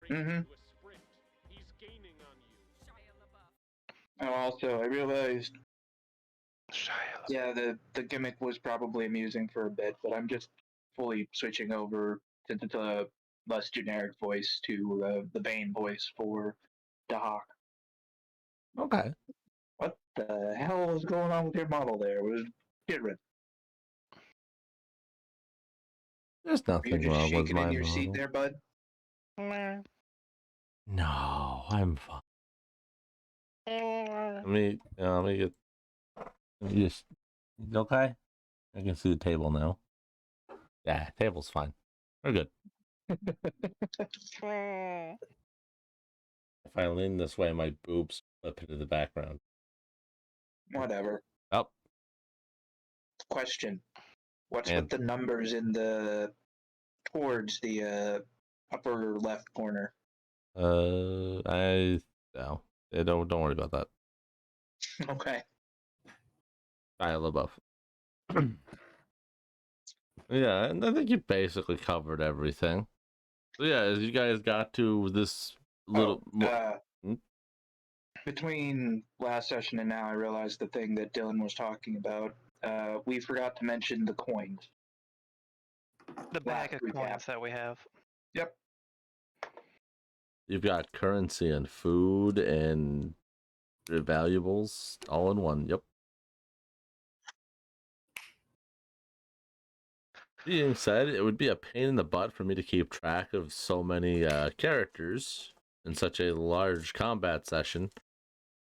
Mm-hmm. Also, I realized, yeah, the gimmick was probably amusing for a bit, but I'm just fully switching over to the less generic voice to the Bane voice for Dahak. Okay. What the hell was going on with your model there? Was Kidrin? There's Are you nothing just wrong with shaking my in your seat model. there, bud? No, I'm fine. Let me get. Let me just. Okay. I can see the table now. Yeah, table's fine. We're good. If I lean this way, my boobs flip into the background. Whatever. Oh. Question. What's with the numbers in the towards the upper left corner? I no. Don't worry about that. Okay. Shia LaBeouf. Yeah, and I think you basically covered everything. So yeah, as you guys got to this little between last session and now, I realized the thing that Dylan was talking about. We forgot to mention the coins. The bag of coins that we have. Yep. You've got currency and food and valuables all in one. Yep. Being said, it would be a pain in the butt for me to keep track of so many characters in such a large combat session.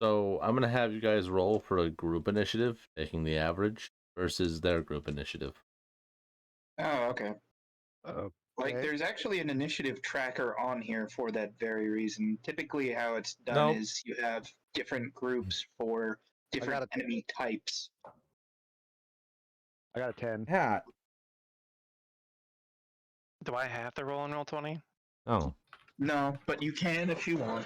So I'm going to have you guys roll for a group initiative, taking the average versus their group initiative. Oh, okay. Okay. Like, there's actually an initiative tracker on here for that very reason. Typically, how it's done is you have different groups for different enemy types. I got a 10. Yeah. Do I have to roll on Roll20? Oh. No, but you can if you want.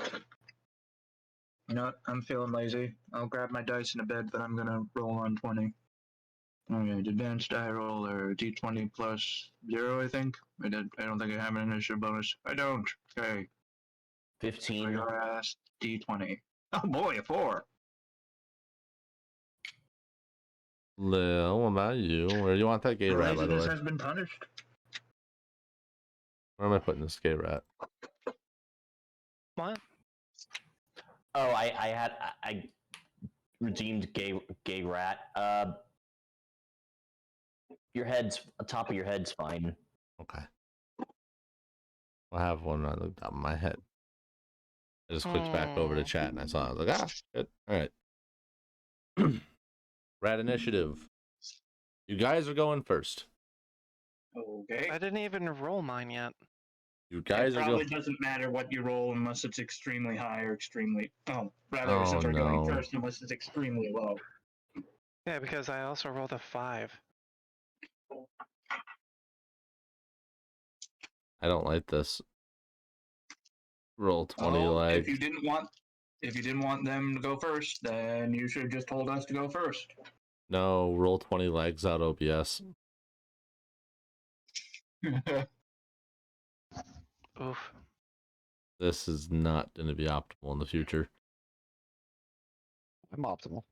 You know what? I'm feeling lazy. I'll grab my dice in a bed, but I'm gonna roll on 20. Okay, advanced die roll or d20 plus 0, I think. I don't think I have an initiative bonus. I don't. Okay. 15. Regular ass d20. Oh boy, a 4. Lil, what about you? Where do you want that gay rat, by the way? Has been punished. Where am I putting this gay rat? What? Oh, I redeemed gay rat. Your head's top of your head's fine. Okay. I have one on the top of my head. I just clicked back over to chat and I saw it. I was like, good. All right. Rat initiative. You guys are going first. Okay. I didn't even roll mine yet. You guys it probably doesn't matter what you roll unless it's extremely high or extremely. Since we're going first, unless it's extremely low. Yeah, because I also rolled a 5. I don't like this. Roll 20 legs. If you didn't want them to go first, then you should have just told us to go first. No, roll 20 legs out OBS. Oof. This is not going to be optimal in the future. I'm optimal.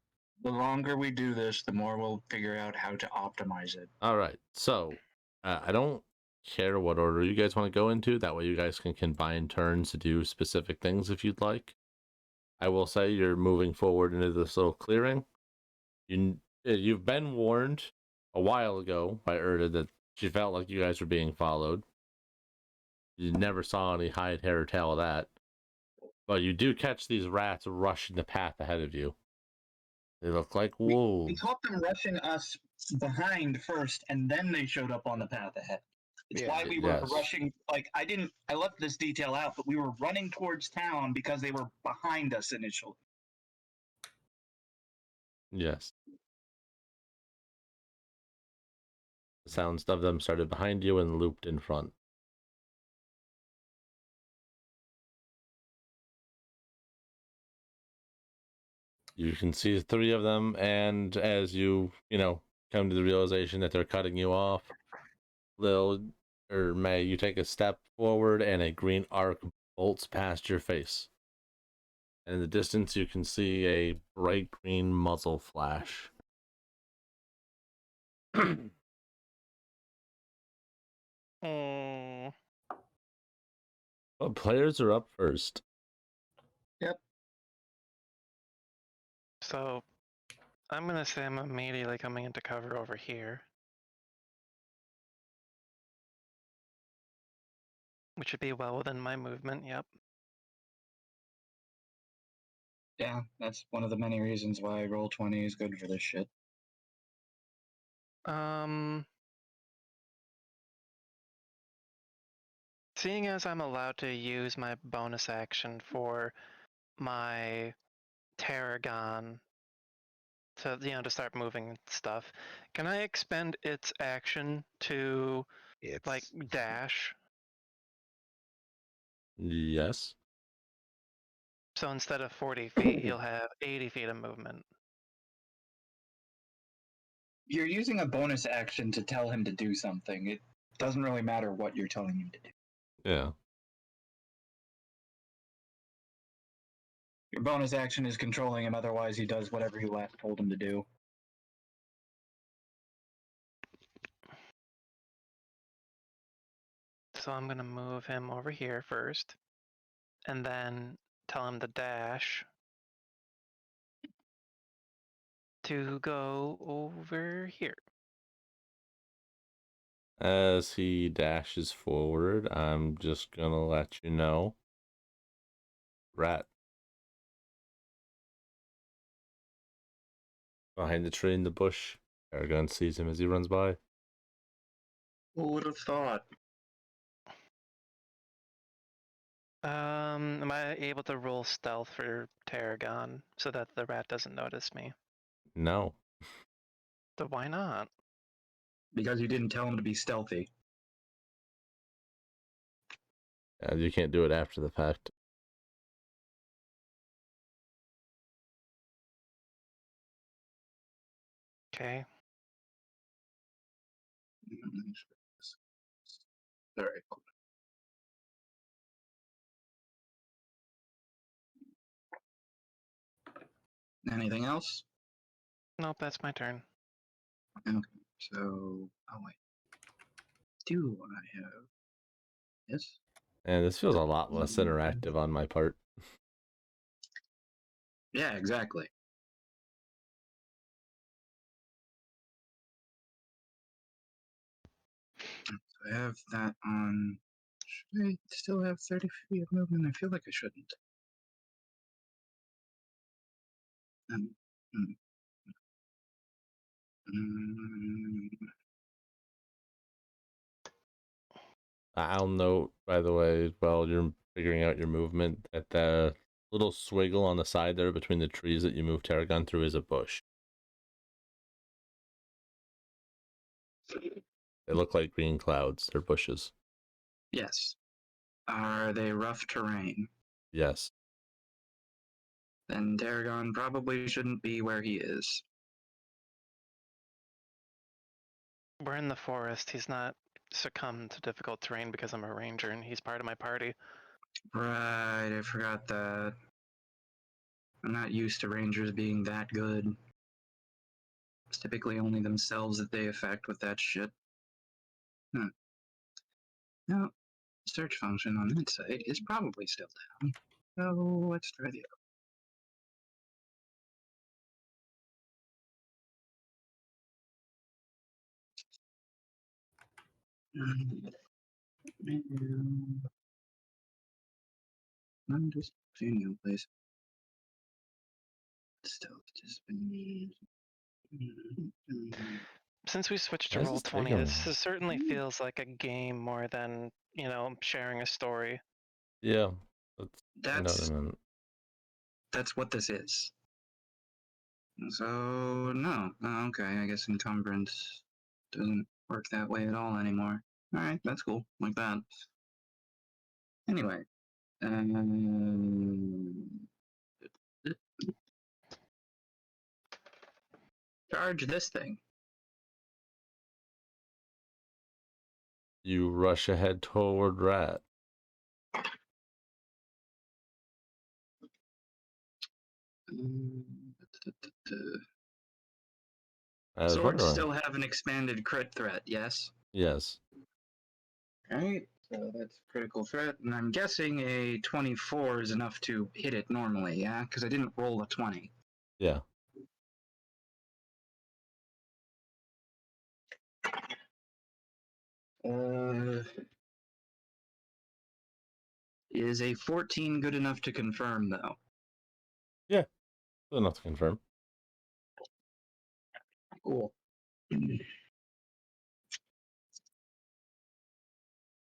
The longer we do this, the more we'll figure out how to optimize it. All right. So, I don't care what order you guys want to go into. That way you guys can combine turns to do specific things if you'd like. I will say you're moving forward into this little clearing. You've been warned a while ago by Erda that she felt like you guys were being followed. You never saw any hide, hair, or tail of that. But you do catch these rats rushing the path ahead of you. They look like wolves. We caught them rushing us behind first, and then they showed up on the path ahead. It's why we were rushing. Like, I left this detail out, but we were running towards town because they were behind us initially. Yes. The sounds of them started behind you and looped in front. You can see 3 of them, and as you come to the realization that they're cutting you off, May, you take a step forward and a green arc bolts past your face. And in the distance, you can see a bright green muzzle flash. Mm, Well, players are up first. so I'm gonna say I'm immediately coming into cover over here, which would be well within my movement. Yep. Yeah, that's one of the many reasons why Roll20 is good for this shit. Seeing as I'm allowed to use my bonus action for my Tarragon to to start moving stuff, can I expend its action to like dash? Yes. So instead of 40 feet, he'll have 80 feet of movement. You're using a bonus action to tell him to do something. It doesn't really matter what you're telling him to do. Yeah. Your bonus action is controlling him, otherwise he does whatever you last told him to do. So I'm gonna move him over here first, and then tell him to dash to go over here. As he dashes forward, I'm just gonna let you know. Rat. Behind the tree in the bush. Aragon sees him as he runs by. Who would have thought? Am I able to roll stealth for Tarragon so that the rat doesn't notice me? No. So why not? Because you didn't tell him to be stealthy. You can't do it after the fact. Okay. Sorry. Anything else? Nope, that's my turn. Okay, so... Oh, wait. Do I have... This? And this feels a lot less interactive on my part. Yeah, exactly. So I have that on... Should I still have 30 feet of movement? I feel like I shouldn't. Um, mm, mm, I'll note, by the way, while you're figuring out your movement, that the little swiggle on the side there between the trees that you move Tarragon through is a bush. They look like green clouds. They're bushes. yes. Are they rough terrain? Yes. Then Tarragon probably shouldn't be where he is. We're in the forest. He's not succumbed to difficult terrain because I'm a ranger and he's part of my party. Right, I forgot that. I'm not used to rangers being that good. It's typically only themselves that they affect with that shit. Now, search function on that site is probably still down. So let's try the other. I'm just seeing you, please. Stealth display. Since we switched to Why is this Roll20, taking this certainly feels like a game more than, sharing a story. Yeah. I know what I That's meant. that's what this is. So no, okay. I guess encumbrance doesn't work that way at all anymore. All right, that's cool. Like that. Anyway, charge this thing. You rush ahead toward Rat. I was Swords wondering. still have an expanded crit threat, yes? Yes. Alright, so that's critical threat, and I'm guessing a 24 is enough to hit it normally, yeah? Because I didn't roll a 20. Yeah. Is a 14 good enough to confirm, though? Good enough to confirm. Cool.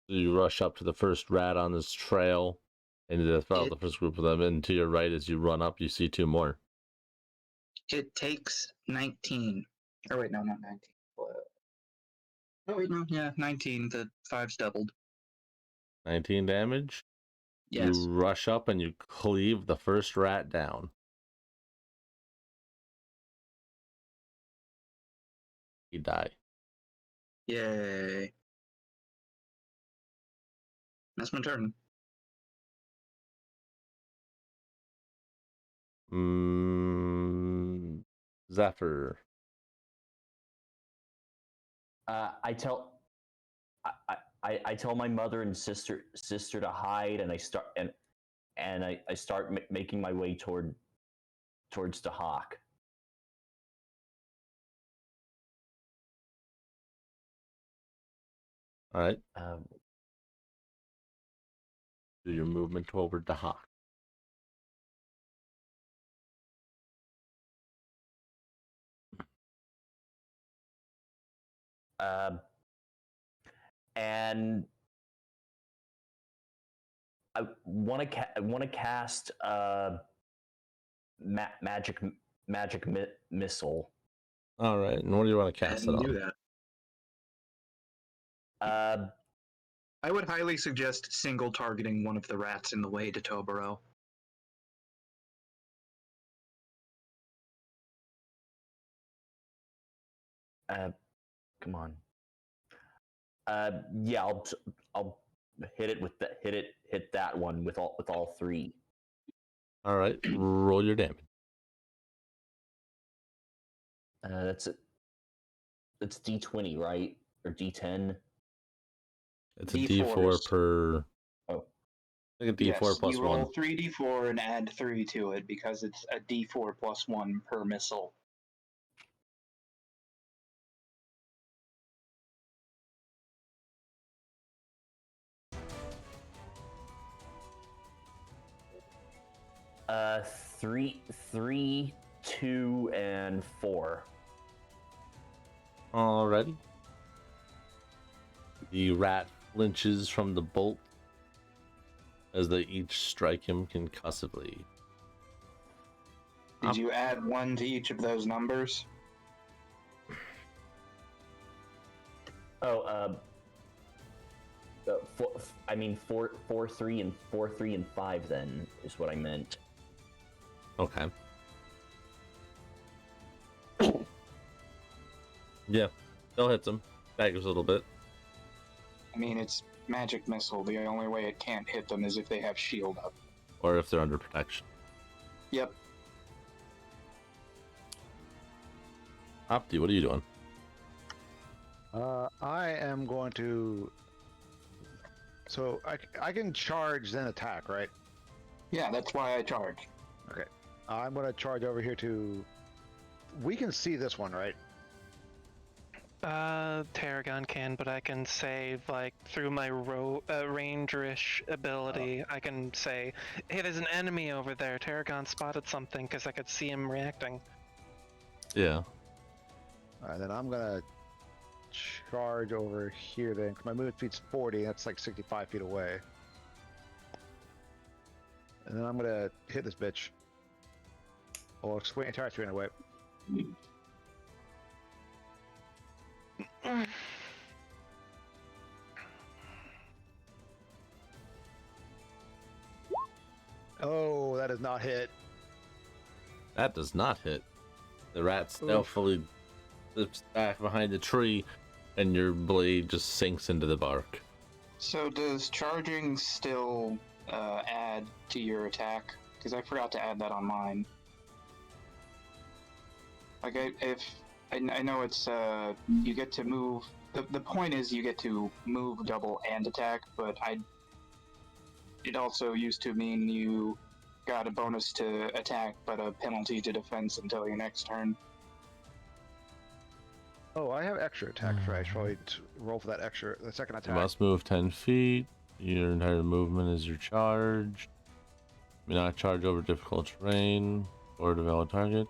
You rush up to the first rat on this trail, and you follow the first group of them. And to your right, as you run up, you see two more. It takes 19. Oh, wait, no, not 19. Oh, wait, no, yeah, 19. The 5's doubled. 19 damage. Yes. You rush up and you cleave the first rat down. He die. Yay. That's my turn. Zephyr. I tell I tell my mother and sister to hide, and I start making my way towards the hawk. All right. Do your movement toward the hawk. And I want to cast magic missile. All right. And what do you want to cast it And on? do that. I would highly suggest single targeting one of the rats in the way to Toboro. Come on. Yeah, I'll hit it with hit that one with all three. All right. Roll your damage. That's it. It's D20, right? Or D10? It's a D4s. D4 per. Oh. I think a D4 yes, plus you roll 1. 3d4 and add 3 to it because it's a d4 plus 1 per missile. Three, 2, and 4. Alrighty. The rat flinches from the bolt as they each strike him concussively. Did you add 1 to each of those numbers? Oh, I mean 4, 3, and 4, 3, and 5. Then is what I meant. Okay. Yeah, still hits him. Daggers a little bit. I mean, it's magic missile. The only way it can't hit them is if they have shield up. Or if they're under protection. Yep. Opti, what are you doing? I am going to. So I can charge then attack, right? Yeah, that's why I charge. Okay. I'm going to charge over here to. We can see this one, right? Tarragon can, but I can say, like, through my ranger-ish ability, I can say, hey, there's an enemy over there. Tarragon spotted something, because I could see him reacting. Yeah. Alright, then I'm going to charge over here then. 'Cause my movement speed's 40, that's like 65 feet away. And then I'm going to hit this bitch. Or swing entire screen away. Oh, that does not hit. That does not hit. The rat stealthily slips back behind the tree, and your blade just sinks into the bark. So does charging still add to your attack? Because I forgot to add that on mine. Like I know it's you get to move. The point is you get to move, double, and attack. But it also used to mean you got a bonus to attack, but a penalty to defense until your next turn. Oh, I have extra attack. I should probably roll for that extra, the second You attack. must move 10 feet. Your entire movement is your charge. May not charge over difficult terrain or develop target.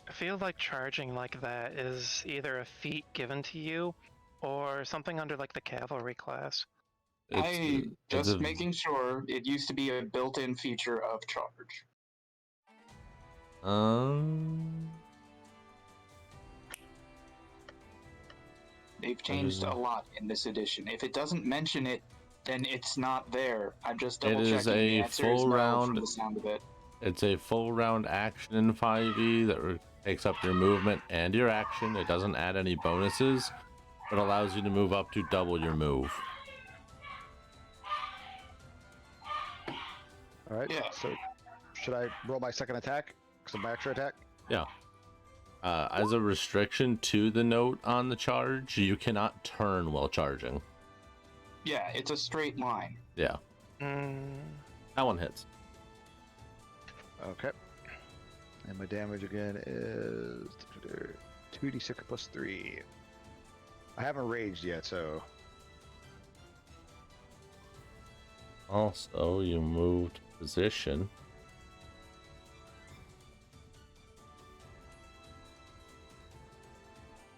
I feel like charging like that is either a feat given to you or something under like the cavalry class. It's Just making sure. It used to be a built-in feature of charge. They've changed a lot in this edition. If it doesn't mention it, then it's not there. I'm just double checking. It is The a answer full is no round. from the sound of it. It's a full round action in 5e that takes up your movement and your action. It doesn't add any bonuses, but allows you to move up to double your move. All right. Yeah. So, should I roll my second attack? Because of my extra attack? Yeah. As a restriction to the note on the charge, you cannot turn while charging. Yeah, it's a straight line. Yeah. That one hits. Okay. And my damage again is 2d6 plus 3. I haven't raged yet, so. Also, you moved position.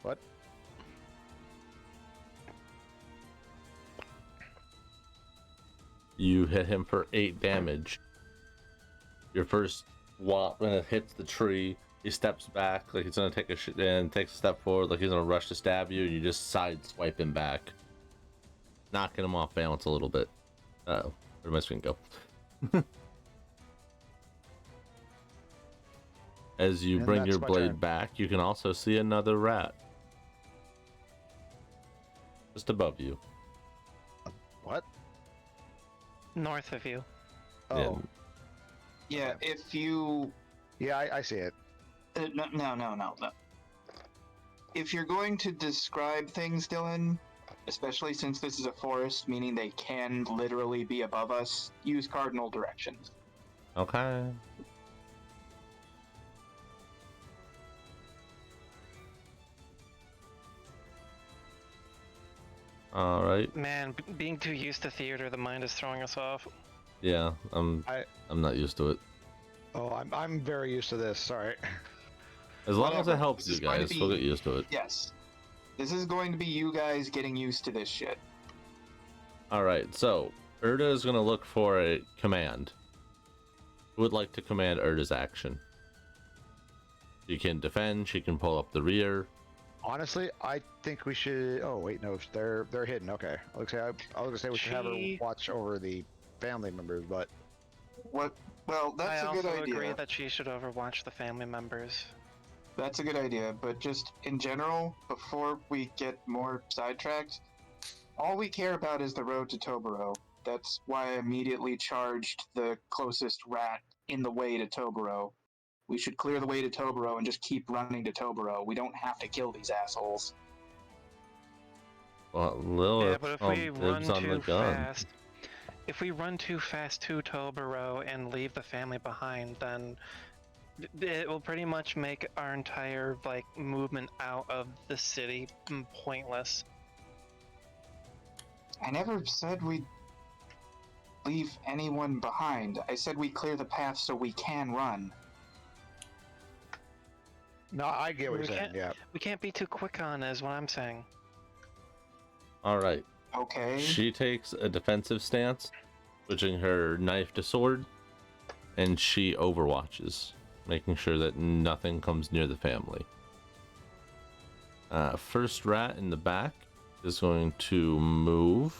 What? You hit him for 8 damage. Your first whop, when it hits the tree, he steps back like he's gonna take and takes a step forward like he's gonna rush to stab you, and you just side swipe him back, knocking him off balance a little bit. Uh-oh, where'd my screen go? As you And bring that's your my blade turn. back, you can also see another rat just above you. What? North of you. Oh. Yeah, if you... Yeah, I see it. No. If you're going to describe things, Dylan, especially since this is a forest, meaning they can literally be above us, use cardinal directions. Okay. All right. Man, being too used to theater, the mind is throwing us off. Yeah, I'm not used to it. Oh, I'm very used to this. Sorry. As long as Whatever. it helps This you is going to guys, we'll be- get used to it. Yes. This is going to be you guys getting used to this shit. All right, so Erda is going to look for a command. Who would like to command Erda's action? She can defend, she can pull up the rear. Honestly, I think we should. Oh wait, no, they're hidden. Okay, I was gonna say we should have her watch over the family members, but What? Well, that's I a good also idea. agree that she should overwatch the family members. That's a good idea, but just in general, before we get more sidetracked, all we care about is the road to Toboro. That's why I immediately charged the closest rat in the way to Toboro. We should clear the way to Toboro and just keep running to Toboro. We don't have to kill these assholes. Well, Lilith, Yeah, but if we run dibs on the too gun. fast, if we run too fast to Toboro and leave the family behind, then it will pretty much make our entire like movement out of the city pointless. I never said we'd leave anyone behind. I said we clear the path so we can run. no, I get what We you're saying. can't- Yeah. We can't be too quick on, is what I'm saying. All right. Okay. She takes a defensive stance, switching her knife to sword, and she overwatches, making sure that nothing comes near the family. First rat in the back is going to move.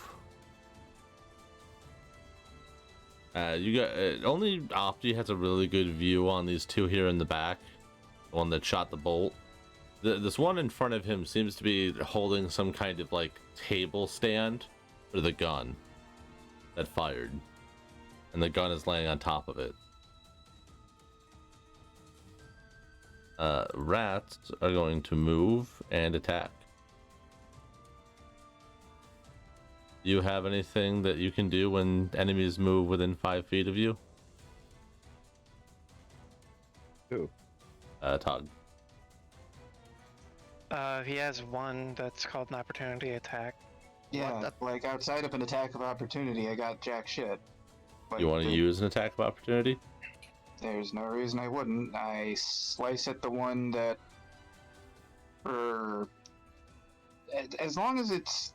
You got only Opti has a really good view on these two here in the back. The one that shot the bolt. This one in front of him seems to be holding some kind of like table stand for the gun that fired, and the gun is laying on top of it. Rats are going to move and attack. Do you have anything that you can do when enemies move within 5 feet of you? Who? Tog. He has one that's called an opportunity attack. Yeah, like outside of an attack of opportunity, I got jack shit. Like, You want to use an attack of opportunity? There's no reason I wouldn't. I slice at the one that, as long as it's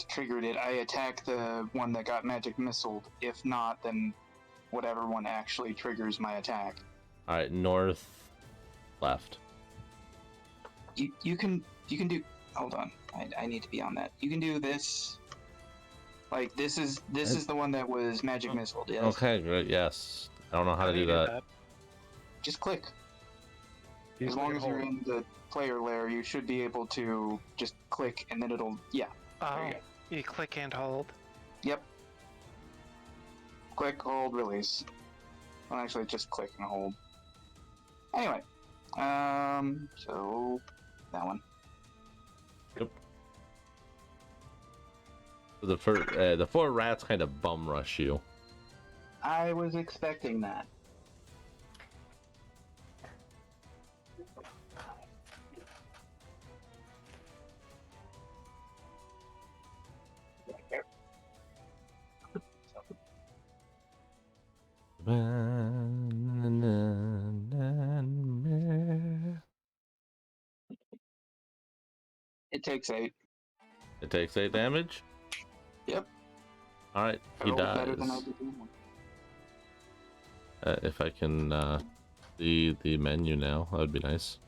triggered it, I attack the one that got magic missiled. If not, then whatever one actually triggers my attack. All right, north, left. You can do. Hold on, I need to be on that. You can do this. Like this is the one that was magic missiled. Yes. Okay, great. Yes. I don't know how to do that. Just click. As long as you're in the player layer, you should be able to just click, and then it'll. Yeah. Oh, you click and hold. Yep. Click, hold, release. Well, actually, just click and hold. Anyway, so that one. Yep. The 4 rats kind of bum rush you. I was expecting that. It takes 8. It takes 8 damage? Yep. Alright, he dies. Better than I did. If I can see the menu now, that would be nice.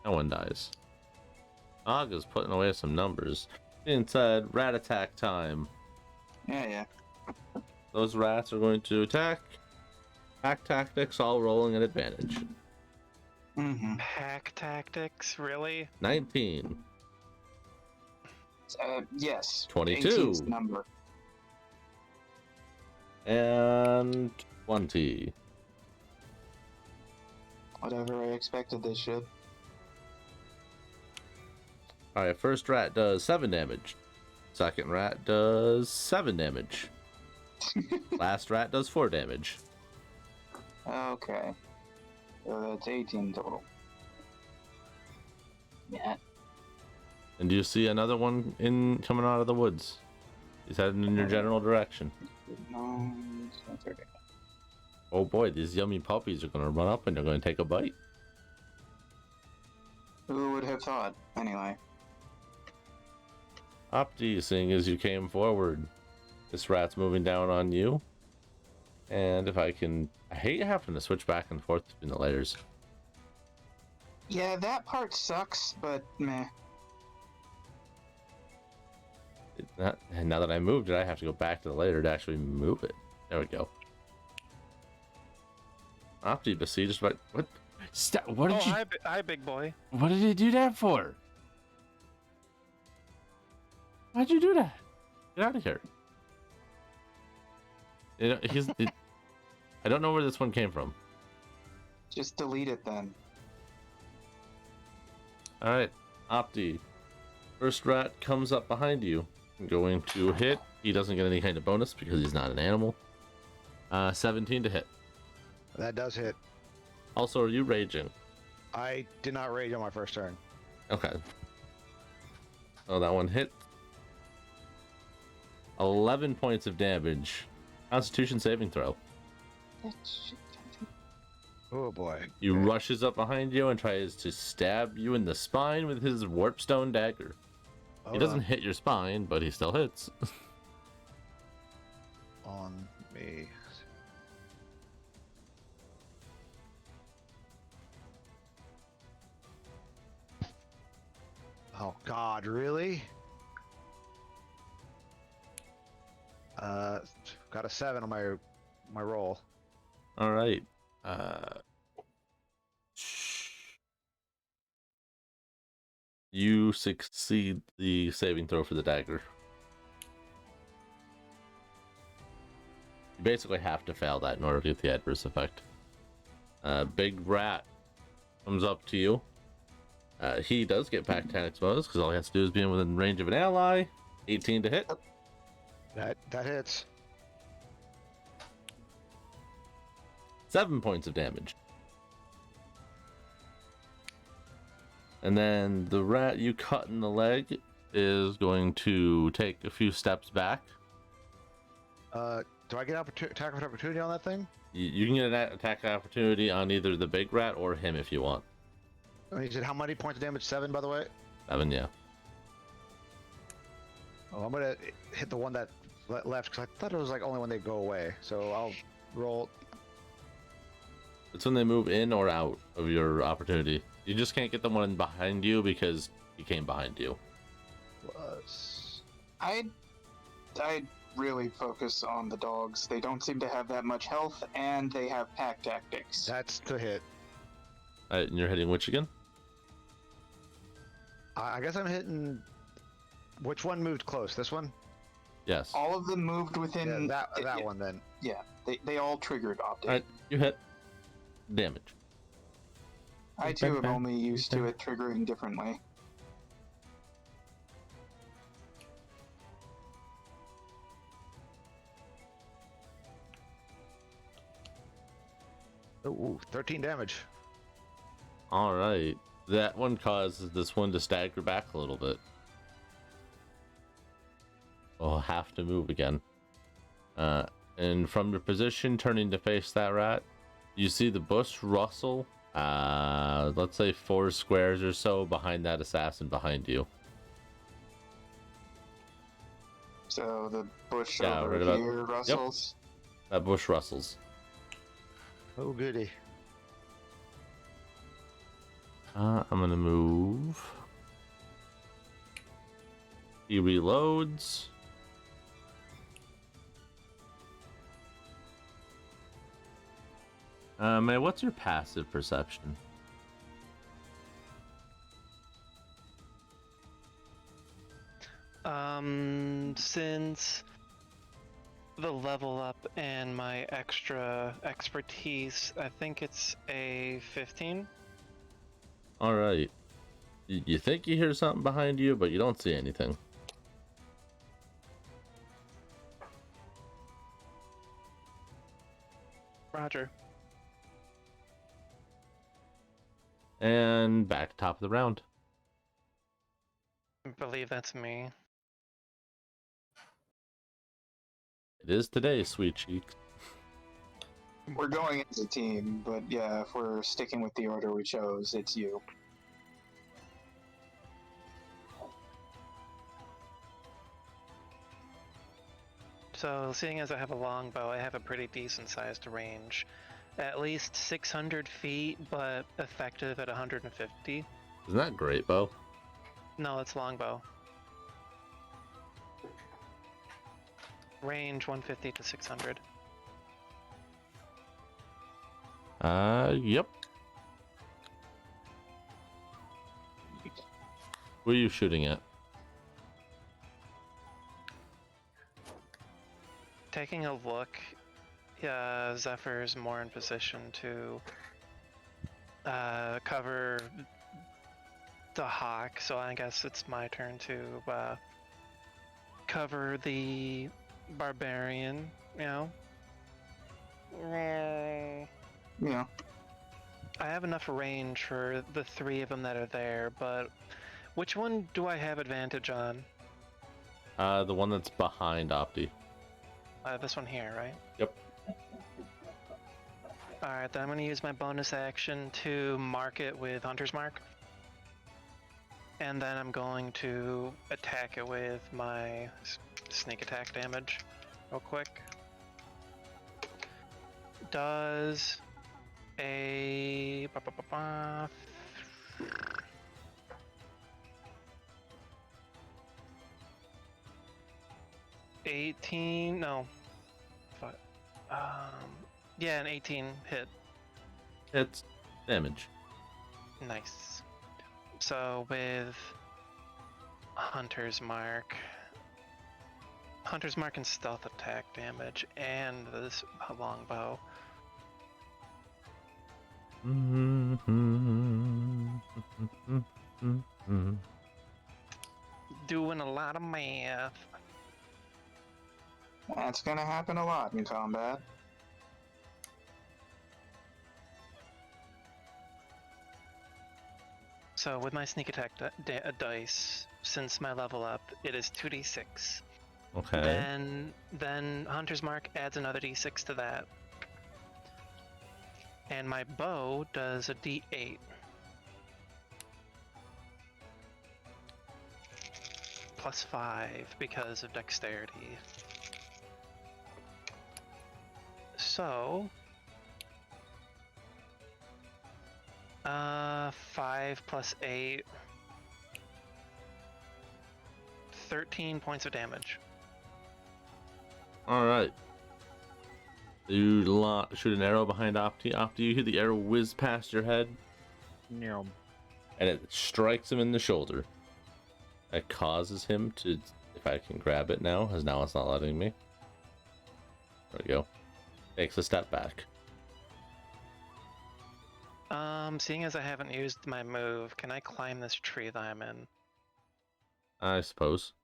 No one dies. Og is putting away some numbers. Inside, rat attack time. Yeah. Those rats are going to attack. Pack tactics, all rolling at advantage. Mm-hmm. Pack tactics, really? 19. Yes. 22. 18's the number. And 20. Whatever, I expected this shit. Alright, first rat does 7 damage. Second rat does 7 damage. Last rat does 4 damage. Okay. So that's 18 total. Yeah. And do you see another one coming out of the woods? He's heading in your general direction. No, it's not 30. Oh boy, these yummy puppies are going to run up and they're going to take a bite. Who would have thought? Anyway. Opti, seeing as you came forward, this rat's moving down on you. And if I hate having to switch back and forth between the layers. Yeah, that part sucks, but meh. And now that I moved it, I have to go back to the layer to actually move it. There we go. Opti besieged, but what? Stop! What did you? Hi, big boy. What did he do that for? Why'd you do that? Get out of here. You know, I don't know where this one came from. Just delete it then. Alright, Opti. First rat comes up behind you. Going to hit. He doesn't get any kind of bonus because he's not an animal. 17 to hit. That does hit. Also, are you raging? I did not rage on my first turn. Okay. Oh, that one hit. 11 points of damage. Constitution saving throw. Oh boy. He rushes up behind you and tries to stab you in the spine with his warpstone dagger. He doesn't hit your spine, but he still hits. On me. Oh God, really? Got a 7 on my roll. All right. You succeed the saving throw for the dagger. You basically have to fail that in order to get the adverse effect. Big Rat comes up to you. He does get pack tactics bonus because all he has to do is be within range of an ally. 18 to hit. That hits. 7 points of damage. And then the rat you cut in the leg is going to take a few steps back. Do I get attack of opportunity on that thing? You can get an attack opportunity on either the big rat or him if you want. You said how many points of damage? 7, by the way? 7, yeah. Oh, I'm gonna hit the one that left because I thought it was like only when they go away. So I'll roll. It's when they move in or out of your opportunity. You just can't get the one behind you because he came behind you. Plus. I'd really focus on the dogs. They don't seem to have that much health, and they have pack tactics. That's the hit. Alright, and you're hitting which again? I guess I'm hitting. Which one moved close? This one? Yes. All of them moved within... Yeah, that one then. Yeah, they all triggered optic. Alright, you hit. Damage. I too am only used to it triggering differently. Ooh, 13 damage. Alright. That one causes this one to stagger back a little bit. I'll have to move again. And from your position, turning to face that rat, you see the bush rustle, let's say 4 squares or so behind that assassin behind you. So the bush Yeah, over right about- here rustles. That bush rustles. Oh, goody. I'm gonna move. He reloads. Man, what's your passive perception? Since the level up and my extra expertise, I think it's a 15. All right. You think you hear something behind you, but you don't see anything. Roger. And back to top of the round. I believe that's me. It is today, sweet cheeks. We're going as a team, but yeah, if we're sticking with the order we chose, it's you. So, seeing as I have a longbow, I have a pretty decent sized range. At least 600 feet, but effective at 150. Isn't that great, Bo? No, it's longbow. Range 150 to 600. Yep. Who are you shooting at? Taking a look, Zephyr's more in position to cover the hawk, so I guess it's my turn to cover the barbarian, you know? Yeah. I have enough range for the 3 of them that are there, but which one do I have advantage on? The one that's behind Opti. This one here, right? Yep. Alright, then I'm going to use my bonus action to mark it with Hunter's Mark. And then I'm going to attack it with my sneak attack damage real quick. Does a... 18, no. Yeah, an 18 hit. It's damage. Nice. So with Hunter's Mark, Hunter's Mark and stealth attack damage, and this longbow. Doing a lot of math. That's gonna happen a lot in combat. So with my sneak attack dice, since my level up, it is 2d6. Okay. Then Hunter's Mark adds another d6 to that. And my bow does a d8. Plus 5 because of dexterity. So 5 plus 8, 13 points of damage. All right. You shoot an arrow behind Opti. Opti, you hear the arrow whiz past your head, No. and it strikes him in the shoulder. That causes him to, if I can grab it now, as now it's not letting me. There we go. Takes a step back. Seeing as I haven't used my move, can I climb this tree that I'm in? I suppose.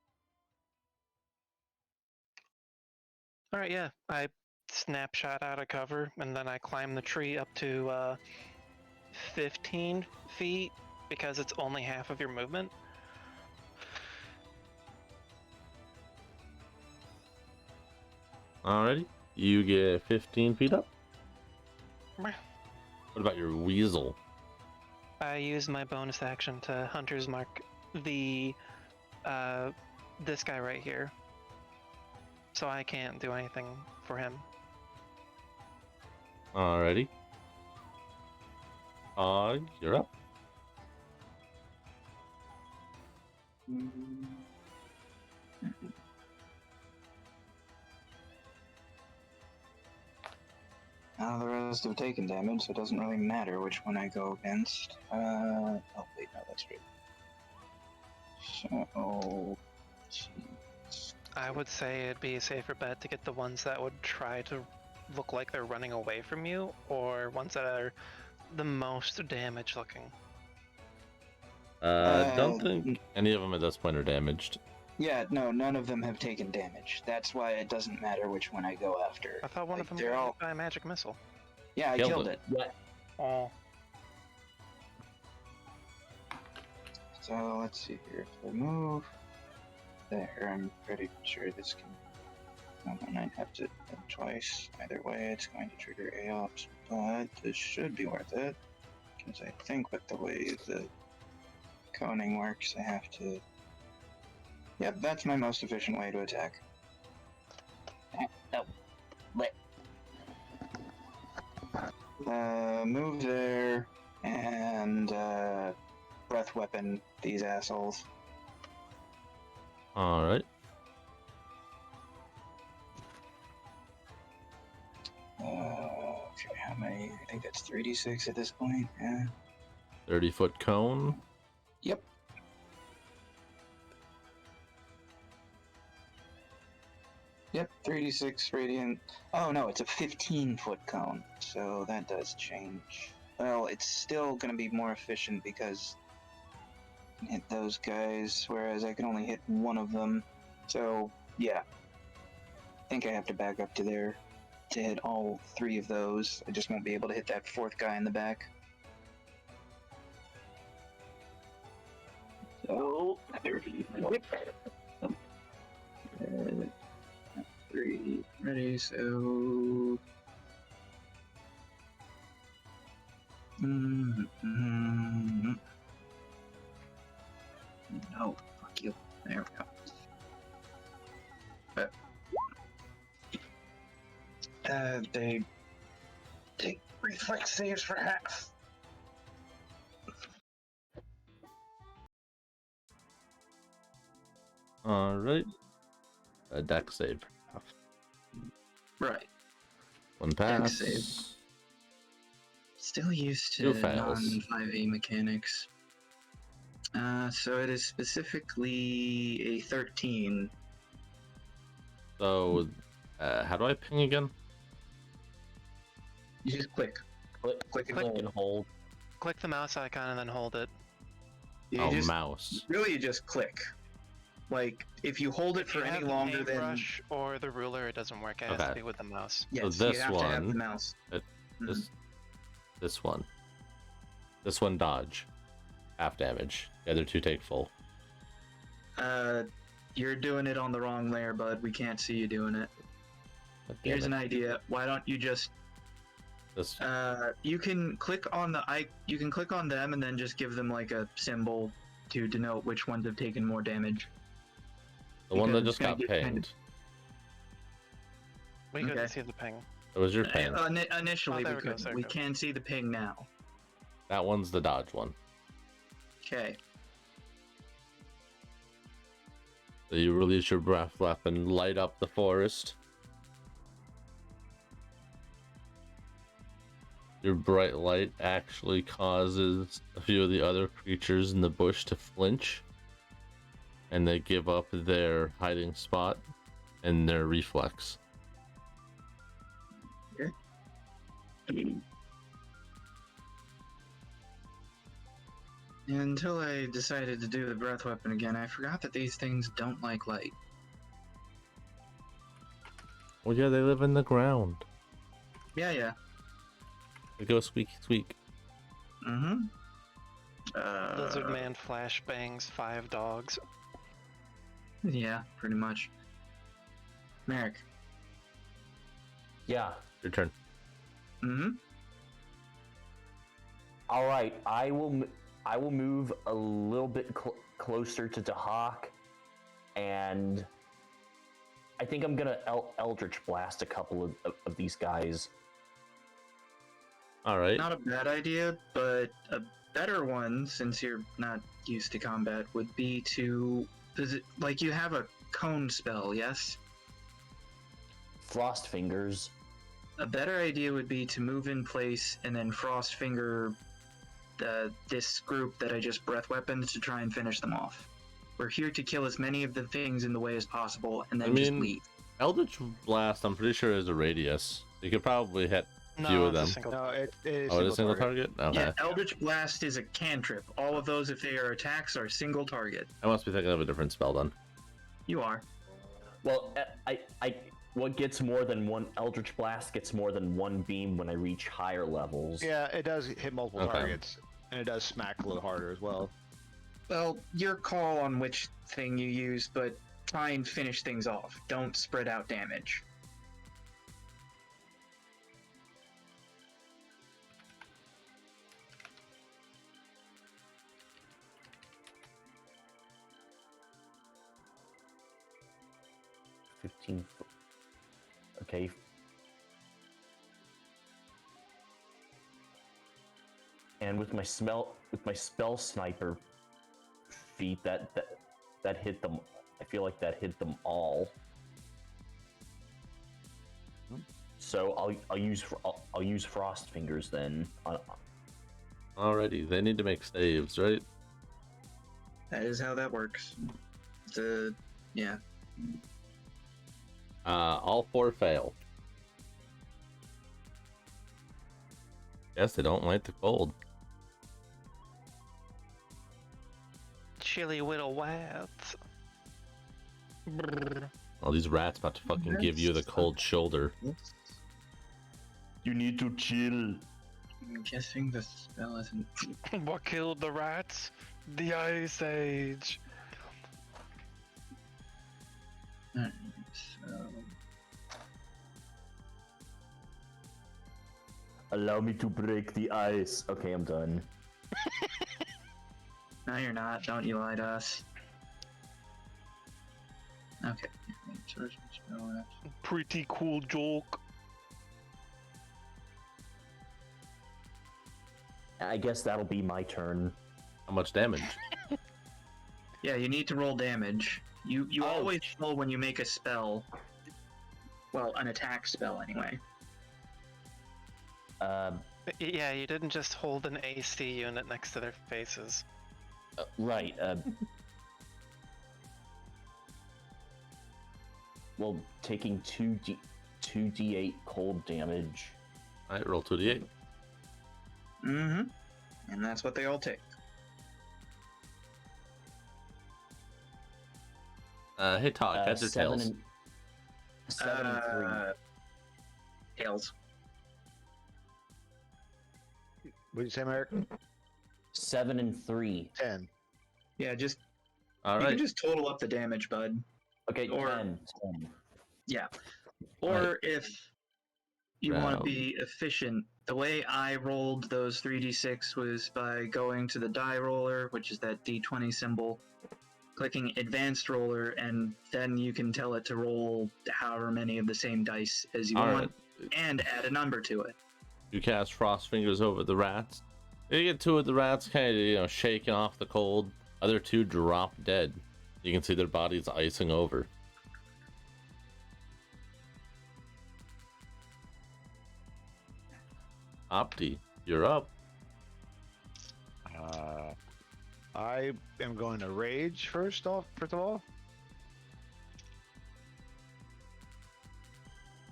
Alright, yeah. I snapshot out of cover, and then I climb the tree up to 15 feet, because it's only half of your movement. Alrighty. You get 15 feet up. Meh. What about your weasel? I use my bonus action to Hunter's Mark the this guy right here. So I can't do anything for him. Alrighty. You're up. The rest have taken damage, so it doesn't really matter which one I go against. Oh wait, no, that's right. So, jeez. I would say it'd be a safer bet to get the ones that would try to look like they're running away from you, or ones that are the most damage looking. Don't think any of them at this point are damaged. Yeah, no, none of them have taken damage. That's why it doesn't matter which one I go after. I thought one of them they're got all... hit by a magic missile. Yeah, I killed it. Yeah. Oh. So let's see here. If I move there, I'm pretty sure this can. I might have to do it twice. Either way, it's going to trigger AOPS, but this should be worth it. Because I think with the way the coning works, I have to. Yep, that's my most efficient way to attack. Move there and breath weapon these assholes. Alright. Okay, how many? I think that's 3d6 at this point. Yeah. 30-foot cone. Yep. Yep, 3d6 radiant. Oh no, it's a 15-foot cone, so that does change. Well, it's still going to be more efficient because I can hit those guys, whereas I can only hit one of them. So, yeah. I think I have to back up to there to hit all three of those. I just won't be able to hit that fourth guy in the back. So, there we go. 3 ready, so. No, fuck you. There we go. They take reflex saves for half. Alright. A deck save. Right. One pass. Dex save. Still used Two to fails. non-5e mechanics. So it is specifically a 13. So, how do I ping again? You just click. Click and and hold. Click the mouse icon and then hold it. You just Mouse. really you just click. Like if you hold it If you for any have the longer than paintbrush or the ruler, it doesn't work. It has to Okay. be with the mouse. yes, this you have to have the one- mouse. This one. This one dodge. Half damage. The other two take full. You're doing it on the wrong layer, bud. We can't see you doing it. God damn Here's it. an idea. Why don't you just This. you can click on you can click on them and then just give them like a symbol to denote which ones have taken more damage. The one that because just it's gonna got get kind pinged. We couldn't Okay. see the ping. It was your ping. Initially, there we it goes, couldn't. there it We goes. can see the ping now. That one's the dodge one. Okay. So you release your breath weapon, light up the forest. Your bright light actually causes a few of the other creatures in the bush to flinch, and they give up their hiding spot and their reflex. Until I decided to do the breath weapon again, I forgot that these things don't like light. Well, yeah, they live in the ground. Yeah. They go squeaky squeak. Mm-hmm. Lizard man flash bangs 5 dogs. Yeah, pretty much. Merrick. Yeah. Your turn. Mm-hmm. All right. I will move a little bit closer to Dahak, and I think I'm gonna Eldritch Blast a couple of these guys. All right. Not a bad idea, but a better one, since you're not used to combat, would be to like you have a cone spell, yes? Frost Fingers. A better idea would be to move in place and then frost finger this group that I just breath weapons to try and finish them off. We're here to kill as many of the things in the way as possible and then just leave. Eldritch Blast, I'm pretty sure, is a radius. You could probably hit a few No, of it's a them. single. No, it is. Oh, it is a single target? Okay. Yeah, Eldritch Blast is a cantrip. All of those, if they are attacks, are single target. I must be thinking of a different spell then. You are. Well, what gets more than one Eldritch Blast gets more than one beam when I reach higher levels. Yeah, it does hit multiple Okay. targets, and it does smack a little harder as well. Well, your call on which thing you use, but try and finish things off. Don't spread out damage. Okay. And with my spell sniper feat, that hit them. I feel like that hit them all. So I'll use Frost Fingers then. Alrighty, they need to make saves, right? That is how that works. Yeah. All 4 fail. Yes, they don't like the cold. Chilly little rats. Brrr. Well, these rats about to fucking give you the cold shoulder. You need to chill. I'm guessing the spell isn't. What killed the rats? The Ice Age. Alright, so. Allow me to break the ice. Okay, I'm done. No, you're not. Don't you lie to us. Okay. Pretty cool joke. I guess that'll be my turn. How much damage? Yeah, you need to roll damage. You always roll when you make a spell. Well, an attack spell anyway. Yeah, you didn't just hold an AC unit next to their faces. Right. Well, taking 2d8 cold damage. All right, roll 2d8. Mm-hmm. And that's what they all take. Hey Todd, heads or tails? 7 and 3. Tails. What did you say, Merrick? 7 and 3. 10. Yeah, just All you right. can just total up the damage, bud. Okay, Or- 10. Yeah. Or Right. if you want Now- to be efficient, the way I rolled those 3d6 was by going to the die roller, which is that d20 symbol, clicking advanced roller, and then you can tell it to roll however many of the same dice as you All want, right. and add a number to it. You cast Frost Fingers over the rats. You get 2 of the rats kind of, shaking off the cold. Other 2 drop dead. You can see their bodies icing over. Opti, you're up. I am going to rage first of all.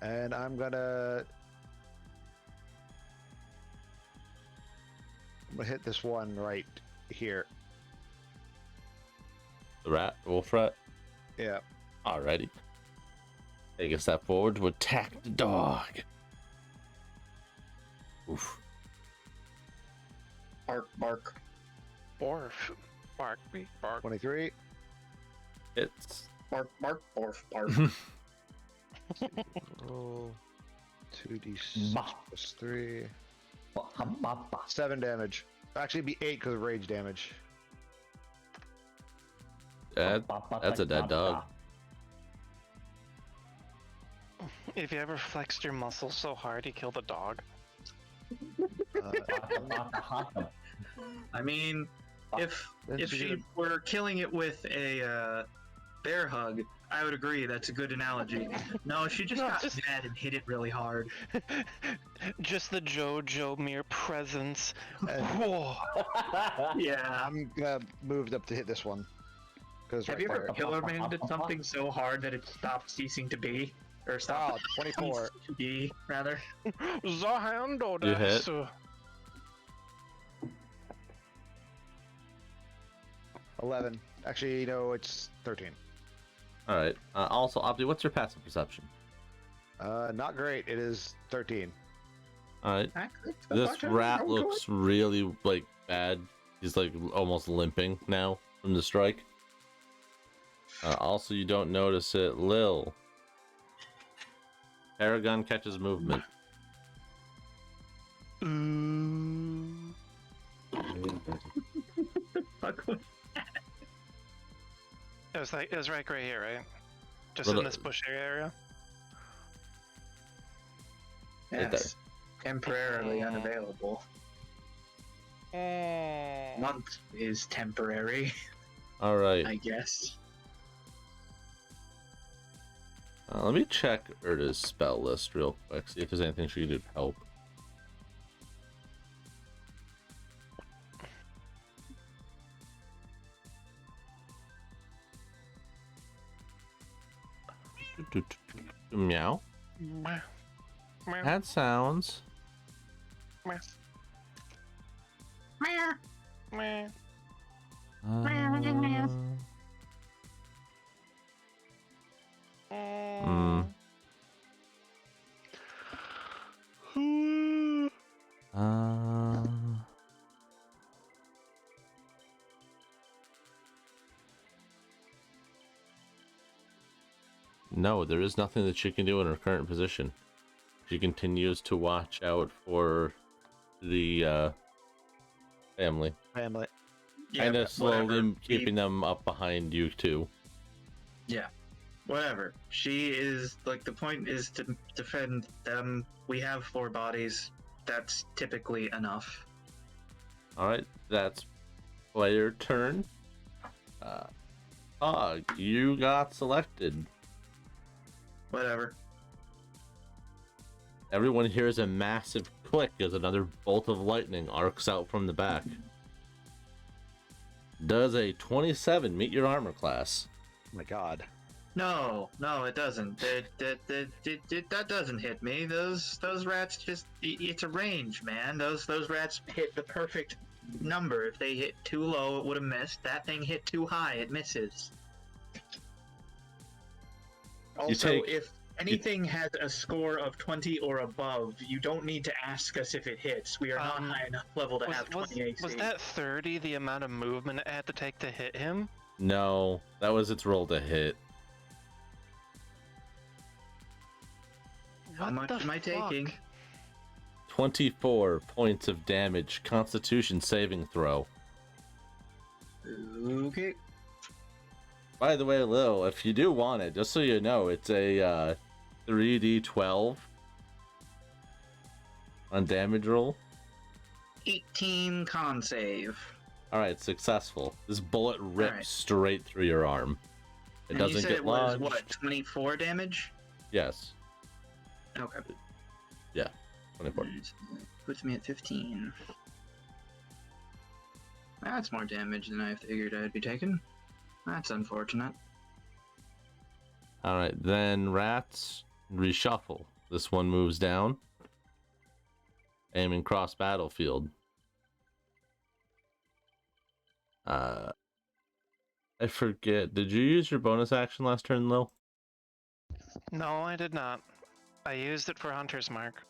And I'm gonna hit this one right here. The rat, wolf rat. Yeah. Alrighty. Take a step forward to attack the dog. Oof. Bark, bark. Borf. Bark, beak, bark. 23. It's Bark, bark, barf, bark. Roll 2d6 Bah. plus 3. Ba-ha-ba-ba. 7 damage. Actually, it'd be 8 because of rage damage. that's a dead dog. If you ever flexed your muscles so hard you killed a dog. I mean, if Then she she did were killing it with a bear hug, I would agree that's a good analogy. No, she just No, got just- mad and hit it really hard. Just the JoJo mere presence. And Whoa. Yeah. I'm moved up to hit this one. Because Have you ever killer man something so hard that it stopped ceasing to be? Or Wow, stopped 24. to be, rather? The handle You hit. dice. 11. Actually, no, it's 13. Alright. Also, Opti, what's your passive perception? Not great. It is 13. Alright. This rat looks really, bad. He's, almost limping now from the strike. Also, you don't notice it. Lil. Paragon catches movement. It was right here, right? Just Little- in this bush area. Yes. Temporarily unavailable. Month is temporary, Alright. I guess. Let me check Urda's spell list real quick, see if there's anything she can do to help. Meow. Meow. Meow. That sounds. Meow. Meow. Hmm. No, there is nothing that she can do in her current position. She continues to watch out for the family. Family. Kind of but slowly whatever. keeping them up behind you too. Yeah. Whatever. She is, the point is to defend them. We have 4 bodies. That's typically enough. Alright, that's player turn. You got selected. Whatever. Everyone hears a massive click as another bolt of lightning arcs out from the back. Does a 27 meet your armor class? Oh my god. No, it doesn't. That doesn't hit me. Those rats just, it's a range, man. Those rats hit the perfect number. If they hit too low, it would have missed. That thing hit too high, it misses. Also, if anything has a score of 20 or above, you don't need to ask us if it hits. We are not high enough level to have 20 AC. Was that 30 the amount of movement it had to take to hit him? No, that was its roll to hit. How much am I taking? 24 points of damage. Constitution saving throw. Okay. By the way, Lil, if you do want it, just so you know, it's a 3d12 on damage roll. 18 con save. Alright, successful. This bullet rips straight through your arm. It doesn't you said get it was, lodged. what, 24 damage? Yes. Okay. Yeah, 24. Puts me at 15. That's more damage than I figured I'd be taking. That's unfortunate. Alright, then rats, reshuffle. This one moves down. Aiming cross battlefield. I forget. Did you use your bonus action last turn, Lil? No, I did not. I used it for Hunter's Mark.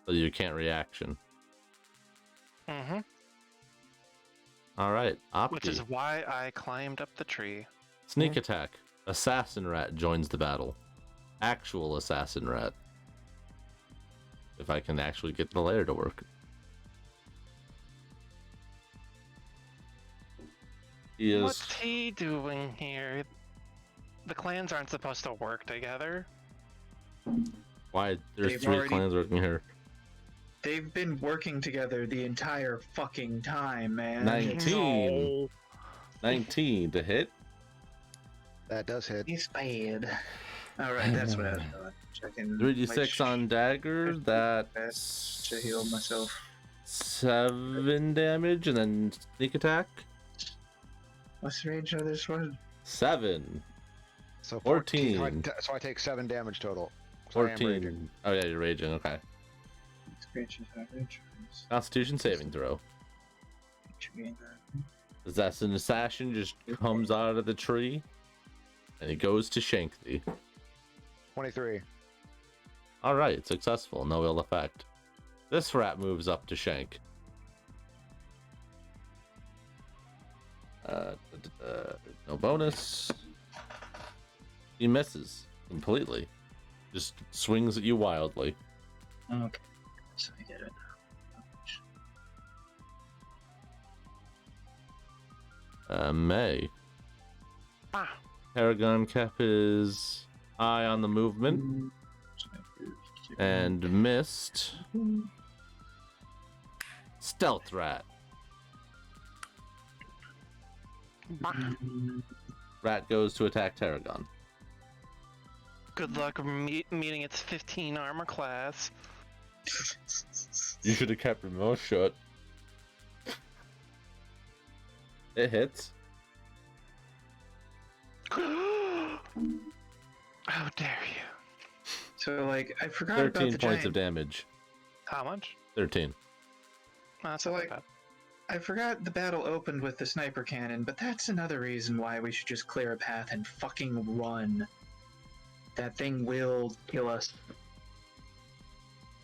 So you can't reaction. Mm-hmm. Alright, Opti. Which is why I climbed up the tree. Sneak attack. Assassin rat joins the battle. Actual assassin rat. If I can actually get the layer to work. He is... What's he doing here? The clans aren't supposed to work together. Why? There's They've 3 already- clans working here. They've been working together the entire fucking time, man. 19. No. 19 to hit. That does hit. He's bad. Alright, that's what I was doing. Checking 3d6 which on dagger. to heal That's myself. 7 damage, and then sneak attack. What's the range of this one? 7. So 14. So I take 7 damage total. So I am raging. 14. Oh yeah, you're raging. Okay. Constitution saving throw. That's an assassin just comes out of the tree, and he goes to shank thee. 23. All right, successful. No ill effect. This rat moves up to shank. No bonus. He misses completely. Just swings at you wildly. Okay, so I get it. May. Ah. Paragon kept his eye on the movement and missed. Stealth rat. Rat goes to attack Tarragon. Good luck meeting its 15 armor class. You should have kept your mouth shut. It hits. How dare you? So, like, I forgot 13 about the points giant... of damage. How much? 13. That's So, not like, bad. I forgot the battle opened with the sniper cannon, but that's another reason why we should just clear a path and fucking run. That thing will kill us.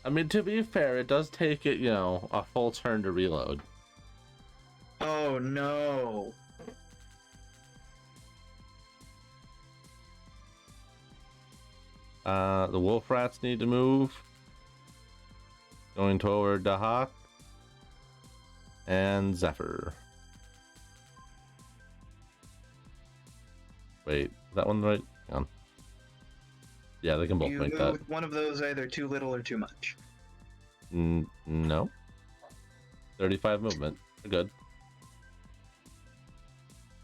I mean, to be fair, it does take it, a full turn to reload. Oh no! The wolf rats need to move. Going toward Dahak and Zephyr. Wait, is that one right? Hang on. Yeah, they can both You make go that. with one of those either too little or too much. No. 35 movement. They're good.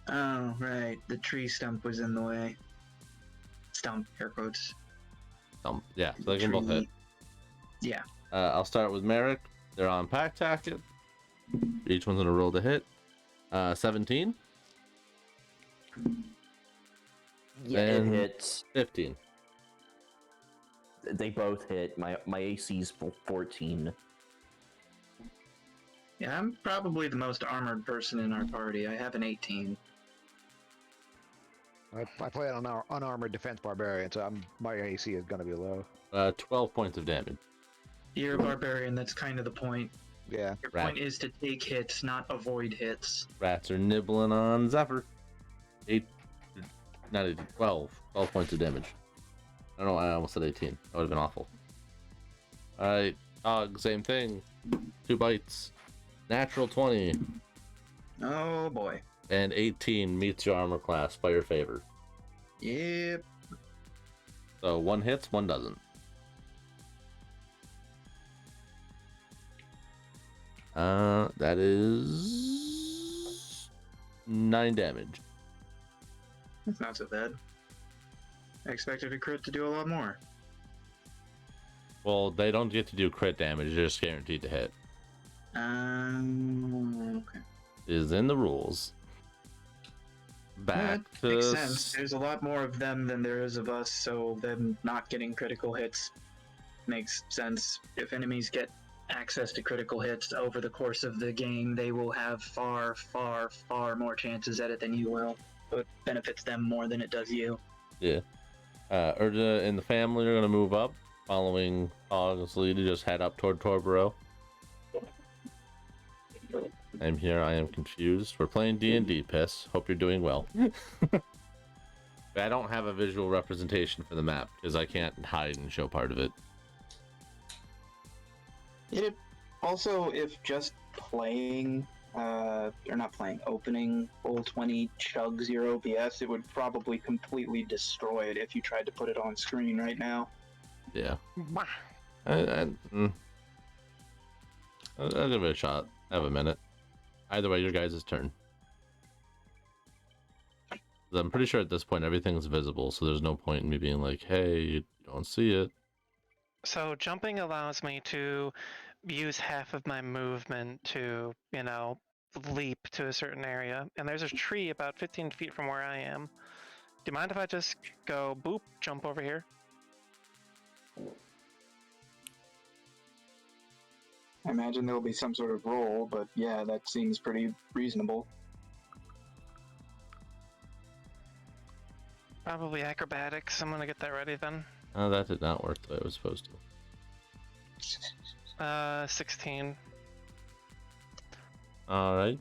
Oh, right. The tree stump was in the way. Stump, air quotes. Yeah, so they can both hit. Yeah. I'll start with Merrick. They're on pack tacket. Each one's gonna roll to hit. 17. Yeah, it And hits. 15. They both hit. My AC's 14. Yeah, I'm probably the most armored person in our party. I have an 18. I play an unarmored defense barbarian, so my AC is going to be low. 12 points of damage. You're a barbarian, that's kind of the point. Yeah. Your Rat. point is to take hits, not avoid hits. Rats are nibbling on Zephyr. 12 points of damage. I don't know, I almost said 18. That would have been awful. Alright, dog, same thing. 2 bites. Natural 20. Oh boy. And 18 meets your armor class by your favor. Yep. So 1 hits, 1 doesn't. That is 9 damage. That's not so bad. I expected a crit to do a lot more. Well, they don't get to do crit damage, they're just guaranteed to hit. Okay. It is in the rules. Back That to... makes sense. There's a lot more of them than there is of us, so them not getting critical hits makes sense. If enemies get access to critical hits over the course of the game, they will have far, far, far more chances at it than you will. So it benefits them more than it does you. Yeah. Urda and the family are going to move up, following Hog's lead to just head up toward Torboro. I'm here, I am confused. We're playing D&D, Piss. Hope you're doing well. I don't have a visual representation for the map, because I can't hide and show part of it. It also, if just playing, or not playing, opening full 20 chugs your OBS, it would probably completely destroy it if you tried to put it on screen right now. Yeah. I'll give it a shot. I have a minute. Either way, your guys' turn. I'm pretty sure at this point everything's visible, so there's no point in me being like, hey, you don't see it. So jumping allows me to use half of my movement to, leap to a certain area. And there's a tree about 15 feet from where I am. Do you mind if I just go boop, jump over here? I imagine there'll be some sort of roll, but yeah, that seems pretty reasonable. Probably acrobatics. I'm gonna get that ready then. Oh, that did not work the way it was supposed to. 16. Alright.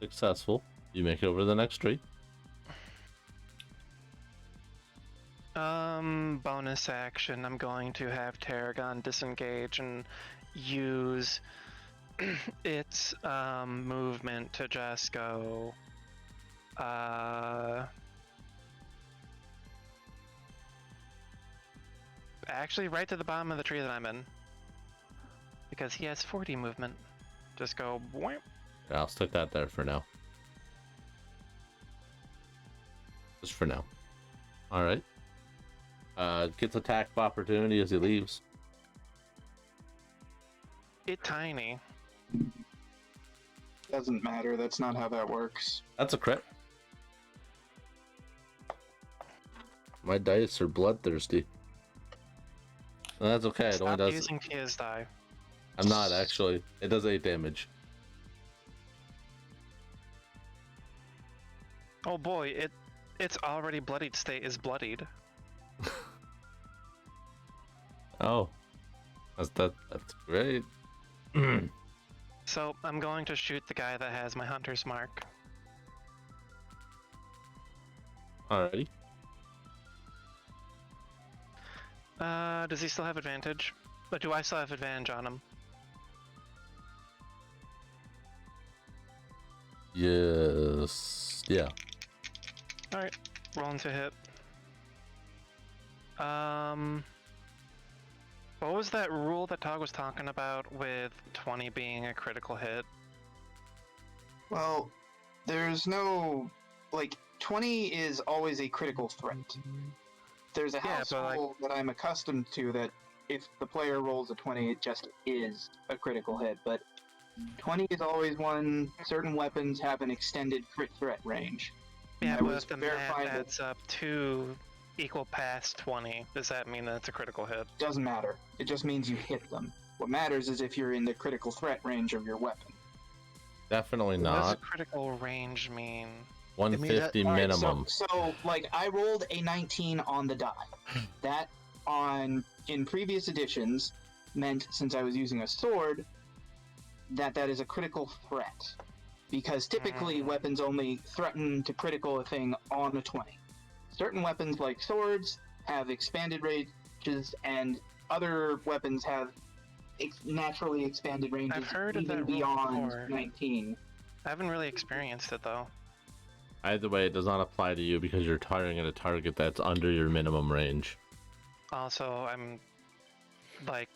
Successful. You make it over the next tree. Bonus action. I'm going to have Tarragon disengage and use its movement to just go. Actually, right to the bottom of the tree that I'm in, because he has 40 movement. Just go. Whoop. Yeah, I'll stick that there for now. Just for now. Alright. Gets attack of opportunity as he leaves. It tiny. Doesn't matter, that's not how that works. That's a crit. My dice are bloodthirsty. No, that's okay. It only Stop does. using Tia's die. I'm not actually. It does 8 damage. Oh boy, its already bloodied state is bloodied. Oh, that's great. So I'm going to shoot the guy that has my hunter's mark. Alrighty. Does he still have advantage? But do I still have advantage on him? Yes. Yeah. Alright, rolling to hit. What was that rule that Tog was talking about with 20 being a critical hit? Well, there's no, 20 is always a critical threat. There's a house rule that I'm accustomed to that if the player rolls a 20, it just is a critical hit, but 20 is always one. Certain weapons have an extended crit threat range. Yeah, I but was if the math verifying that adds up to equal past 20, does that mean that it's a critical hit? doesn't matter. It just means you hit them. What matters is if you're in the critical threat range of your weapon. Definitely What does not. critical range mean? 150 All right, minimum. so like I rolled a 19 on the die. That in previous editions meant, since I was using a sword, that is a critical threat. Because typically weapons only threaten to critical a thing on a 20. Certain weapons like swords have expanded ranges, and other weapons have naturally expanded ranges I've heard of even that rule beyond before. 19. I haven't really experienced it though. Either way, it does not apply to you because you're targeting at a target that's under your minimum range. Also, I'm like,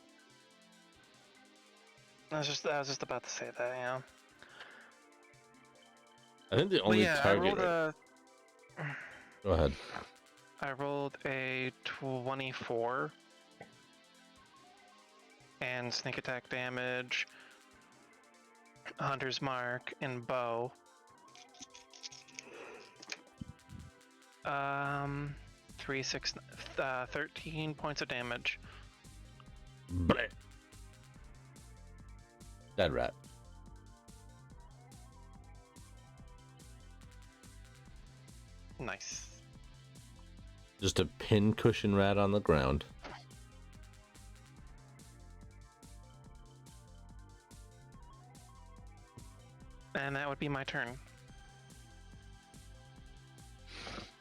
I was just about to say that, yeah. I think the But only yeah, target. Go ahead. I rolled a 24 and sneak attack damage, hunter's mark, and bow. 13 points of damage. Bleh. Dead rat. Nice. Just a pin cushion rat on the ground. And that would be my turn.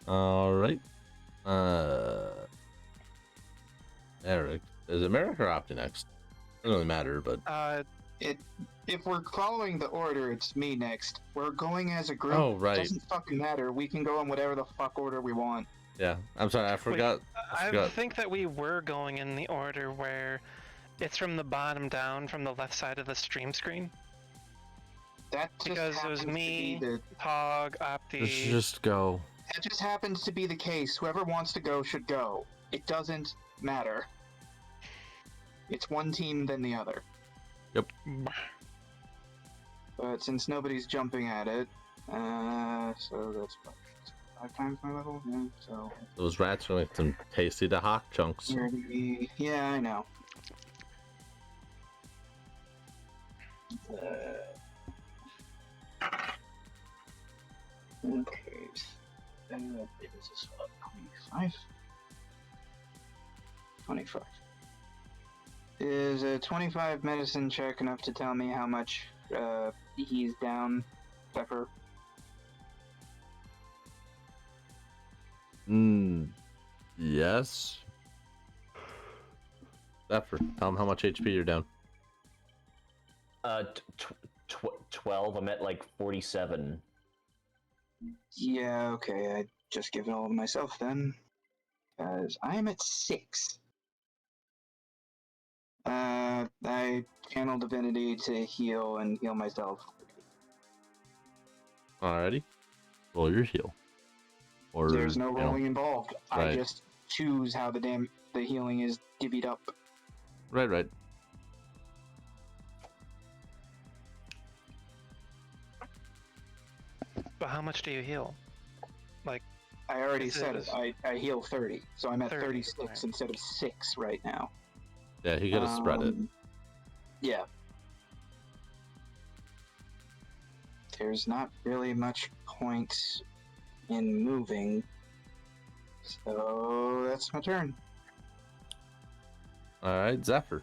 All right. Eric. Is it Merrick or Opti next? Doesn't really matter, but If we're following the order, it's me next. We're going as a group. Oh, right. Doesn't fucking matter. We can go in whatever the fuck order we want. yeah. I'm sorry, I forgot. I think that we were going in the order where it's from the bottom down from the left side of the stream screen. That just Because it happens was me, to be the. Pog, Let's Opti. just go. That just happens to be the case. Whoever wants to go should go. It doesn't matter. It's one team than the other. But since nobody's jumping at it, so that's what, 5 times my level. Yeah, so Those rats are like some tasty to hawk chunks. 30. Yeah, I know. Okay. It is this what, 25? 25. Is a 25 medicine check enough to tell me how much he's down, Pepper? Yes. Zephyr, tell him how much HP you're down. 12. I'm at like 47. Yeah, okay. I just give it all to myself then, because I am at 6. I channel divinity to heal and heal myself. Alrighty. Roll your heal. Or There's no rolling involved. Right. I just choose how the healing is divvied up. Right. But how much do you heal? Like, I already Is it- said it. I heal 30, so I'm at 30, 36 right. instead of 6 right now. Yeah, you gotta spread it. Yeah. There's not really much point in moving, so that's my turn. Alright, Zephyr.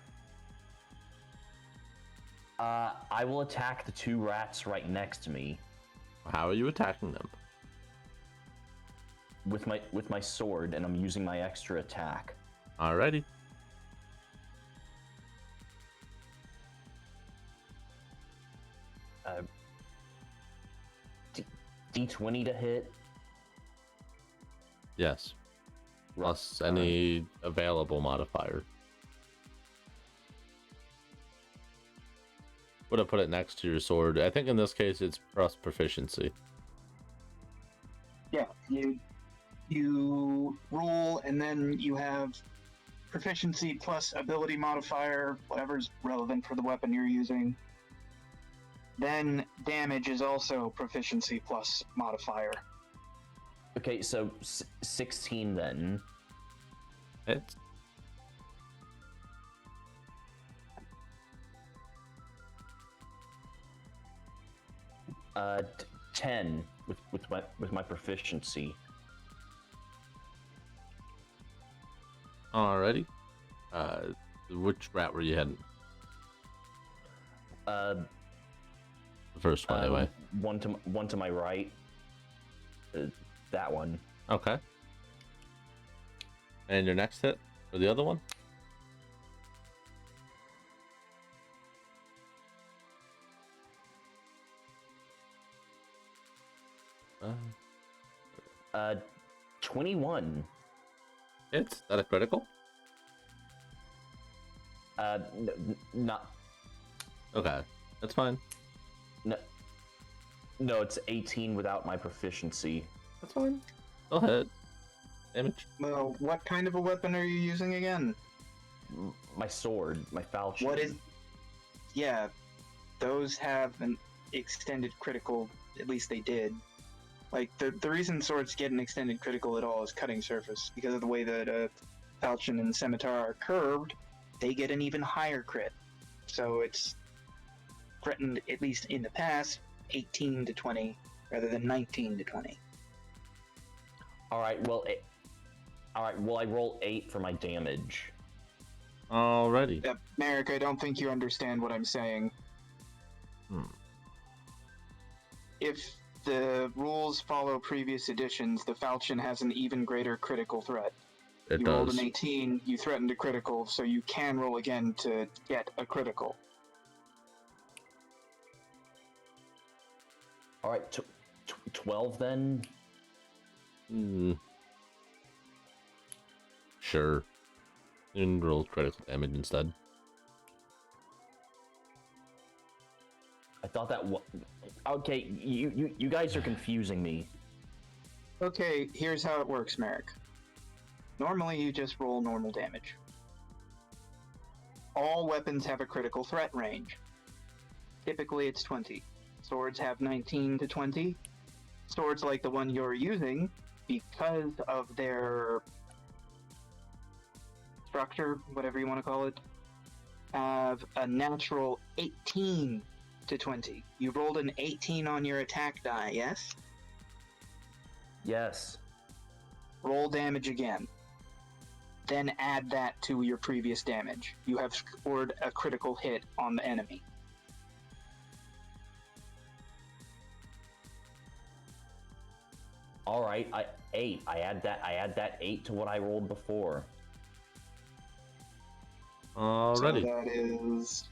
I will attack the 2 rats right next to me How are you attacking them? with my sword, and I'm using my extra attack. Alrighty. D20 to hit. Yes. Plus any available modifier. Would have put it next to your sword. I think in this case it's plus proficiency. Yeah, you roll, and then you have proficiency plus ability modifier, whatever's relevant for the weapon you're using. Then damage is also proficiency plus modifier. Okay, so 16 then. Hits. Uh, 10 with my proficiency. Alrighty. Which route were you heading? Uh, The first one, anyway. One to my right. That one. Okay. And your next hit for the other one? Uh, 21. Hits. Is that a critical? Not. Okay, that's fine. No, it's 18 without my proficiency. That's fine. Go ahead. Damage. Well, what kind of a weapon are you using again? My sword, my falchion. What is? Yeah, those have an extended critical. At least they did. Like the reason swords get an extended critical at all is cutting surface because of the way that falchion and scimitar are curved. They get an even higher crit. So it's threatened, at least in the past, 18 to 20 rather than 19 to 20. All right. Well, I roll 8 for my damage. Alrighty. Merrick, I don't think you understand what I'm saying. If the rules follow previous editions, the falchion has an even greater critical threat. It You does. rolled an 18, you threatened a critical, so you can roll again to get a critical. All right. 12 then. Sure. You can roll critical damage instead. I thought that. Okay, you guys are confusing me. Okay, here's how it works, Merrick. Normally, you just roll normal damage. All weapons have a critical threat range. Typically, it's 20. Swords have 19 to 20. Swords like the one you're using, because of their structure, whatever you want to call it, have a natural 18 to 20. You rolled an 18 on your attack die, yes? Yes. Roll damage again. Then add that to your previous damage. You have scored a critical hit on the enemy. All right. 8. I add that 8 to what I rolled before. Alrighty. So that is...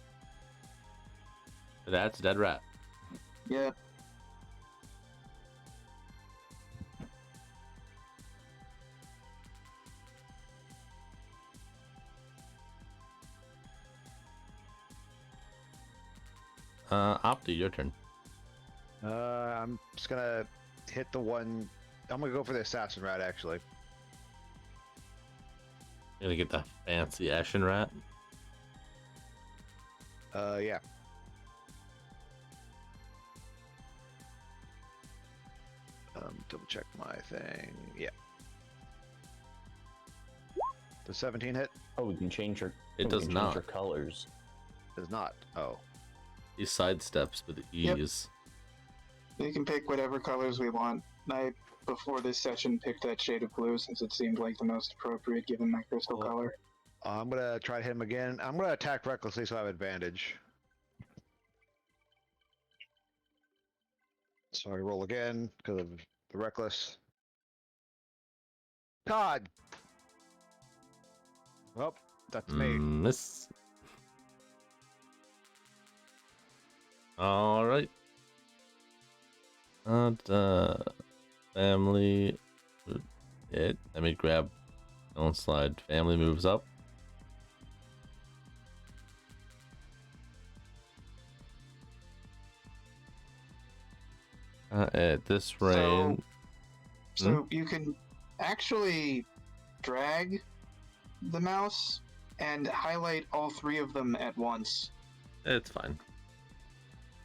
That's dead rat. Yep. Opti, your turn. I'm just gonna hit the one. I'm gonna go for the assassin rat actually. You're gonna get the fancy ashen rat. Yeah. Double check my thing. Yeah. The 17 hit Oh, we can change your. It does change not. your colors. does not. Oh. He sidesteps with ease. We can pick whatever colors we want. I, before this session, picked that shade of blue since it seemed like the most appropriate given my crystal Well, color. I'm gonna try to hit him again. I'm gonna attack recklessly, so I have advantage. So I roll again because of the reckless. God. Well, that's me. Miss. All right. Family. Let me grab. Don't slide. Family moves up. At this range. So you can actually drag the mouse and highlight all 3 of them at once. It's fine.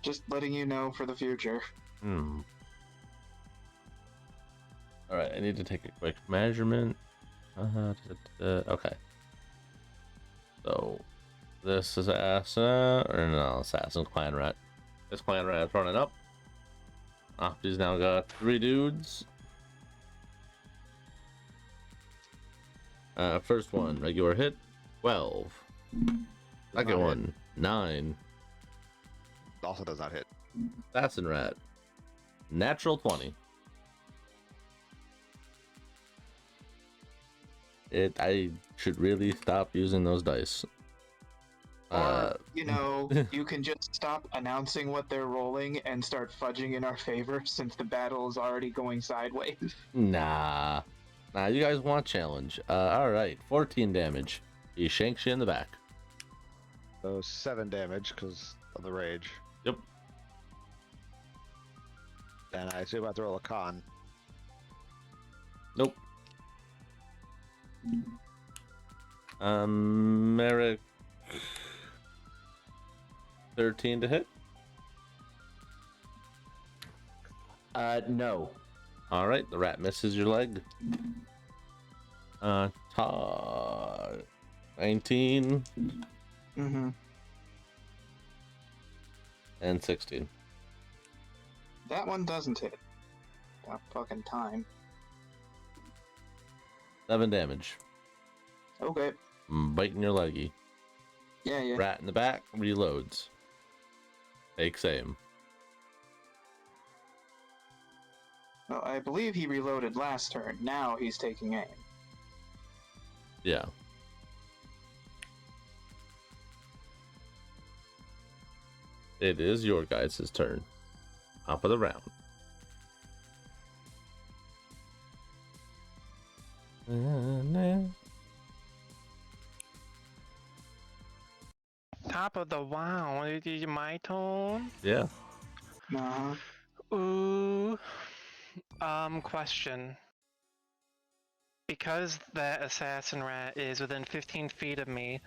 Just letting you know for the future. All right, I need to take a quick measurement. Okay. So this is Assassin's Clan Rat. This Clan Rat is running up. He's now got 3 dudes. First one, regular hit, 12. Second one, 9. Also does not hit. Assassin Rat, natural 20. I should really stop using those dice. Or, you can just stop announcing what they're rolling and start fudging in our favor since the battle is already going sideways. Nah, you guys want challenge. All right, 14 damage. He shanks you in the back. So 7 damage because of the rage. Yep. And I assume I have to roll a con. Nope. Merrick, 13 to hit. No. All right, the rat misses your leg. 19 Mm-hmm. and 16. That one doesn't hit. Got fucking time. 7 damage. Okay. Biting your leggy. Yeah. Rat in the back reloads. Takes aim. Well, I believe he reloaded last turn. Now he's taking aim. Yeah. It is your guys' turn. Top of the round. Top of the wow. Is it my turn? Yeah. Uh-huh. Ooh. Question. Because that assassin rat is within 15 feet of me,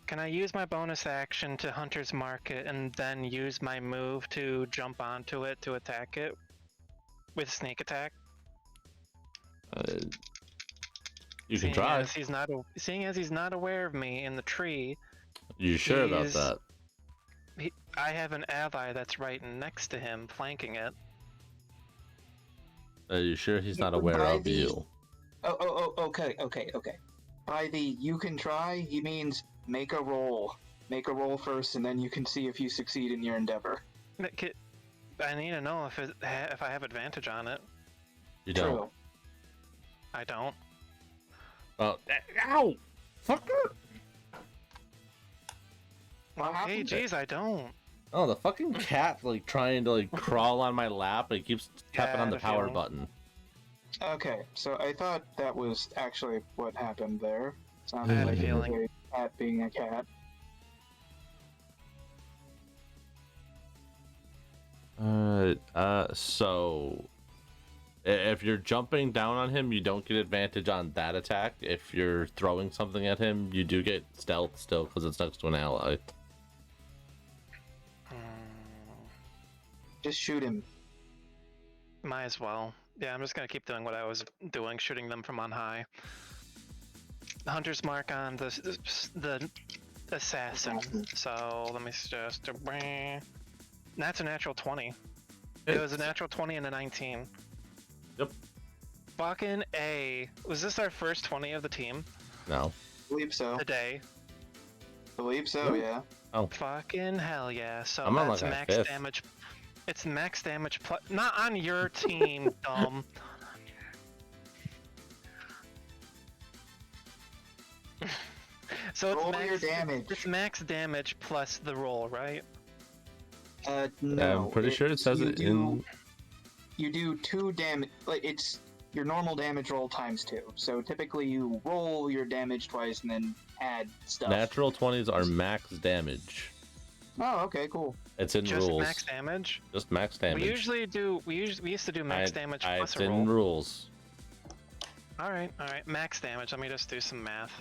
can I use my bonus action to Hunter's Mark it and then use my move to jump onto it to attack it with sneak attack? You can try. Seeing as he's not aware of me in the tree. You sure about that? I have an ally that's right next to him, flanking it. Are you sure he's not aware of you? Okay. By the you can try, he means make a roll. Make a roll first, and then you can see if you succeed in your endeavor. I need to know if I have advantage on it. You don't. True. I don't. Well, ow! Fucker! Okay, geez, I don't. Oh, the fucking cat like trying to like crawl on my lap. It keeps tapping on the power button. Okay, so I thought that was actually what happened there. I had a like feeling. a cat being a cat. So if you're jumping down on him, you don't get advantage on that attack. If you're throwing something at him, you do get stealth still because it's next to an ally. Just shoot him. Might as well. Yeah, I'm just gonna keep doing what I was doing, shooting them from on high. Hunter's Mark on the assassin. So let me just. That's a natural 20. It was a natural 20 and a 19. Yep. Fucking A. Was this our first 20 of the team? No. Believe so. Today. Believe so, yeah. Oh. Fucking hell yeah. So I'm on that's like max damage. It's max damage plus. Not on your team, dumb. So roll your damage. It's max damage plus the roll, right? No. I'm pretty sure it says it in. You do 2 damage. Like it's your normal damage roll times 2. So typically you roll your damage twice and then add stuff. Natural 20s are max damage. Oh, okay, cool. It's in Just rules. max damage. Just max damage. We used to do max damage plus it's a roll. in rules. All right, max damage. Let me just do some math.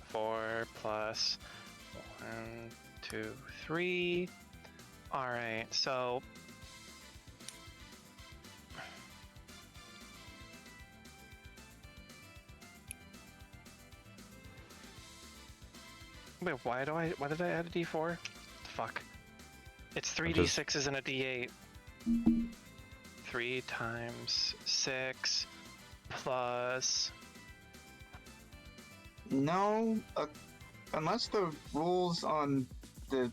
4 plus 1, 2, 3. Alright, so... Wait, why did I add a d4? Fuck. It's 3d6s and a d8. 3 times 6 plus... No, unless the rules on the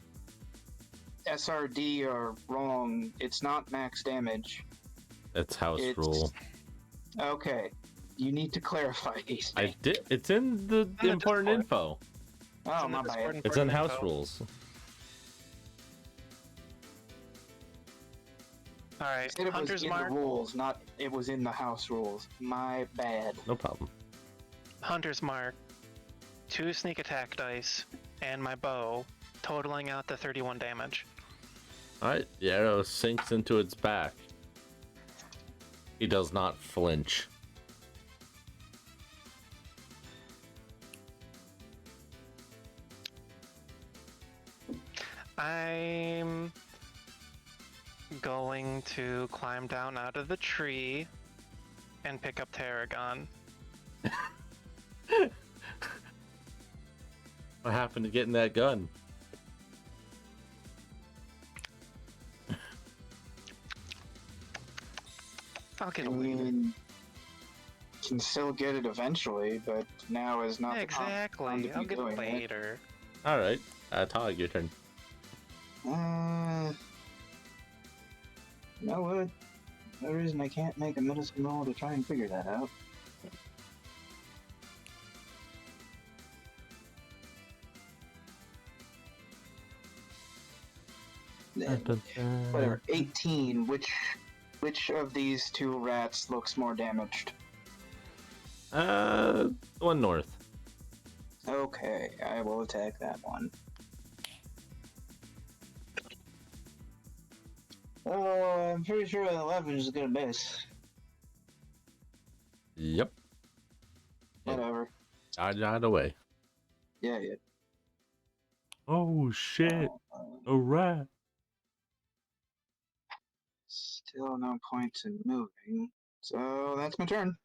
SRD are wrong, it's not max damage. It's house It's- rule. Okay, you need to clarify these I things. did. It's in the the important Discord. info. It's Oh, in the my Discord bad. It's in important house info. rules. Alright, Said it was Hunter's in Mark. the rules, not it was in the house rules. My bad. No problem. Hunter's Mark. 2 sneak attack dice, and my bow, totaling out to 31 damage. All right, the arrow sinks into its back. He does not flinch. I'm going to climb down out of the tree and pick up Tarragon. What happened to getting that gun? I'll get I away. mean, can still get it eventually, but now is not the time Exactly. to I'll be get doing it later. All right, Tog, your turn. You know what? No reason I can't make a medicine roll to try and figure that out. Whatever. 18. Which of these 2 rats looks more damaged? One north. Okay, I will attack that one. Oh, I'm pretty sure an 11 is gonna miss. Yep. Whatever. Dodge away. Yeah, yeah. Oh shit! Uh, A rat. Still no point in moving. So that's my turn.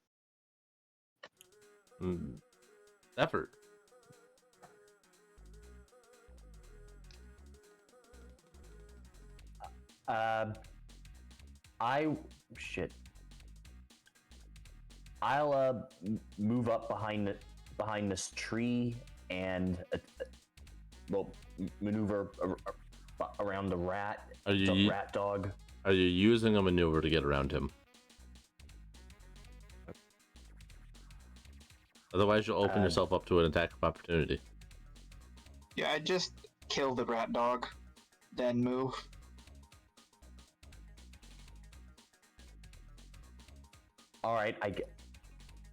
Effort. I'll move up behind this tree and maneuver around the rat. Are The you rat dog. Are you using a maneuver to get around him? Otherwise, you'll open yourself up to an attack of opportunity. Yeah, I just kill the rat dog, then move. All right,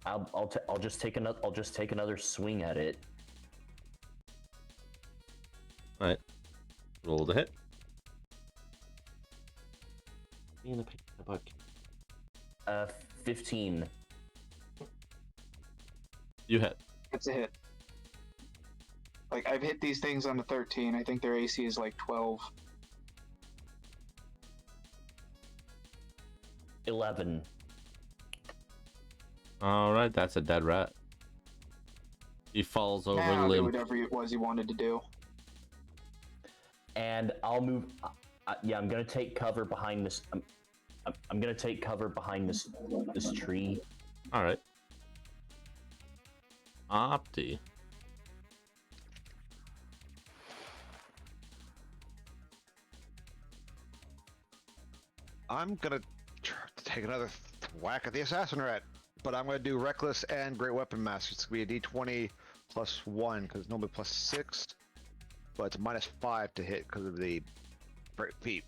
I'll just take another swing at it. All right, roll the hit. In a book. 15. You hit. It's a hit. Like, I've hit these things on the 13. I think their AC is like 12. 11. All right, that's a dead rat. He falls over Now do limp. whatever it was he wanted to do. And I'll move. Yeah, I'm gonna take cover behind this. I'm gonna take cover behind this tree. All right. Opti. I'm gonna take another whack at the assassin rat, but I'm gonna do reckless and great weapon master. It's gonna be a d20 plus 1 because it's normally plus 6, but it's minus 5 to hit because of the break feet.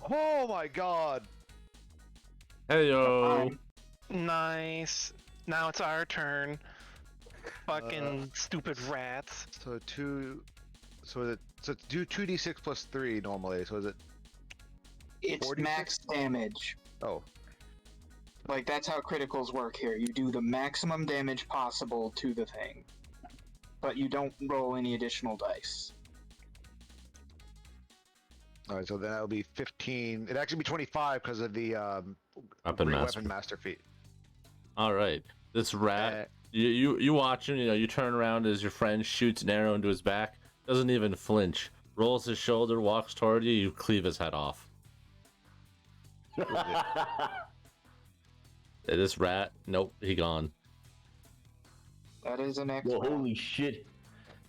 Oh my god! Hey yo. Nice. Now it's our turn. Fucking stupid rats. So do 2d6 plus 3 normally. So is it? It's 46? max damage. Oh, Like, that's how criticals work here. You do the maximum damage possible to the thing. but you don't roll any additional dice. All right, so then that'll be 15. It'd actually be 25 because of the Weapon Great Master. Weapon Master feat. All right, this rat. You watch him. You turn around as your friend shoots an arrow into his back. Doesn't even flinch. Rolls his shoulder, walks toward you. You cleave his head off. This rat. Nope, he gone. That is an X. Yo, holy shit.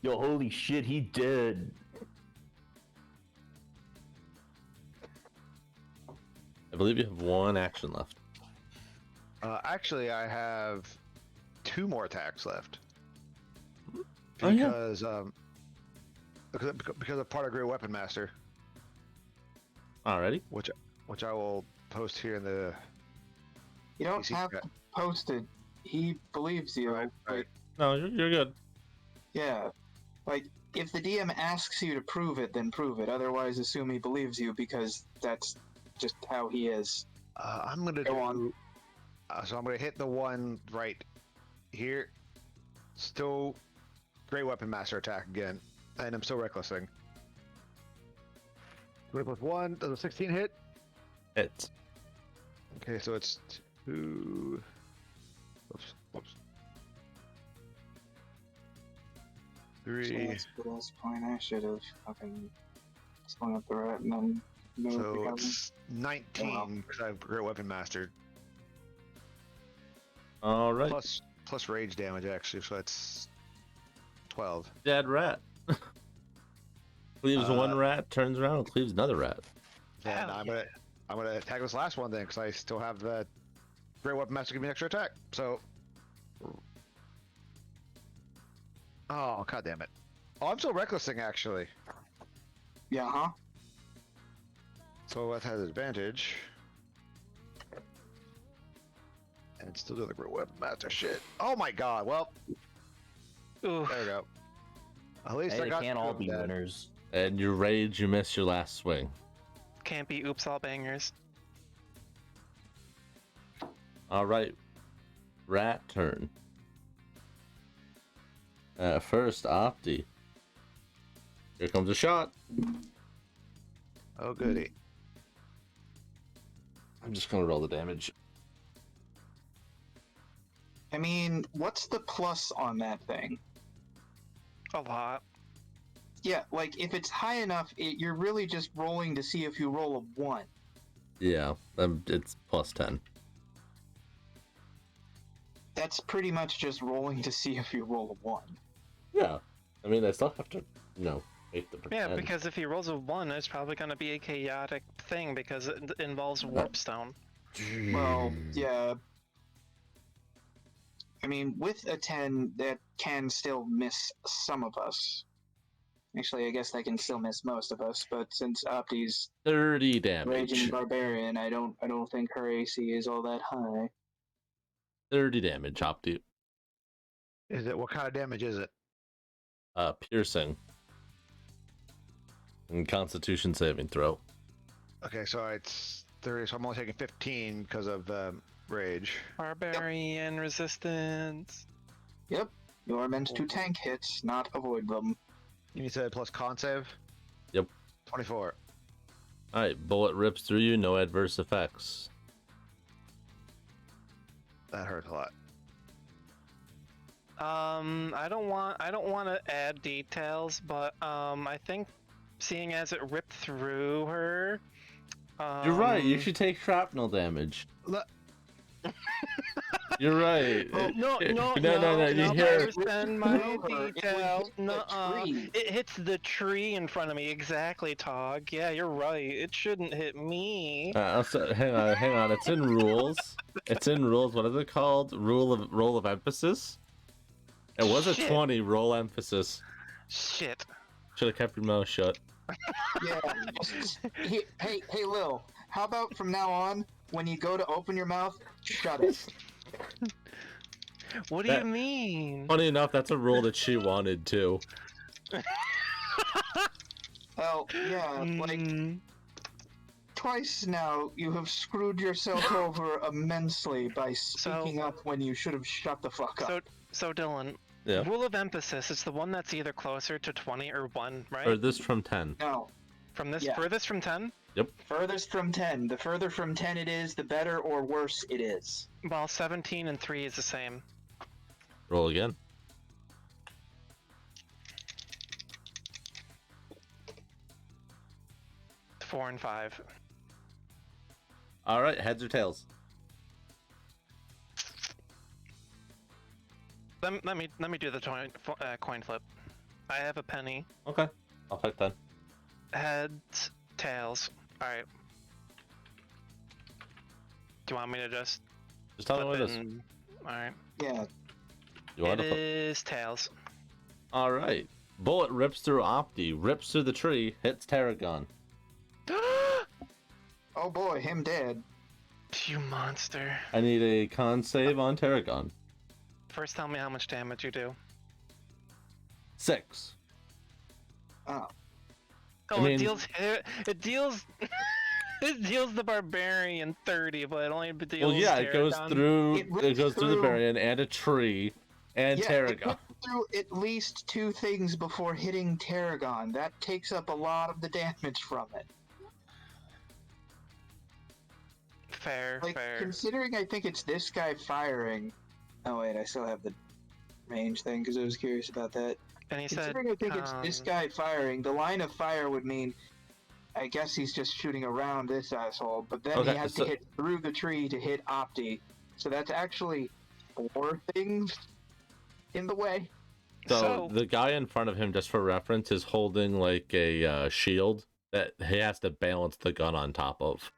Yo, holy shit, he dead. I believe you have one action left. Actually, I have 2 more attacks left. Oh, yeah. Because of part of Great Weapon Master, Alrighty. which I will post here in the. You don't PC have chat. to post it. He believes you. Right, Like, right. No, you're good. yeah. Like, if the DM asks you to prove it, then prove it. Otherwise, assume he believes you because that's just how he is. I'm gonna Go do. on. So I'm gonna hit the one right here. Still, Great Weapon Master attack again, and I'm still recklessing. 20 plus 1 does a 16 hit? Hits. Okay, so it's 2. Whoops. 3. That's the last point. I should have fucking swung up the rat and then moved So the it's 19 because I have Great Weapon Master. All right. Plus rage damage actually, so that's 12. Dead rat. Cleaves one rat, turns around and cleaves another rat. Then Hell I'm yeah. gonna attack this last one then, because I still have the Great Weapon Master give me an extra attack. So, oh god damn it! Oh, I'm still recklessing actually. Yeah, huh? So that has advantage. And still do the Great Weapon Master shit. Oh my god! Well, Oof. there we go. At least Hey, I they got can't all be that. winners. And you rage, you miss your last swing. Can't be oops all bangers. All right. Rat turn. First, Opti. Here comes a shot. Oh goody. I'm just gonna roll the damage. I mean, what's the plus on that thing? A lot. Yeah, like, if it's high enough, you're really just rolling to see if you roll a 1. Yeah, it's plus 10. That's pretty much just rolling to see if you roll a 1. Yeah. I mean, I still have to, make the Yeah, pretend. because if he rolls a 1, it's probably going to be a chaotic thing because it involves Warpstone. Well, yeah. I mean, with a 10, that can still miss some of us. Actually, I guess that can still miss most of us, but since Opti's 30 Raging damage. Barbarian, I don't think her AC is all that high. 30 damage, Opti. Is it what kind of damage is it? Piercing. And Constitution saving throw. Okay, so it's 30. So I'm only taking 15 because of rage. Barbarian resistance. Yep, you are meant to tank hits, not avoid them. You said plus con save? Yep. 24. Alright, bullet rips through you, no adverse effects. That hurts a lot. I don't want to add details, but I think seeing as it ripped through her, You're right, you should take shrapnel damage. Look. You're right. No, You I hear understand my Through her, it would details. hit the Nuh-uh. tree. It hits the tree in front of me. Exactly, Tog. Yeah, you're right. It shouldn't hit me. hang on. It's in rules. It's in rules. What is it called? Roll of emphasis. It was a Shit. 20. Roll emphasis. Shit. Should have kept your mouth shut. Yeah. Hey, Lil. How about from now on, when you go to open your mouth, shut it. What do That- you mean? Funny enough, that's a rule that she wanted too. Well, yeah, like Mm, twice now you have screwed yourself over immensely by speaking up when you should have shut the fuck up. so Dylan, Yeah. Rule of emphasis is the one that's either closer to 20 or 1, right? Furthest from 10. No, From this yeah. furthest from 10? furthest from 10. The further from 10 it is, the better or worse it is. Well, 17 and 3 is the same. Roll again. Four and 5. All right, heads or tails? Let me do the coin flip. I have a penny. Okay, I'll pick 10. Heads, tails. All right. Do you want me to just Just tell me flip what it is. and... All right. Yeah. You want It to flip? is tails. All right. Bullet rips through Opti, rips through the tree, hits Tarragon. Oh boy, him dead. You monster. I need a con save on Tarragon. First, tell me how much damage you do. 6. Oh. Oh, I mean- it deals. It deals. It deals the barbarian 30, but it only deals. Well, yeah, it goes Tarragon. through. It It, rips goes through the through- Barbarian and a tree and Yeah, Tarragon. it went through at least 2 things before hitting Tarragon. That takes up a lot of the damage from it. Fair, Like, fair. considering I think it's this guy firing... Oh wait, I still have the range thing, because I was curious about that. And he said, Considering I think it's this guy firing, the line of fire would mean... I guess he's just shooting around this asshole, but then Okay, he has so- to hit through the tree to hit Opti. So that's actually 4 things in the way. So the guy in front of him, just for reference, is holding like a shield that he has to balance the gun on top of.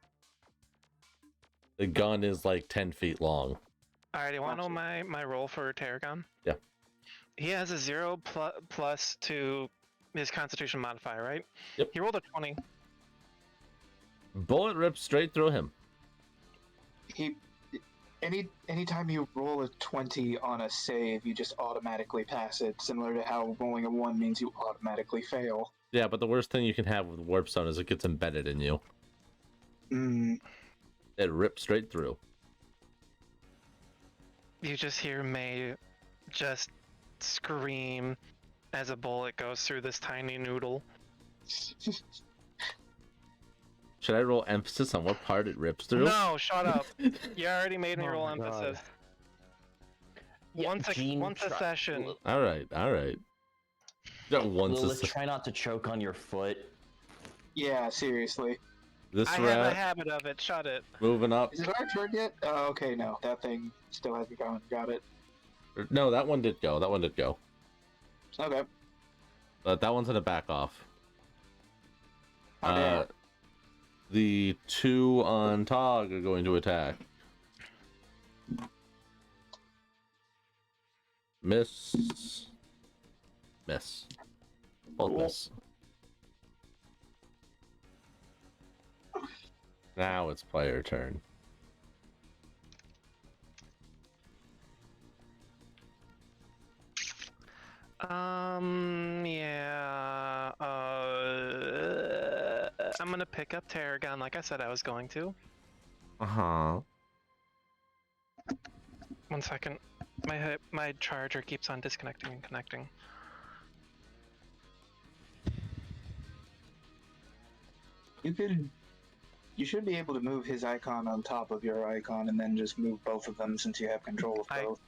The gun is like 10 feet long. Alright, you want to know my roll for Tarragon? Yeah. He has a 0 plus to his Constitution modifier, right? Yep. He rolled a 20. Bullet rips straight through him. Anytime you roll a 20 on a save, you just automatically pass it, similar to how rolling a 1 means you automatically fail. Yeah, but the worst thing you can have with Warp Stone is it gets embedded in you. It rips straight through. You just hear May just scream as a bullet goes through this tiny noodle. Should I roll emphasis on what part it rips through? No, shut up. You already made me Oh roll my God. emphasis. Yeah, Once Gene, a session. All right. Got once Lilith, a try not to choke on your foot. Yeah, seriously. this I have a round. habit of it. Shut it. Moving up. Is it our turn yet? Oh, okay, no. That thing still hasn't gone. Got it. No, that one did go. Okay. But that one's gonna back off. How dare. The 2 on Tog are going to attack. Miss. Both miss. Now it's player turn. Yeah. I'm gonna pick up Tarragon like I said I was going to. Uh-huh. 1 second. My charger keeps on disconnecting and connecting. You should be able to move his icon on top of your icon and then just move both of them since you have control of both.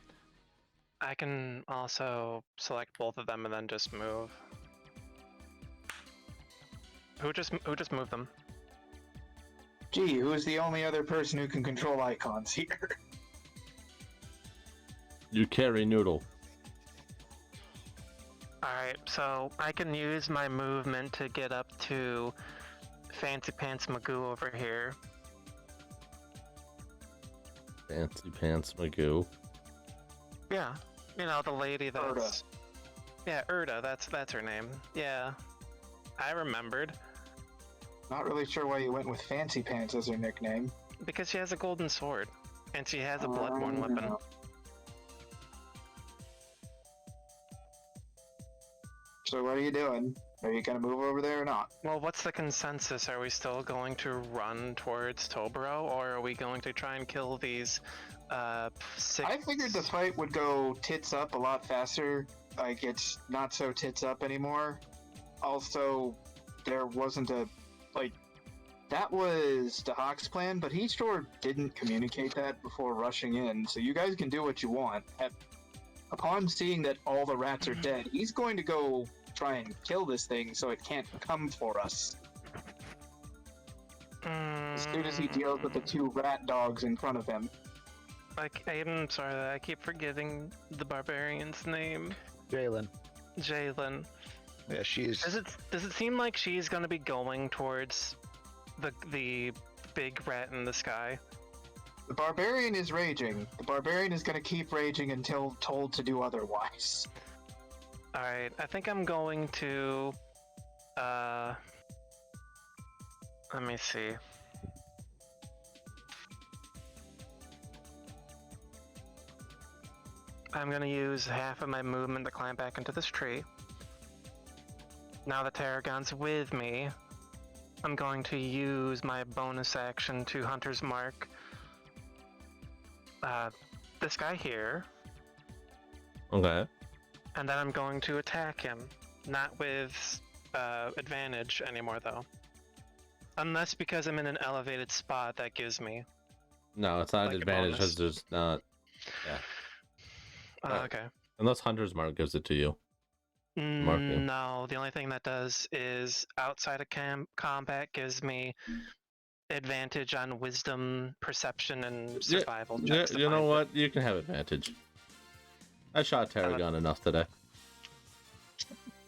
I can also select both of them and then just move. Who just moved them? Gee, who is the only other person who can control icons here? You carry Noodle. Alright, so I can use my movement to get up to Fancy Pants Magoo over here. Fancy Pants Magoo. Yeah, you know, the lady that's... Urda. Yeah, Urda, that's her name. Yeah, I remembered. Not really sure why you went with Fancy Pants as her nickname. Because she has a golden sword. And she has a bloodborne weapon. So what are you doing? Are you gonna move over there or not? Well, what's the consensus? Are we still going to run towards Tobro, or are we going to try and kill these six? I figured the fight would go tits up a lot faster. Like, it's not so tits up anymore. Also, there wasn't a... Like, that was the Hawk's plan, but he sure didn't communicate that before rushing in, so you guys can do what you want. Upon seeing that all the rats are dead, he's going to go try and kill this thing so it can't come for us. As soon as he deals with the 2 rat dogs in front of him. I'm sorry, I keep forgetting the barbarian's name. Jalen. Jalen. Yeah, she's. Does it seem like she's gonna be going towards the big rat in the sky? The barbarian is raging. The barbarian is going to keep raging until told to do otherwise. Alright, I think I'm going to let me see. I'm gonna use half of my movement to climb back into this tree. Now that Tarragon's with me, I'm going to use my bonus action to Hunter's Mark this guy here. Okay. And then I'm going to attack him. Not with advantage anymore, though. Unless because I'm in an elevated spot that gives me. No, it's not Like an a advantage bonus. because there's not. Yeah. Alright. Okay. Unless Hunter's Mark gives it to you. Marking. No, the only thing that does is outside of combat gives me advantage on wisdom, perception, and survival Yeah, checks. to you know find it. what? You can have advantage. I shot Tarragon enough today.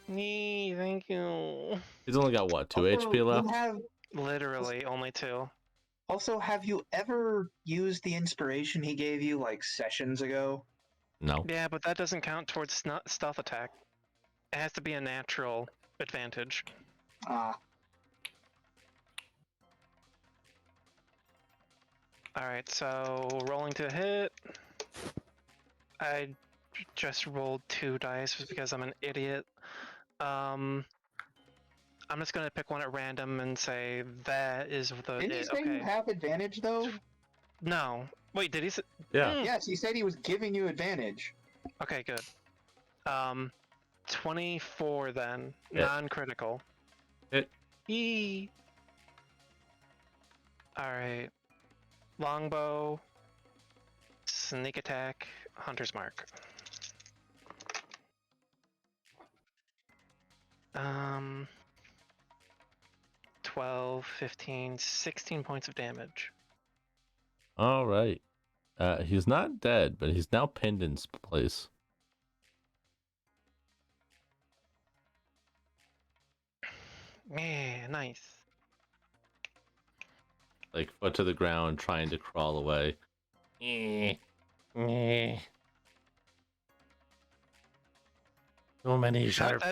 Nee, thank you. He's only got what, 2 Also, HP you left? have... Literally, only 2. Also, have you ever used the inspiration he gave you, like, sessions ago? No. Yeah, but that doesn't count towards stealth attack. It has to be a natural advantage. Alright, so rolling to hit. I just rolled 2 dice just because I'm an idiot. I'm just gonna pick one at random and say that is the Didn't he it. say Okay. you have advantage, though? No. Wait, did he say? Yeah. Yes, he said he was giving you advantage. Okay, good. 24 then. Hit. Non-critical. Hit. Eee. Alright. Longbow. Sneak attack. Hunter's Mark. 12, 15, 16 points of damage. All right. He's not dead, but he's now pinned in place. Yeah, nice. Like, foot to the ground, trying to crawl away. So many sharp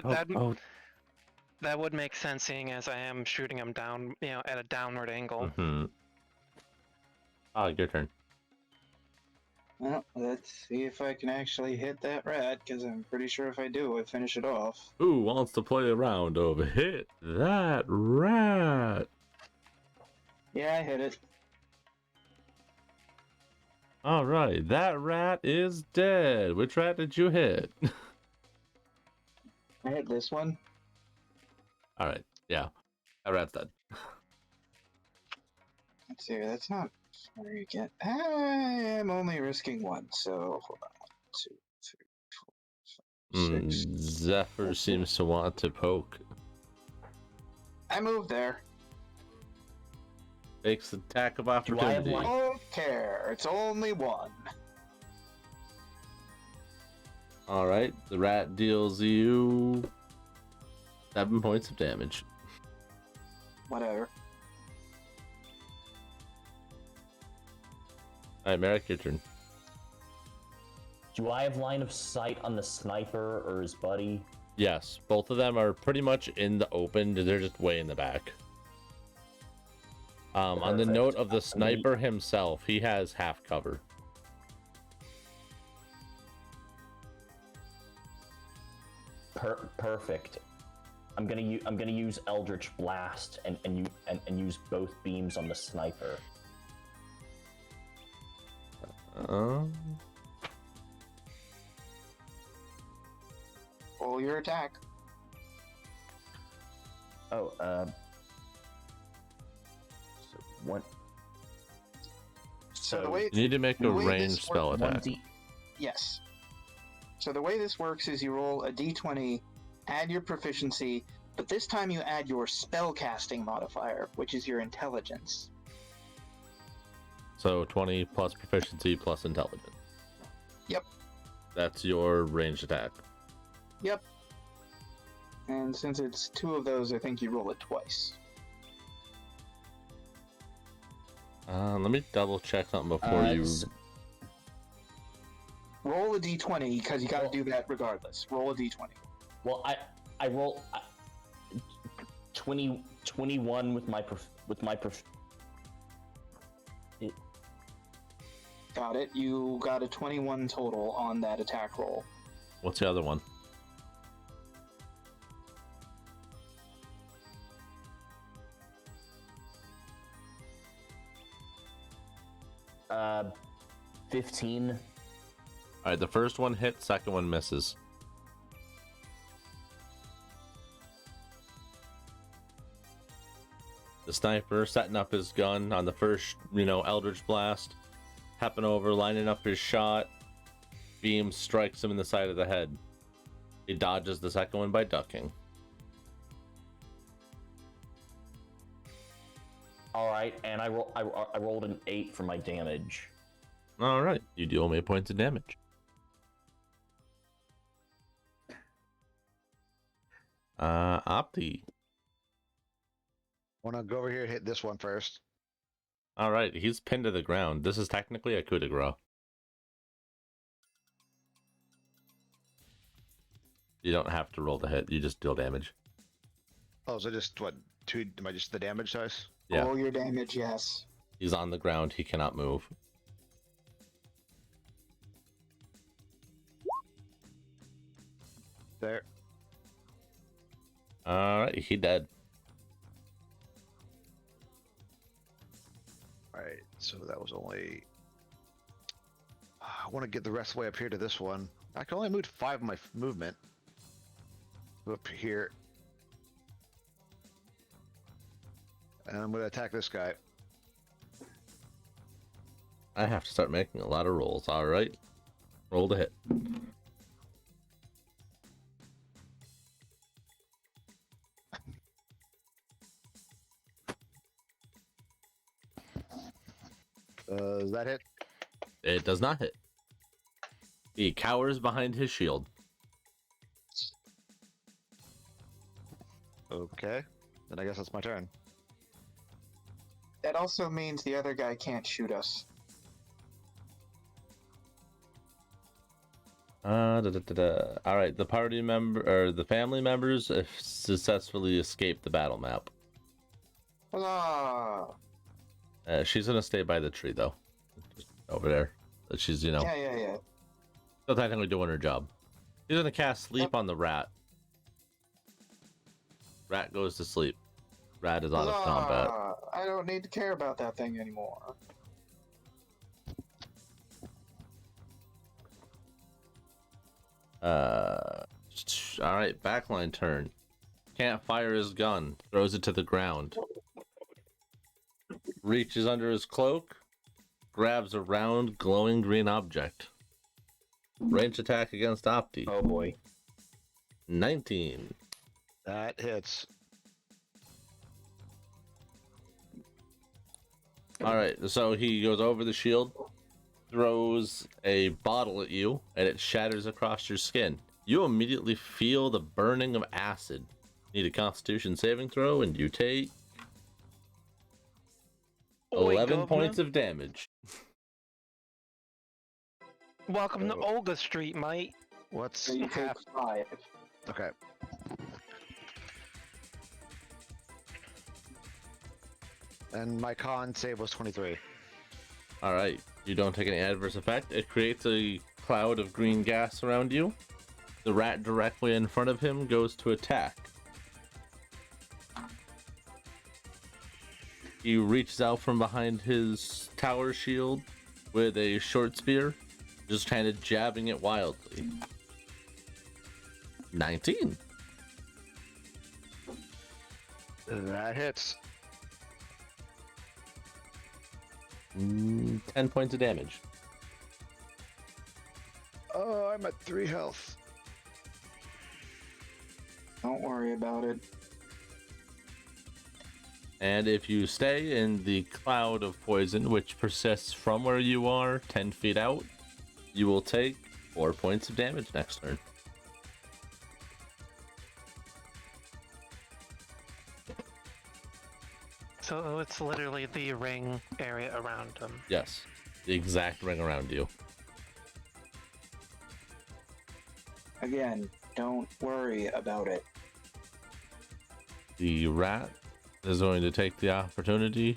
That would make sense, seeing as I am shooting him down, at a downward angle. Mm-hmm. Ah, your turn. Well, let's see if I can actually hit that rat, because I'm pretty sure if I do, I finish it off. Who wants to play a round of hit that rat? Yeah, I hit it. All right, that rat is dead. Which rat did you hit? I hit this one. All right, yeah, that rat's dead. Let's see, that's not where you get. I am only risking 1, so hold on. 1, 2, 3, 4, 5, 6. Zephyr seems to want to poke. I moved there. Makes attack of Do I have opportunity. line- Don't care. It's only 1. All right, the rat deals you 7 points of damage. Whatever. All right, Merrick, your turn. Do I have line of sight on the sniper or his buddy? Yes, both of them are pretty much in the open. They're just way in the back. On the Perfect. note of the sniper himself, he has half cover. Perfect. I'm gonna use Eldritch Blast and use both beams on the sniper. Roll your attack. Oh, so what? So the way You need to make a the way ranged this spell works- attack. 1d. Yes. So the way this works is you roll a d20, add your proficiency, but this time you add your spellcasting modifier, which is your intelligence. So 20 plus proficiency plus intelligence. Yep. That's your ranged attack. Yep. And since it's 2 of those, I think you roll it twice. Let me double check something before you. Roll a d20 because you got to do that regardless. Roll a d20. Well, I roll 21 with my Got it. You got a 21 total on that attack roll. What's the other one? uh 15. All right, the first one hits, second one misses. The sniper setting up his gun on the first, Eldritch Blast, hopping over, lining up his shot. Beam strikes him in the side of the head. He dodges the second one by ducking. All right, and I rolled an 8 for my damage. All right, you deal me 8 points of damage. Opti. Wanna go over here and hit this one first? All right, he's pinned to the ground. This is technically a coup de grace. You don't have to roll the hit. You just deal damage. Oh, so just what? 2? Am I just the damage size? Yeah. Roll your damage, yes. He's on the ground. He cannot move. There. All right, he dead. Alright, so that was only... I want to get the rest of the way up here to this one. I can only move 5 of my movement. Go up here. And I'm going to attack this guy. I have to start making a lot of rolls. All right, roll the hit. Does that hit? It does not hit. He cowers behind his shield. Okay. Then I guess that's my turn. That also means the other guy can't shoot us. All right, the party member or the family members have successfully escaped the battle map. Huzzah! She's gonna stay by the tree though, just over there. She's Yeah. still technically doing her job. She's gonna cast sleep on the rat. Rat goes to sleep. Rat is out of combat. Huzzah! I don't need to care about that thing anymore. All right, backline turn. Can't fire his gun. Throws it to the ground. Reaches under his cloak. Grabs a round, glowing green object. Range attack against Opti. Oh boy. 19. That hits. All right, so he goes over the shield, throws a bottle at you, and it shatters across your skin. You immediately feel the burning of acid. Need a Constitution saving throw, and you take 11 points of damage. Welcome to Olga Street, mate. What's So you take half? 5. Okay. And my con save was 23. All right, you don't take any adverse effect. It creates a cloud of green gas around you. The rat directly in front of him goes to attack. He reaches out from behind his tower shield with a short spear, just kind of jabbing it wildly. 19. That hits. 10 points of damage. Oh, I'm at 3 health. Don't worry about it. And if you stay in the cloud of poison, which persists from where you are 10 feet out, you will take 4 points of damage next turn. So it's literally the ring area around him. Yes, the exact ring around you. Again, don't worry about it. The rat is going to take the opportunity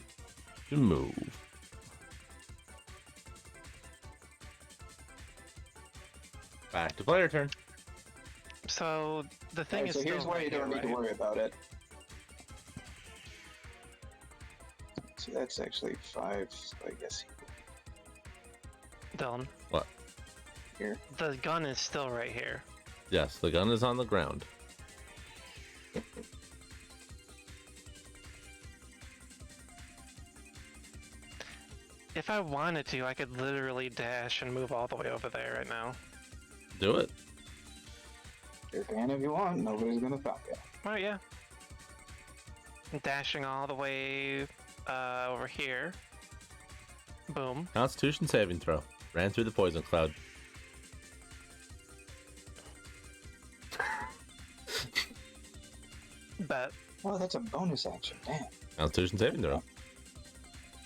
to move. Back to player turn. So the thing Alright, is so here's still why right you don't here, need to right? worry about it. So that's actually 5, so I guess Dylan, What? here. the gun is still right here. Yes, the gun is on the ground. If I wanted to, I could literally dash and move all the way over there right now. Do it. You can if you want, nobody's gonna stop you. Oh yeah. I'm dashing all the way over here. Boom. Constitution saving throw. Ran through the poison cloud. Bet. Oh, that's a bonus action, damn. Constitution saving throw.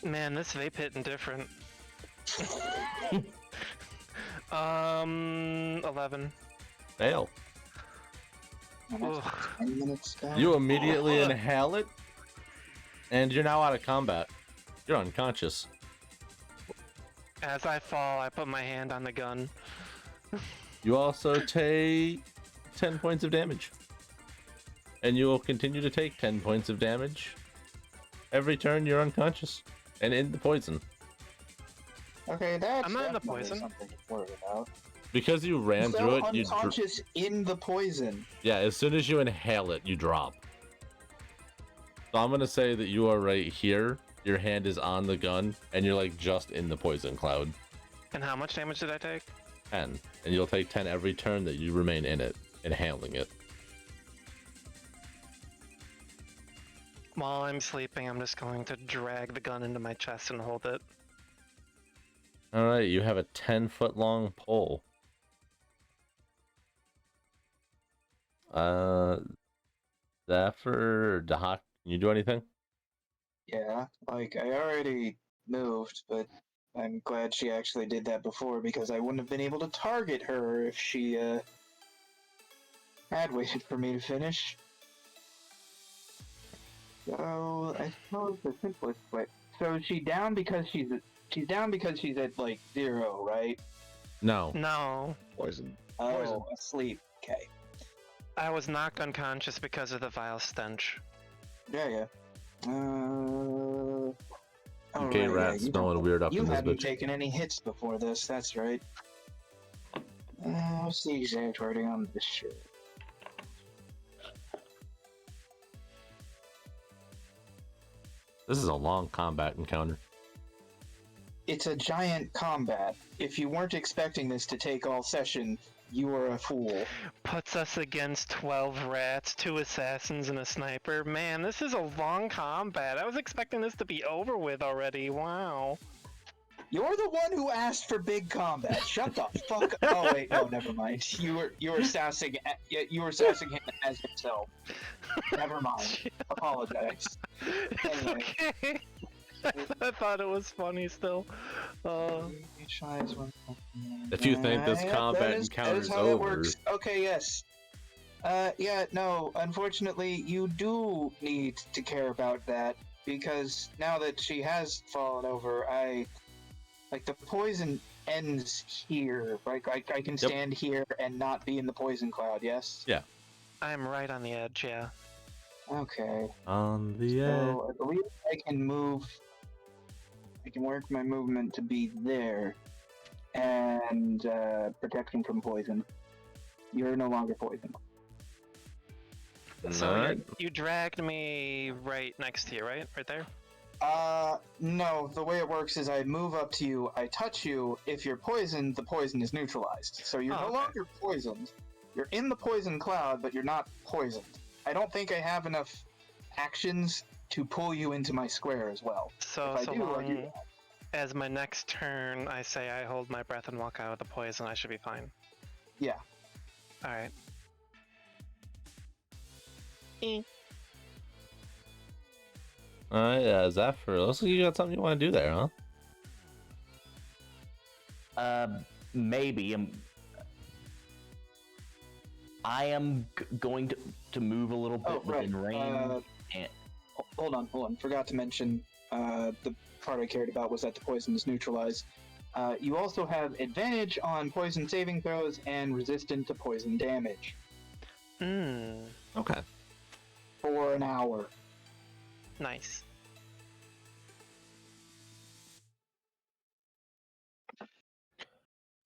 Man, this vape hitting different. 11. Fail. And that's Ugh. 10 minutes down. You immediately inhale it, and you're now out of combat. You're unconscious. As I fall, I put my hand on the gun. You also take 10 points of damage. And you will continue to take 10 points of damage every turn you're unconscious and in the poison. Okay, that's I'm not in the definitely poison. something to worry about. Because you ran So through it, you unconscious in the poison. yeah, as soon as you inhale it, you drop. So I'm gonna say that you are right here. Your hand is on the gun, and you're like just in the poison cloud. And how much damage did I take? 10, and you'll take 10 every turn that you remain in it, inhaling it. While I'm sleeping, I'm just going to drag the gun into my chest and hold it. All right, you have a 10-foot long pole. Zephyr or Dahak, can you do anything? Yeah, like I already moved, but I'm glad she actually did that before because I wouldn't have been able to target her if she had waited for me to finish. So I suppose the simplest way. So she's down because she's at like 0, right? No. No, Poison. Oh, Poison. asleep. Okay. I was knocked unconscious because of the vile stench. Yeah. Okay, alright, rat you smelling weird up You in this hadn't bitch. taken any hits before this, that's right. What's the exact wording on this shirt? This is a long combat encounter. It's a giant combat. If you weren't expecting this to take all session, you are a fool. Puts us against 12 rats, 2 assassins, and a sniper. Man, this is a long combat. I was expecting this to be over with already. Wow. You're the one who asked for big combat. Shut the fuck up. Oh wait, no, never mind. You were sassing him as himself. Never mind. Apologize. It's Anyway. okay. I thought it was funny still. If you think this combat that encounter is is how that over, works. Okay, yes. Yeah, no, unfortunately, you do need to care about that, because now that she has fallen over, the poison ends here. Like, I can Yep. stand here and not be in the poison cloud, yes? Yeah. I'm right on the edge, yeah. Okay. On the edge. So I believe I can move. I can work my movement to be there, and protection from poison. You're no longer poisoned. So Alright. you dragged me right next to you, right? Right there? No. The way it works is I move up to you, I touch you. If you're poisoned, the poison is neutralized. So you're Oh, no okay. longer poisoned. You're in the poison cloud, but you're not poisoned. I don't think I have enough actions to pull you into my square as well. So, If I so do, I do long that. as my next turn I say I hold my breath and walk out of the poison, I should be fine. Yeah. Alright. Alright, Zephyr, looks like you got something you want to do there, huh? Maybe. I am going to move a little bit Oh, right. within range. And Hold on. Forgot to mention the part I cared about was that the poison is neutralized. You also have advantage on poison saving throws and resistant to poison damage Okay. for an hour. Nice.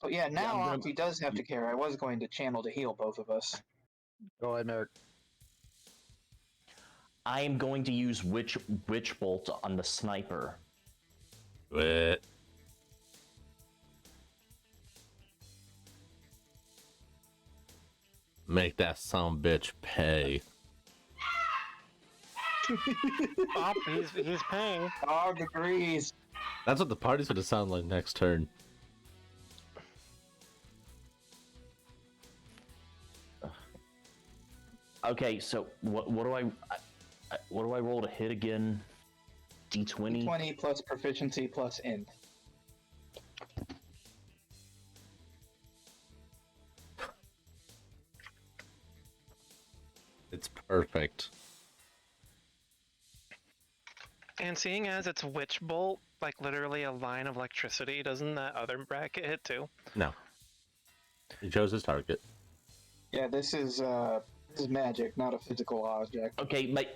But yeah, now I'm gonna- Octi does have to care. I was going to channel to heal both of us. Go ahead, Merrick. I am going to use Witch Bolt on the sniper. Wait. Make that son bitch pay. Oh, he's paying. Dog agrees. That's what the party's gonna sound like next turn. Okay, so what do I roll to hit again? D20. 20 plus proficiency plus int. It's perfect. And seeing as it's Witch Bolt, like literally a line of electricity, doesn't that other bracket hit too? No. He chose his target. Yeah, this is magic, not a physical object. Okay, my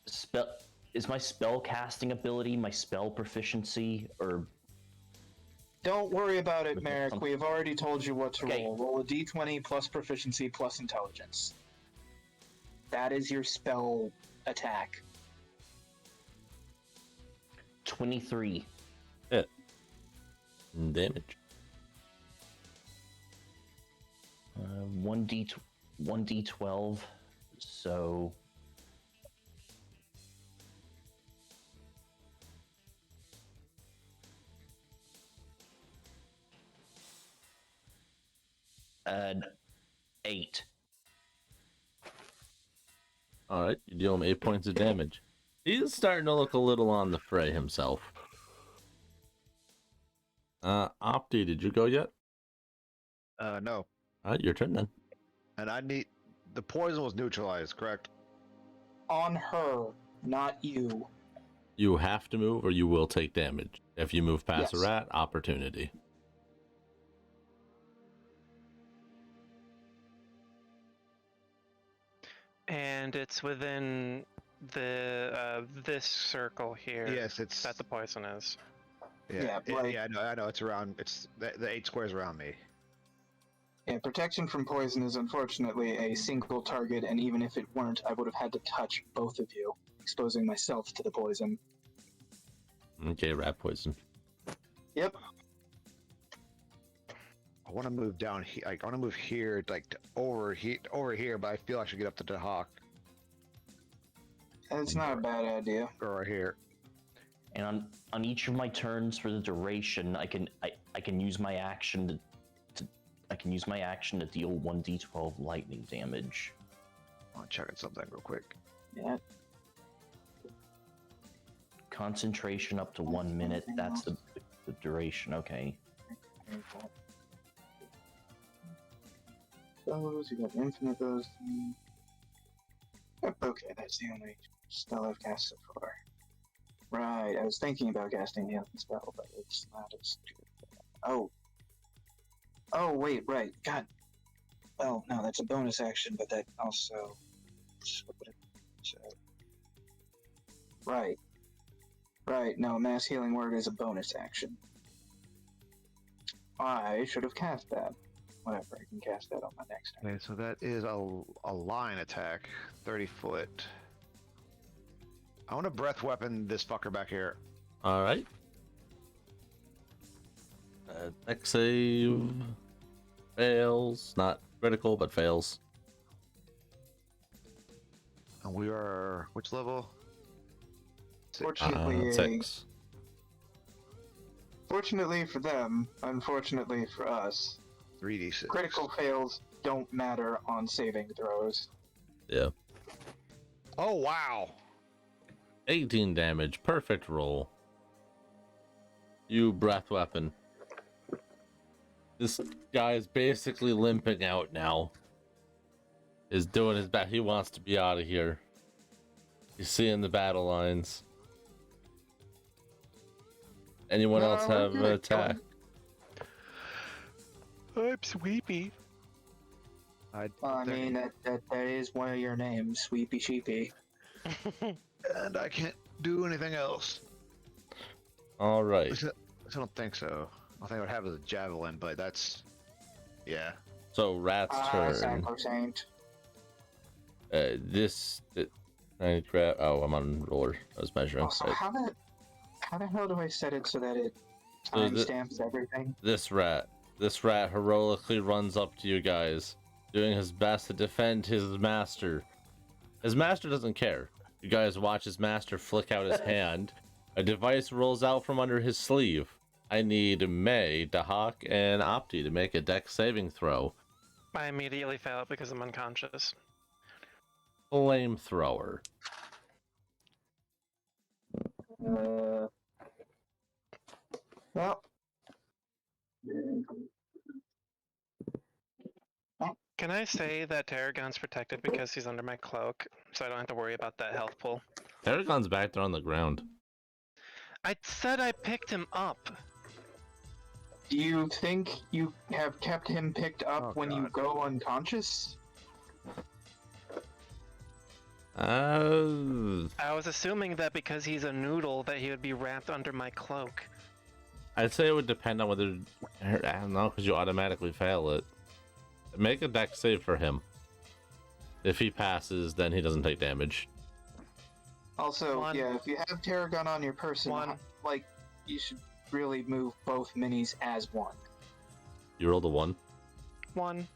spell casting ability, my spell proficiency, or Don't worry about it, Okay, Merrick. We have already told you what to Okay. roll. Roll a d20 plus proficiency plus intelligence. That is your spell attack. 23. Hit. Damage. 1d12. So an 8. Alright, you deal him 8 points of damage. He's starting to look a little on the fray himself. Opti, did you go yet? No. Alright, your turn then. And I need... The poison was neutralized, correct? On her, not you. You have to move or you will take damage. If you move past a Yes. rat, opportunity. And it's within the this circle here Yes, it's... that the poison is. Yeah, like- I know. It's around... It's the 8 squares around me. Yeah, protection from poison is unfortunately a single target, and even if it weren't, I would have had to touch both of you, exposing myself to the poison. Okay, rat poison. Yep. I want to move down here. Like, I want to move here, like over here, but I feel I should get up to the hawk It's not a bad idea. or right here. And on each of my turns for the duration, I can use my action to deal 1d12 lightning damage. I'm checking something real quick. Yeah. Concentration up to 1 minute. That's the duration. Okay. Those, you got infinite those. Yep, okay, that's the only spell I've cast so far. Right, I was thinking about casting the other spell, but it's not as good. Oh. Oh, wait, right. God. Well, no, that's a bonus action, but that also... Right. Right, no, Mass Healing Word is a bonus action. I should have cast that. Whatever, I can cast that on my next turn. Okay, so that is a line attack, 30 foot. I want to breath weapon this fucker back here. All right. Dex save fails. Not critical, but fails. And we are which level? Fortunately, 6. fortunately for them, unfortunately for us, 3d6. critical fails don't matter on saving throws. Yeah. Oh wow! 18 damage. Perfect roll. You breath weapon. This guy is basically limping out now. Is doing his best. He wants to be out of here. He's seeing the battle lines. Anyone No, else we're have an good. attack? I'm sleepy. I mean, that is one of your names, Sweepy Sheepy. And I can't do anything else. All right. I don't think so. I think I would have is a javelin, but that's yeah. So Rat's turn. Sacrosanct. I grab. Oh, I'm on roller. I was measuring. Also, Right. how the hell do I set it so that it So timestamps everything? This rat heroically runs up to you guys, doing his best to defend his master. His master doesn't care. You guys watch his master flick out his hand. A device rolls out from under his sleeve. I need May, Dahak, and Opti to make a dex saving throw. I immediately fail it because I'm unconscious. Flamethrower. Well. Can I say that Tarragon's protected because he's under my cloak, so I don't have to worry about that health pool? Tarragon's back there on the ground. I said I picked him up. Do you think you have kept him picked up Oh, when you God. go unconscious? I was assuming that because he's a noodle that he would be wrapped under my cloak. I'd say it would depend on whether, I don't know, because you automatically fail it. Make a dex save for him. If he passes, then he doesn't take damage. Also, One. yeah, if you have Tarragon on your person, One. like, you should really move both minis as one. You rolled a 1. 1.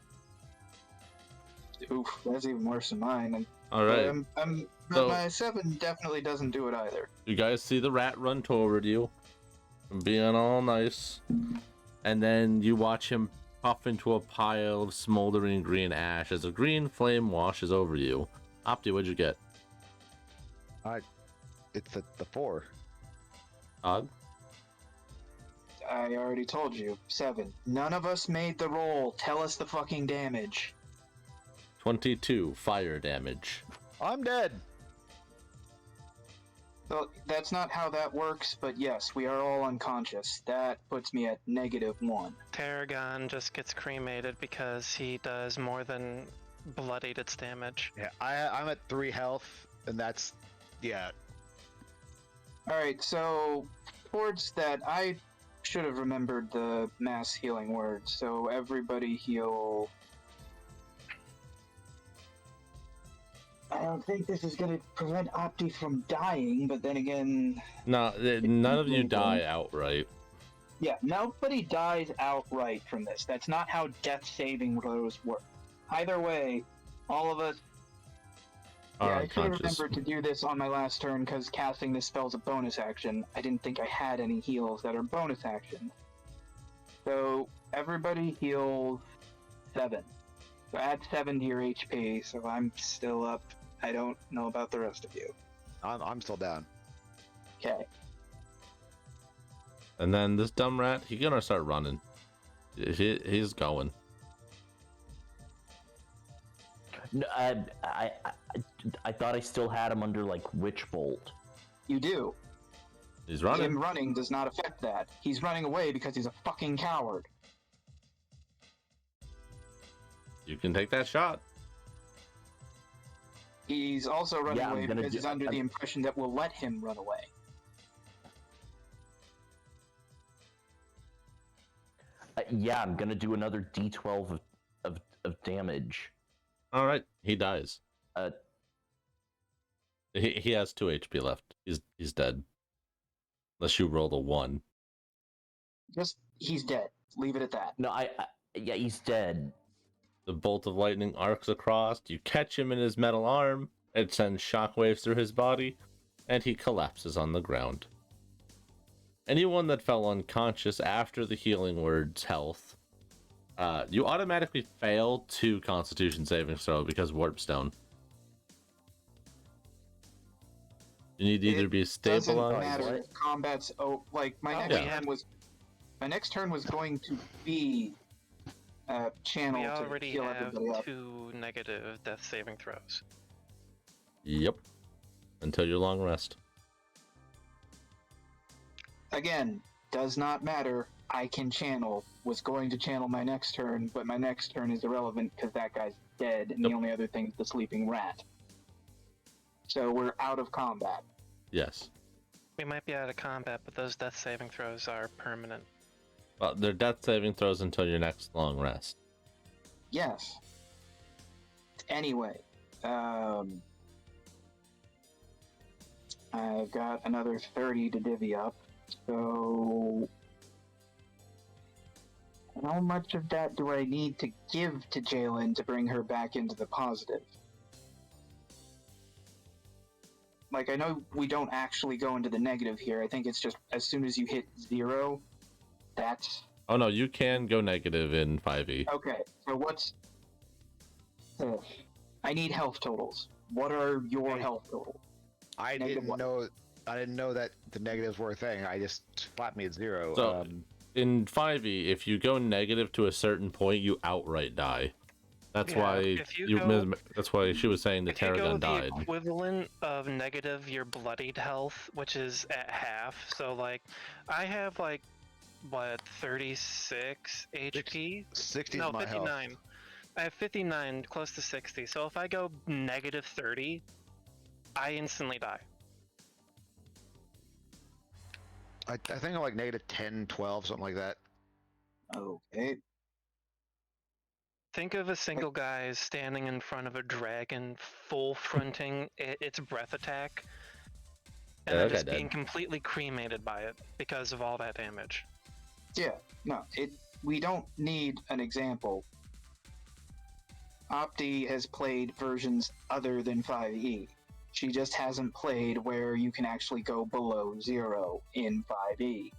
Oof, that's even worse than mine. And, All right. but So- my 7 definitely doesn't do it either. You guys see the rat run toward you, being all nice, and then you watch him puff into a pile of smoldering green ash as a green flame washes over you. Opti, what'd you get? It's the 4. Todd? I already told you, 7. None of us made the roll. Tell us the fucking damage. 22 fire damage. I'm dead. Well, that's not how that works, but yes, we are all unconscious. That puts me at -1. Tarragon just gets cremated because he does more than bloodied its damage. Yeah, I'm at 3 health, and that's yeah. Alright, so towards that, I should have remembered the mass healing word, so everybody heal. I don't think this is going to prevent Opti from dying, but then again, No, none of you die outright. yeah, nobody dies outright from this. That's not how death saving throws work. Either way, all of us. Are Yeah, I should have unconscious. remembered to do this on my last turn because casting this spell's a bonus action. I didn't think I had any heals that are bonus action. So everybody heals 7. So add 7 to your HP. So I'm still up. I don't know about the rest of you. I'm still down. Okay. And then this dumb rat, he's gonna start running. He's going. No, I thought I still had him under like Witch Bolt. You do. He's running. Him running does not affect that. He's running away because he's a fucking coward. You can take that shot. He's also running Yeah, I'm away gonna because do- he's under the I'm- impression that we'll let him run away. Yeah, I'm gonna do another D12 of damage. All right, he dies. Uh, He has 2 HP left. He's dead. Unless you rolled a 1. Just, he's dead. Leave it at that. no, yeah, he's dead. The bolt of lightning arcs across. You catch him in his metal arm. It sends shockwaves through his body, and he collapses on the ground. Anyone that fell unconscious after the healing word's health, you automatically fail 2 Constitution saving throw because warp stone. You need to either be Doesn't stabilized. matter. What? If combat's like my Oh, next we turn have- was my next turn was going to be channel We to already heal have everybody up. 2 negative death saving throws. Yep. Until your long rest. Again, does not matter. I can channel. Was going to channel my next turn, but my next turn is irrelevant because that guy's dead, and Yep. the only other thing is the sleeping rat. So we're out of combat. Yes. We might be out of combat, but those death saving throws are permanent. Well, they're death saving throws until your next long rest. Yes. Anyway, I've got another 30 to divvy up, so how much of that do I need to give to Jalen to bring her back into the positive? Like, I know we don't actually go into the negative here. I think it's just as soon as you hit 0, that's... Oh no, you can go negative in 5e. Okay, so what's... I need health totals. What are your health totals? I Negative didn't what? know. I didn't know that the negatives were a thing. I just flat me at 0. So- In 5e, if you go negative to a certain point, you outright die. That's Yeah, why if you go- that's why she was saying the If you go Tarragon the died. equivalent of negative your bloodied health, which is at half, so like, I have like, what, 36 HP? 60 No, is my 59. health. I have 59, close to 60. So if I go negative 30, I instantly die. I think I'm like negative 10, 12, something like that. Okay. Think of a single guy standing in front of a dragon, full fronting its breath attack, and Yeah, then that just guy being dead. completely cremated by it because of all that damage. Yeah, no, we don't need an example. Opti has played versions other than 5e. She just hasn't played where you can actually go below 0 in 5e.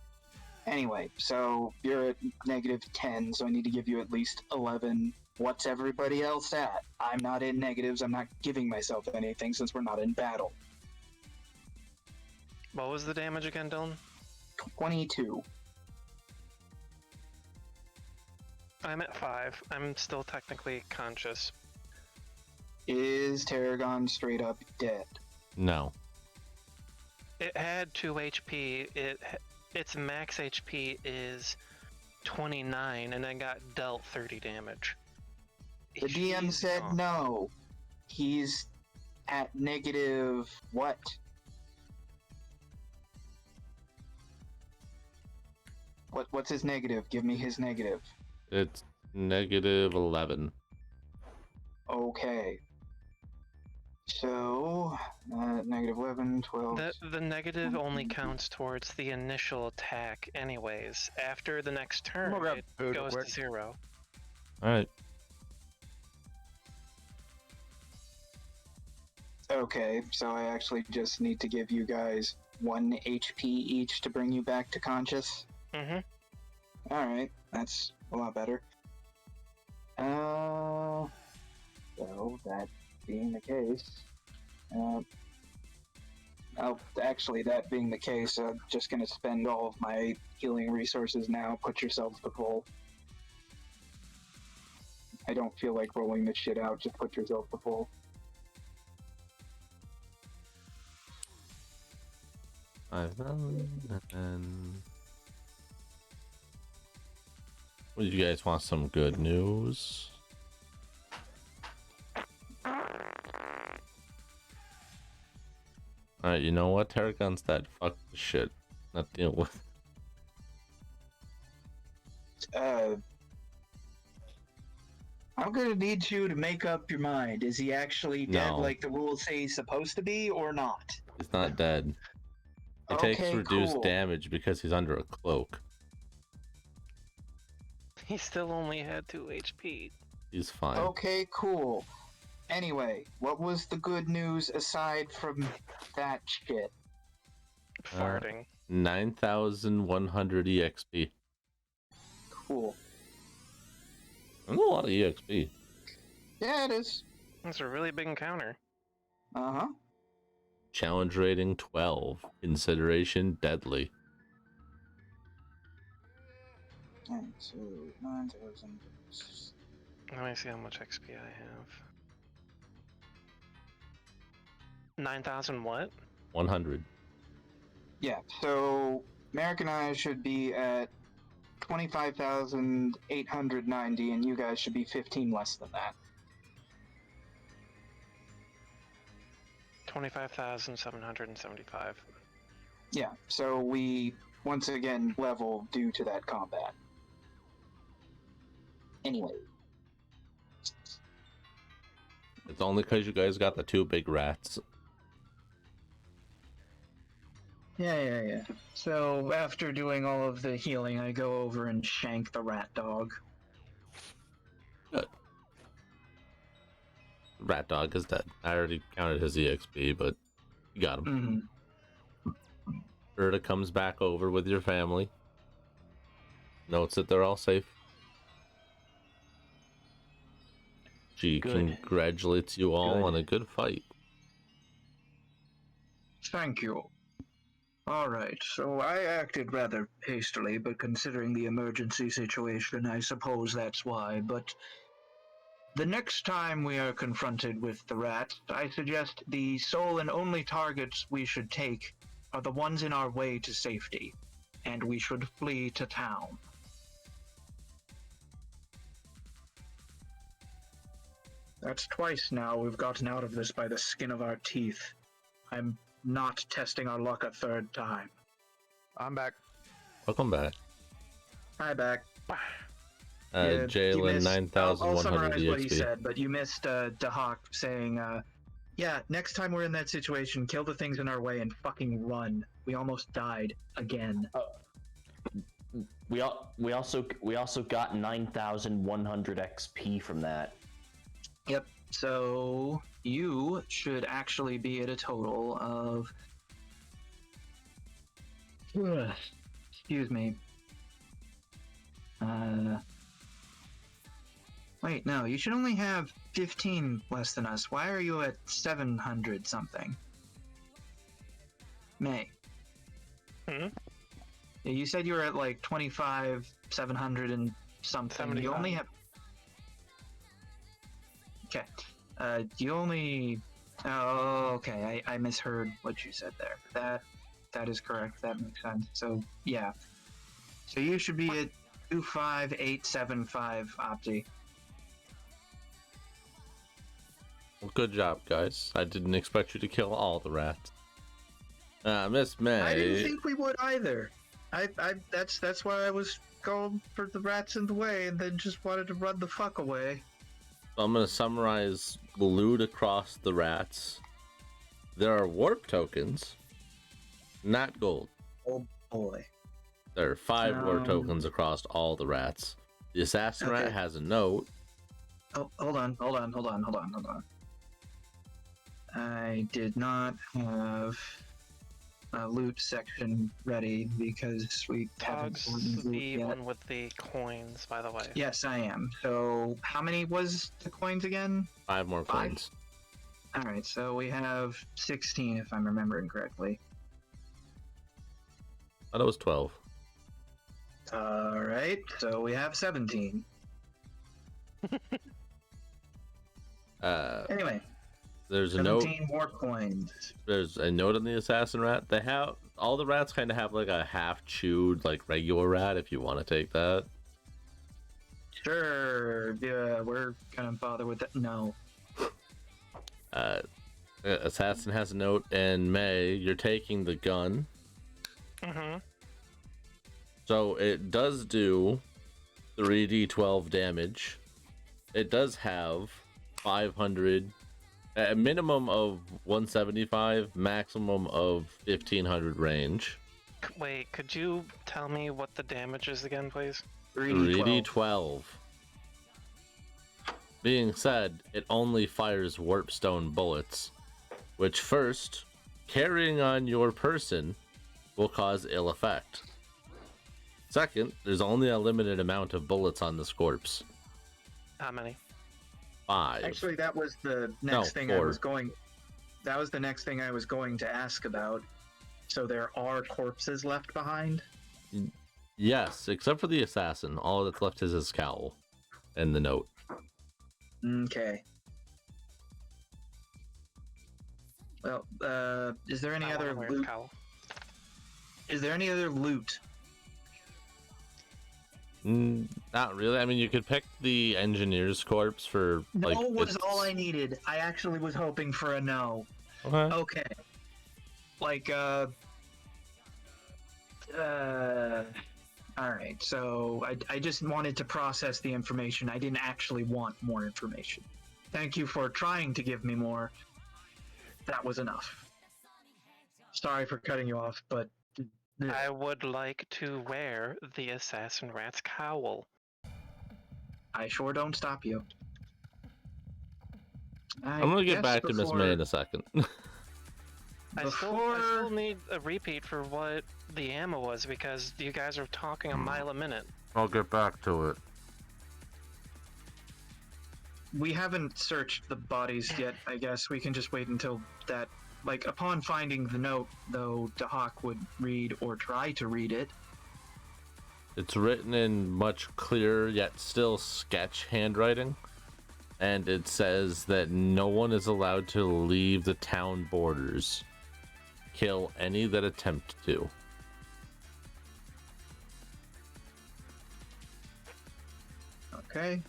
Anyway, so you're at negative 10, so I need to give you at least 11. What's everybody else at? I'm not in negatives, I'm not giving myself anything since we're not in battle. What was the damage again, Dylan? 22. I'm at 5. I'm still technically conscious. Is Tarragon straight up dead? No. It had 2 HP. Its max HP is 29, and then got dealt 30 damage. The DM He's said gone. no. He's at negative what? What's his negative? Give me his negative. It's negative 11. Okay. So, negative 11, 12. The negative only counts towards the initial attack, anyways. After the next turn, gonna grab it food real goes to quick. 0. Alright. Okay, so I actually just need to give you guys 1 HP each to bring you back to conscious. Mm-hmm. Alright, that's a lot better. So that being the case, actually, that being the case, I'm just gonna spend all of my healing resources now. Put yourself to full. I don't feel like rolling this shit out. Just put yourself to full. And well, you guys want some good news? Alright, you know what? Tarragon's dead. Fuck the shit. Not deal with. I'm gonna need you to make up your mind. Is he actually dead No. like the rules say he's supposed to be, or not? He's not dead. He takes Okay, reduced cool. damage because he's under a cloak. He still only had 2 HP. He's fine. Okay, cool. Anyway, what was the good news aside from that shit? Farting. 9,100 EXP. Cool. That's a lot of EXP. Yeah, it is. That's a really big encounter. Uh-huh. Challenge rating 12. Consideration deadly. And so 9,000. Let me see how much XP I have. 9,000 what? 100. Yeah, so Merrick and I should be at 25,890, and you guys should be 15 less than that. 25,775. Yeah, so we once again level due to that combat. Anyway. It's only because you guys got the 2 big rats. Yeah. So after doing all of the healing, I go over and shank the rat dog. Good. Rat dog is dead. I already counted his EXP, but you got him. Urta comes back over with your family. Notes that they're all safe. She congratulates you all on a good fight. Thank you. Alright, so I acted rather hastily, but considering the emergency situation, I suppose that's why. But the next time we are confronted with the rats, I suggest the sole and only targets we should take are the ones in our way to safety, and we should flee to town. That's twice now we've gotten out of this by the skin of our teeth. I'm not testing our luck a third time. I'm back. Welcome back. Hi, back. Jalen, 9,100 I'll summarize EXP. what he said, but you missed Dahak saying, yeah, next time we're in that situation, kill the things in our way and fucking run. We almost died again. We also got 9,100 XP from that. Yep. So you should actually be at a total of. Excuse me. Wait, no, you should only have 15 less than us. Why are you at 700 something? May. Hmm? Yeah, you said you were at like 25, 700 and something. 75. You only have. Okay. You only. Oh, okay. I misheard what you said there. That is correct. That makes sense. So yeah. So you should be at 25875 Opti. Well, good job, guys. I didn't expect you to kill all the rats. Miss May. I didn't think we would either. That's why I was going for the rats in the way, and then just wanted to run the fuck away. I'm going to summarize loot across the rats. There are warp tokens, not gold. Oh boy. There are 5 warp tokens across all the rats. The assassin rat has a note. Oh, hold on. I did not have a loot section ready because we haven't Todd's gotten loot the yet. one with the coins, by the way. Yes, I am. So, how many was the coins again? 5 more 5? coins. Alright, so we have 16 if I'm remembering correctly. I thought it was 12. Alright, so we have 17. Anyway, There's a note. 17 more coins. There's a note on the assassin rat. They have all the rats kind of have like a half chewed like regular rat. If you want to take that. Sure, yeah, we're gonna bother with that. No. Assassin has a note, and May, you're taking the gun. Mm-hmm. So it does do 3d12 damage. It does have 500, a minimum of 175, maximum of 1500 range. Wait, could you tell me what the damage is again, please? 3d12. 3d12. Being said, it only fires warpstone bullets, which first, carrying on your person will cause ill effect. Second, there's only a limited amount of bullets on this corpse. How many? 5. Actually, that was the next thing 4. That was the next thing I was going to ask about. So there are corpses left behind? Yes, except for the assassin. All that's left is his cowl and the note. Okay. Well, is there any I other wanna wear a loot? cowl. Is there any other loot? Not really. I mean, you could pick the engineer's corpse for like. No was all I needed. I actually was hoping for a no. Okay. Okay. Like, alright, so I just wanted to process the information. I didn't actually want more information. Thank you for trying to give me more. That was enough. Sorry for cutting you off, but... I would like to wear the Assassin Rat's cowl. I sure don't stop you. I'm gonna get back to Miss May in a second. I still need a repeat for what the ammo was because you guys are talking a mile a minute. I'll get back to it. We haven't searched the bodies yet, I guess. We can just wait until that... Like, upon finding the note, though, Dahak would read or try to read it. It's written in much clearer yet still sketch handwriting, and it says that no one is allowed to leave the town borders. Kill any that attempt to. Okay.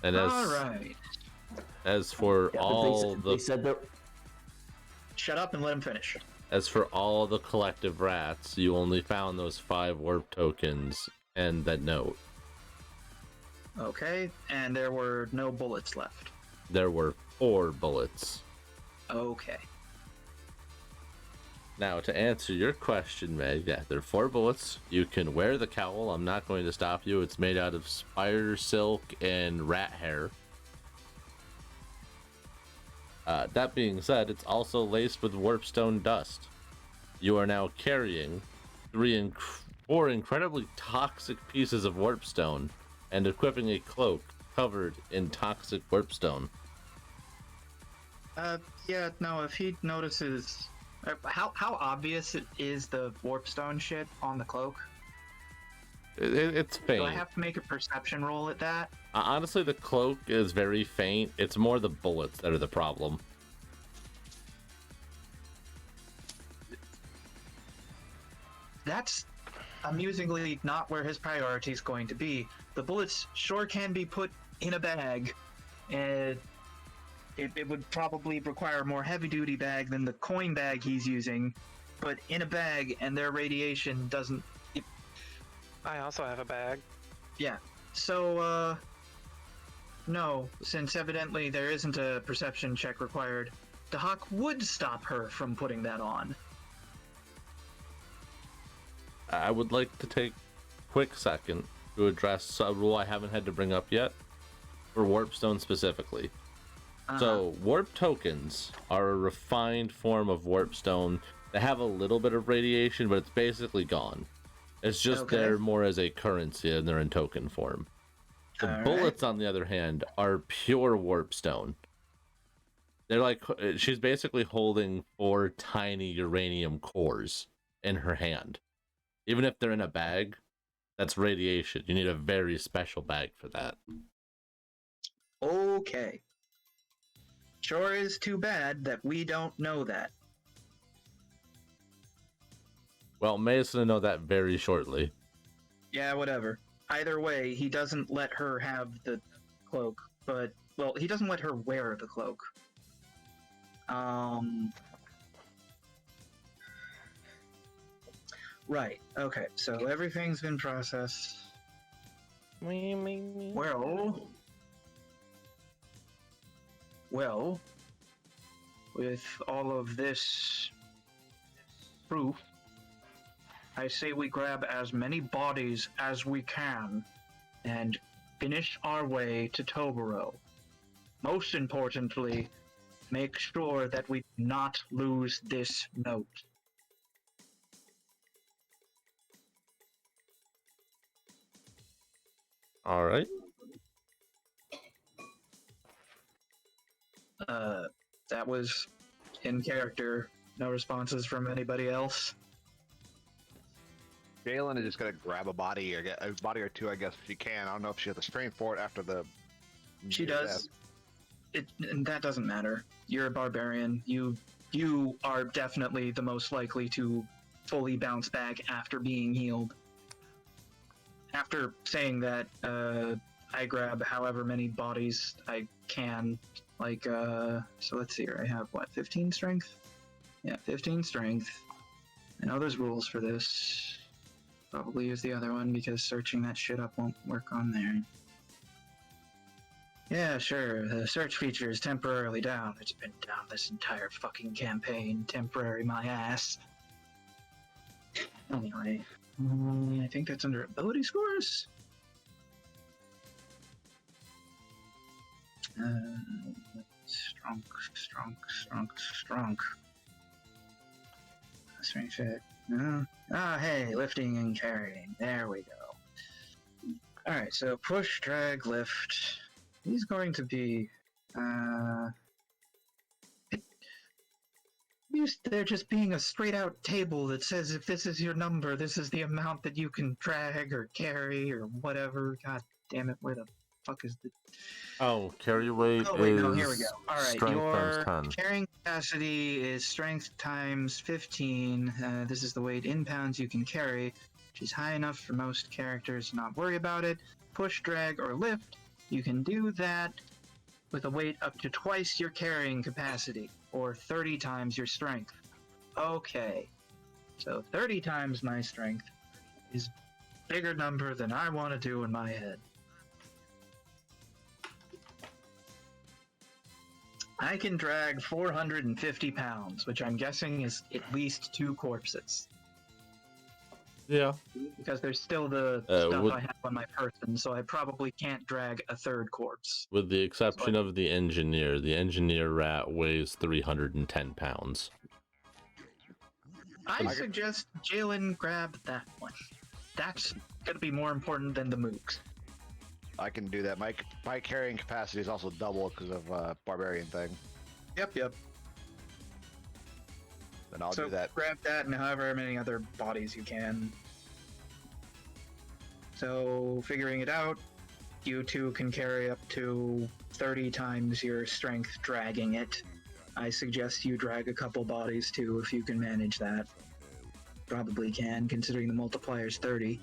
And Alright. as for Yeah, but all they said that. Shut up and let him finish. As for all the collective rats, you only found those 5 warp tokens and that note. Okay, and there were no bullets left. There were 4 bullets. Okay. Now, to answer your question, May, yeah, there are 4 bullets. You can wear the cowl. I'm not going to stop you. It's made out of spider silk and rat hair. That being said, it's also laced with warpstone dust. You are now carrying 4 incredibly toxic pieces of warpstone and equipping a cloak covered in toxic warpstone. Yeah, no, if he notices... How obvious it is the warpstone shit on the cloak? It's faint. Do I have to make a perception roll at that? Honestly, the cloak is very faint. It's more the bullets that are the problem. That's amusingly not where his priority is going to be. The bullets sure can be put in a bag, and it would probably require a more heavy-duty bag than the coin bag he's using, but in a bag, and their radiation doesn't... I also have a bag. Yeah, so, no, since evidently there isn't a perception check required, Dahak would stop her from putting that on. I would like to take a quick second to address a rule I haven't had to bring up yet, for warpstone specifically. So, warp tokens are a refined form of warpstone that have a little bit of radiation, but it's basically gone. It's just there more as a currency and they're in token form. The bullets, on the other hand, are pure warpstone. They're like, she's basically holding 4 tiny uranium cores in her hand. Even if they're in a bag, that's radiation. You need a very special bag for that. Okay. Sure is too bad that we don't know that. Well, May is going to know that very shortly. Yeah, whatever. Either way, he doesn't let her have the cloak, but well, he doesn't let her wear the cloak. Right. Okay. So everything's been processed. Well, with all of this proof, I say we grab as many bodies as we can and finish our way to Toboro. Most importantly, make sure that we do not lose this note. All right. That was in character. No responses from anybody else. Jalen is just gonna grab a body or get a body or two, I guess, if she can. I don't know if she has the strength for it after the. She does. And that doesn't matter. You're a barbarian. You are definitely the most likely to fully bounce back after being healed. After saying that, I grab however many bodies I can. Like, so let's see here. I have, 15 strength? Yeah, 15 strength. I know there's rules for this. Probably use the other one because searching that shit up won't work on there. Yeah, sure. The search feature is temporarily down. It's been down this entire fucking campaign. Temporary my ass. Anyway, I think that's under ability scores. Strong. Strength check. No. Ah, hey, lifting and carrying. There we go. Alright, so push, drag, lift. He's going to be, used to there just being a straight out table that says if this is your number, this is the amount that you can drag or carry or whatever. God damn it, where the fuck is the... Oh, carry weight Oh, wait, is no, here we go. All right, strength your times 10. carrying capacity is strength times 15. This is the weight in pounds you can carry, which is high enough for most characters to not worry about it. Push, drag, or lift. You can do that with a weight up to twice your carrying capacity, or 30 times your strength. Okay, so 30 times my strength is a bigger number than I want to do in my head. I can drag 450 pounds, which I'm guessing is at least 2 corpses. Yeah. Because there's still the stuff I have on my person, so I probably can't drag a 3rd corpse. With the exception of the engineer rat weighs 310 pounds. I suggest Jalen grab that one. That's gonna be more important than the mooks. I can do that. My carrying capacity is also double because of barbarian thing. Yep. Then I'll do that. Grab that and however many other bodies you can. So, figuring it out, you two can carry up to 30 times your strength dragging it. I suggest you drag a couple bodies too if you can manage that. Probably can, considering the multiplier's 30.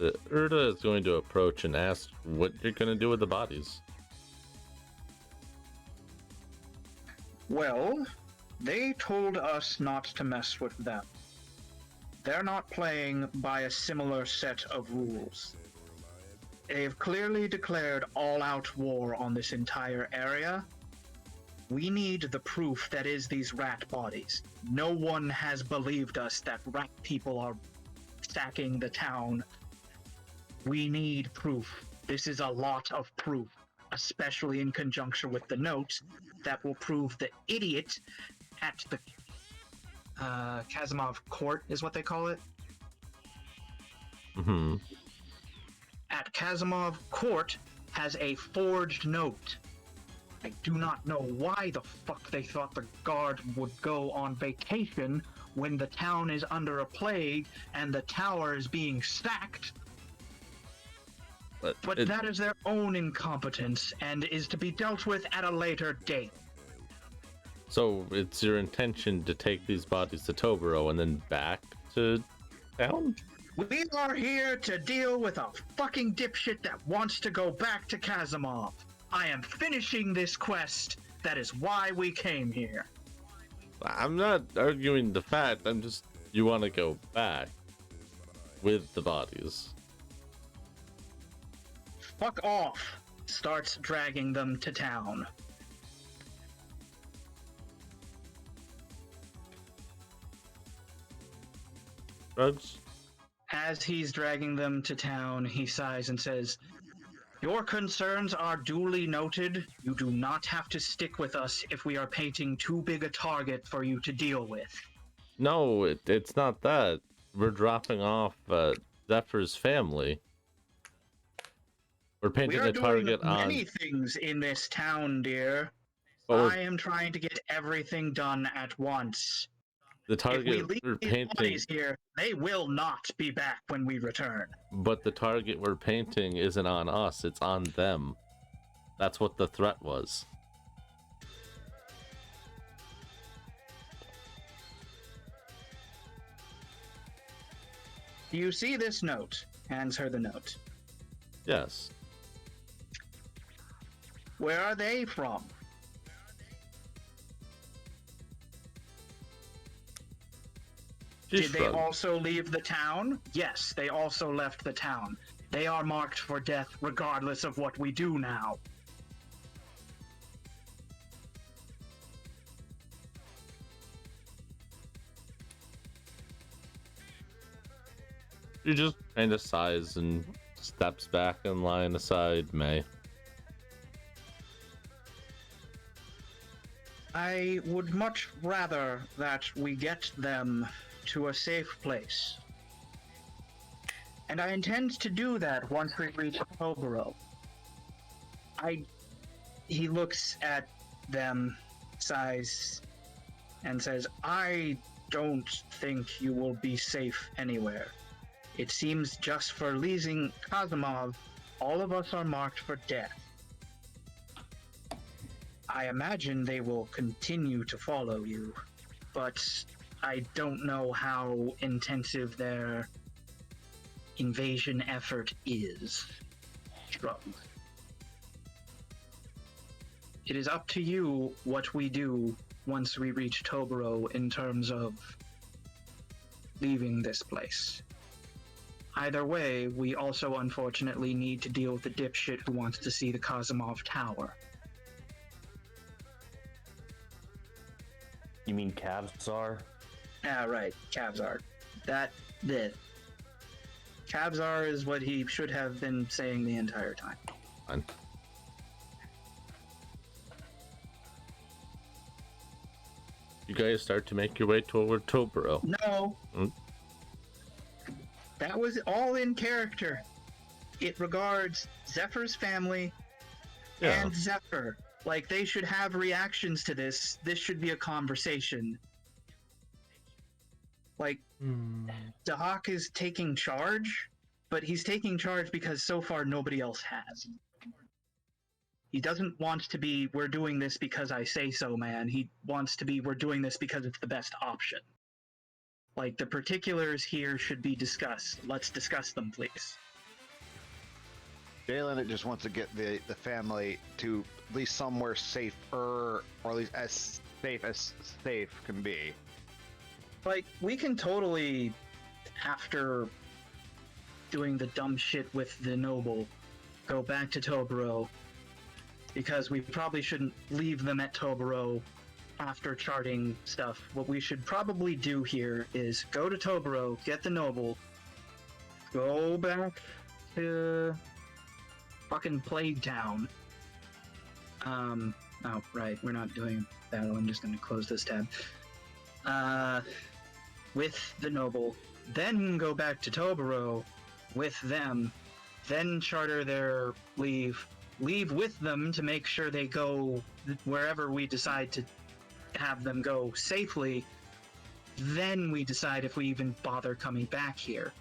Urda is going to approach and ask what you're going to do with the bodies. Well, they told us not to mess with them. They're not playing by a similar set of rules. They've clearly declared all-out war on this entire area. We need the proof that is these rat bodies. No one has believed us that rat people are sacking the town. We need proof. This is a lot of proof, especially in conjunction with the notes that will prove the idiot at the Kazimov Court is what they call it. Mm-hmm. At Kazimov Court has a forged note. I do not know why the fuck they thought the guard would go on vacation when the town is under a plague and the tower is being sacked. But that is their own incompetence and is to be dealt with at a later date. So it's your intention to take these bodies to Toboro and then back to town? We are here to deal with a fucking dipshit that wants to go back to Kazimov. I am finishing this quest. That is why we came here. I'm not arguing the fact. I'm just, you want to go back with the bodies. Fuck off. Starts dragging them to town. Drugs? As he's dragging them to town, he sighs and says, "Your concerns are duly noted. You do not have to stick with us if we are painting too big a target for you to deal with." No, it's not that. We're dropping off Zephyr's family. We're We painting are a target doing on. many things in this town, dear. But I am trying to get everything done at once. the If we target leave we're these painting, bodies here, they will not be back when we return. but the target we're painting isn't on us. It's on them. That's what the threat was. Do you see this note? Hands her the note. Yes. Where are they from? Did they also leave the town? Yes, they also left the town. They are marked for death regardless of what we do now. She just kind of sighs and steps back in line aside May. I would much rather that we get them to a safe place. And I intend to do that once we reach Toboro. He looks at them, sighs, and says, "I don't think you will be safe anywhere. It seems just for leasing Kazimov, all of us are marked for death. I imagine they will continue to follow you, but I don't know how intensive their invasion effort is." Shrugs. It is up to you what we do once we reach Toboro in terms of leaving this place. Either way, we also unfortunately need to deal with the dipshit who wants to see the Kazimov Tower. You mean Kavzar? Ah, right, Kavzar. Kavzar is what he should have been saying the entire time. Fine. You guys start to make your way toward Toboro. No. Hmm? That was all in character. It regards Zephyr's family and Zephyr. Like, they should have reactions to this. This should be a conversation. Like, Dahak is taking charge, but he's taking charge because so far nobody else has. He doesn't want to be, "We're doing this because I say so, man." He wants to be, "We're doing this because it's the best option." Like, the particulars here should be discussed. Let's discuss them, please. Jalen just wants to get the family to at least somewhere safer, or at least as safe can be. Like, we can totally, after doing the dumb shit with the noble, go back to Toboro, because we probably shouldn't leave them at Toboro after charting stuff. What we should probably do here is go to Toboro, get the noble, go back to fucking Plague Town. Oh, right, we're not doing battle. I'm just gonna close this tab. With the noble, then go back to Toboro with them, then charter their leave with them to make sure they go wherever we decide to have them go safely. Then we decide if we even bother coming back here,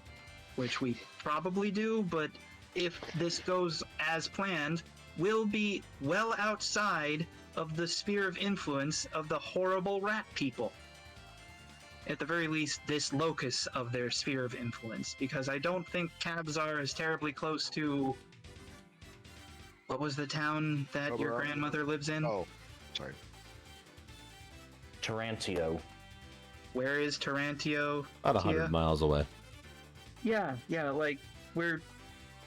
which we probably do, but if this goes as planned, we'll be well outside of the sphere of influence of the horrible rat people. At the very least, this locus of their sphere of influence, because I don't think Kavzar is terribly close to What was the town that your Oberon. grandmother lives in? Oh, sorry. Tarantio. Where is Tarantio? About 100 Tia? miles away. Yeah, like we're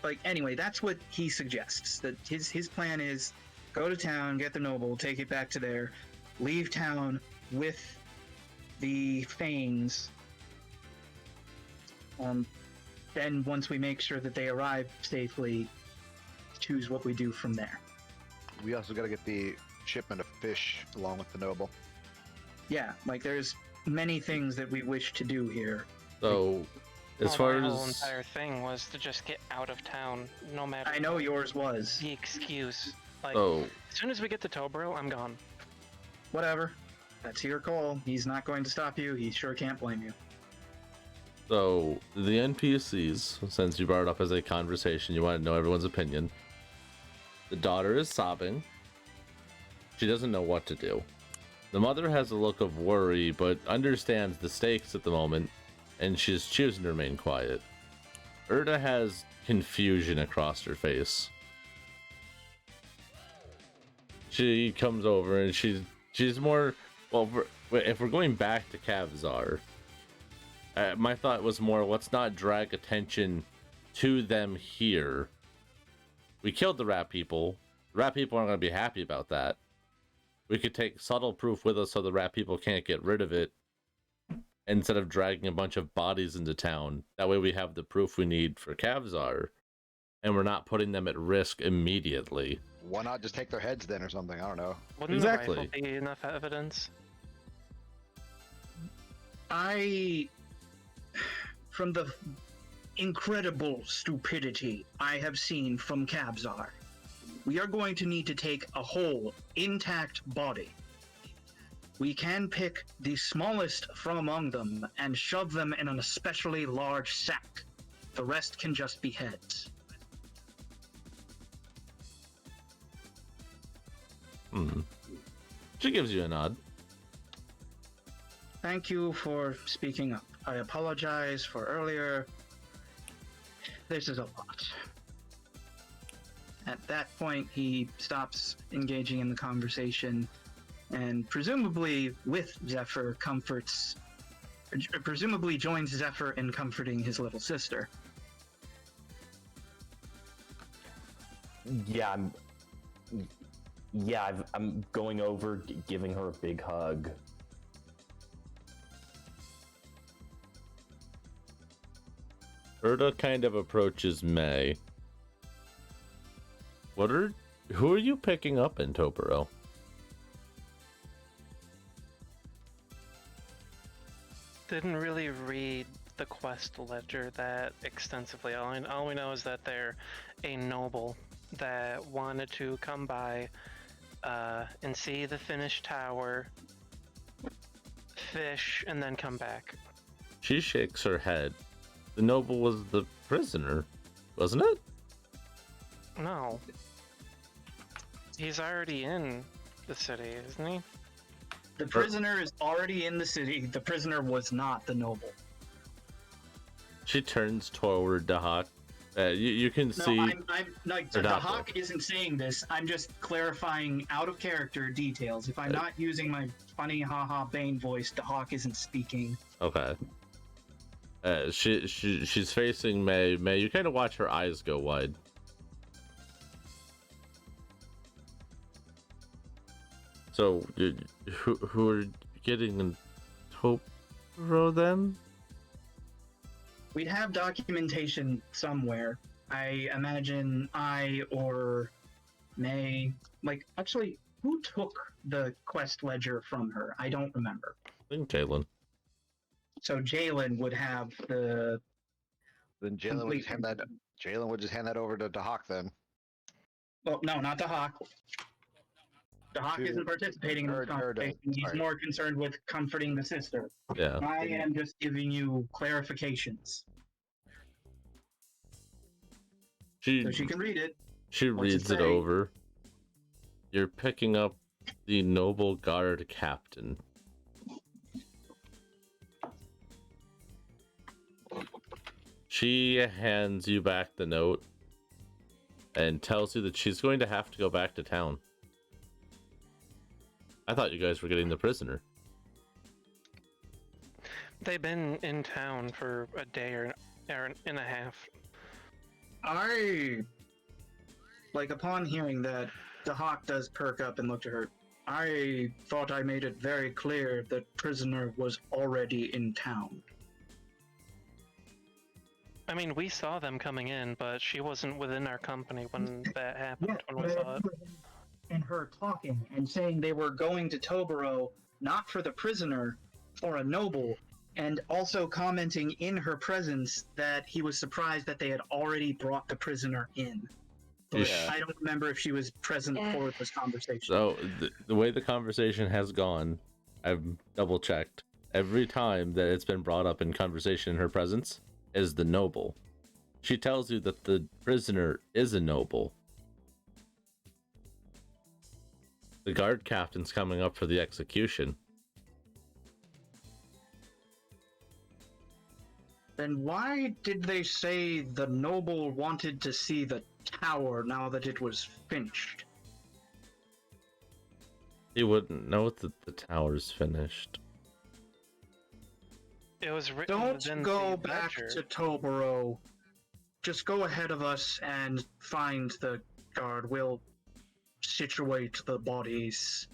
like anyway, that's what he suggests. That his plan is go to town, get the noble, take it back to there, leave town with the Fanes. Then once we make sure that they arrive safely, choose what we do from there. We also got to get the shipment of fish along with the noble. Yeah, like there's many things that we wish to do here. So, as far my whole as entire thing was to just get out of town, no matter I know yours was. the excuse. Like, so as soon as we get to Tobro, I'm gone. Whatever. That's your call. He's not going to stop you. He sure can't blame you. So, the NPCs, since you brought it up as a conversation, you want to know everyone's opinion. The daughter is sobbing. She doesn't know what to do. The mother has a look of worry, but understands the stakes at the moment, and she's choosing to remain quiet. Erda has confusion across her face. She comes over and she's more, well, if we're going back to Kavzar, my thought was more, let's not drag attention to them here. We killed the rat people. The rat people aren't going to be happy about that. We could take subtle proof with us so the rat people can't get rid of it instead of dragging a bunch of bodies into town. That way we have the proof we need for Kavzar, and we're not putting them at risk immediately. Why not just take their heads then or something? I don't know. Wouldn't Exactly. the rifle be enough evidence? From the incredible stupidity I have seen from Kavzar, we are going to need to take a whole, intact body. We can pick the smallest from among them and shove them in an especially large sack. The rest can just be heads. She gives you a nod. Thank you for speaking up. I apologize for earlier. This is a lot. At that point, he stops engaging in the conversation and presumably with Zephyr presumably joins Zephyr in comforting his little sister. Yeah, I'm going over, giving her a big hug. Erda kind of approaches May. Who are you picking up in Tobero? Didn't really read the quest ledger that extensively. All we know is that they're a noble that wanted to come by and see the finished tower, fish, and then come back. She shakes her head. The noble was the prisoner, wasn't it? No. He's already in the city, isn't he? The prisoner is already in the city. The prisoner was not the noble. She turns toward Dahak. You can see. I'm like, the Dahak. Hawk isn't saying this. I'm just clarifying out of character details. If I'm not using my funny haha Bane voice, the Hawk isn't speaking. Okay. She's facing May. May, you kind of watch her eyes go wide. So, who are getting in Tobero then? We'd have documentation somewhere. I imagine I or May. Like, actually, who took the quest ledger from her? I don't remember. I think Jalen. So Jalen would have the. Then Jalen would just hand that. Jalen would just hand that over to Dahak then. Well, no, not the Hawk. The Hawk isn't participating in this conversation. He's Sorry. more concerned with comforting the sister. Yeah. I am just giving you clarifications. So she can read it. She What's it reads it say? over. You're picking up the noble guard captain. She hands you back the note. and tells you that she's going to have to go back to town. I thought you guys were getting the prisoner. They've been in town for a day or and a half. Upon hearing that, the hawk does perk up and look to her. I thought I made it very clear that prisoner was already in town. I mean, we saw them coming in, but she wasn't within our company when that happened, when we saw it. And her talking and saying they were going to Toboro, not for the prisoner, for a noble, and also commenting in her presence that he was surprised that they had already brought the prisoner in. But Yeah. I don't remember if she was present for this conversation. So the way the conversation has gone, I've double checked. Every time that it's been brought up in conversation in her presence is the noble. She tells you that the prisoner is a noble. The guard captain's coming up for the execution. Then why did they say the noble wanted to see the tower now that it was finished? He wouldn't know that the tower's finished. It was written Don't within go the back ledger. to Toboro. Just go ahead of us and find the guard. We'll situate the bodies.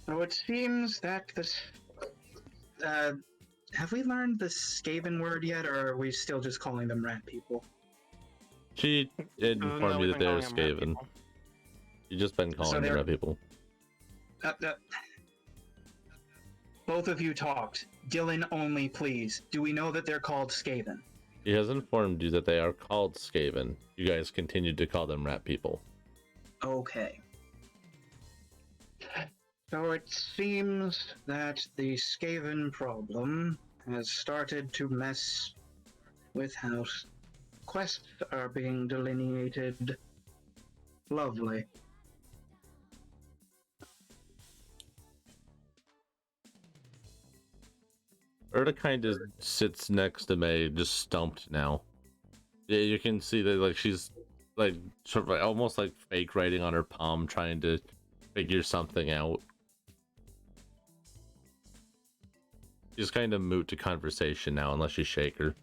So it seems that this. Have we learned the Skaven word yet, or are we still just calling them rat people? She did No, inform you we've that been they're calling them rat Skaven. people. You just been calling them they're- red people. Both of you talked. Dylan only, please. Do we know that they're called Skaven? He has informed you that they are called Skaven. You guys continued to call them rat people. Okay. So it seems that the Skaven problem has started to mess with how quests are being delineated. Lovely. Erda kind of sits next to May, just stumped now. Yeah, you can see that like she's like sort of like, almost like fake writing on her palm, trying to figure something out. She's kind of moot to conversation now, unless you shake her.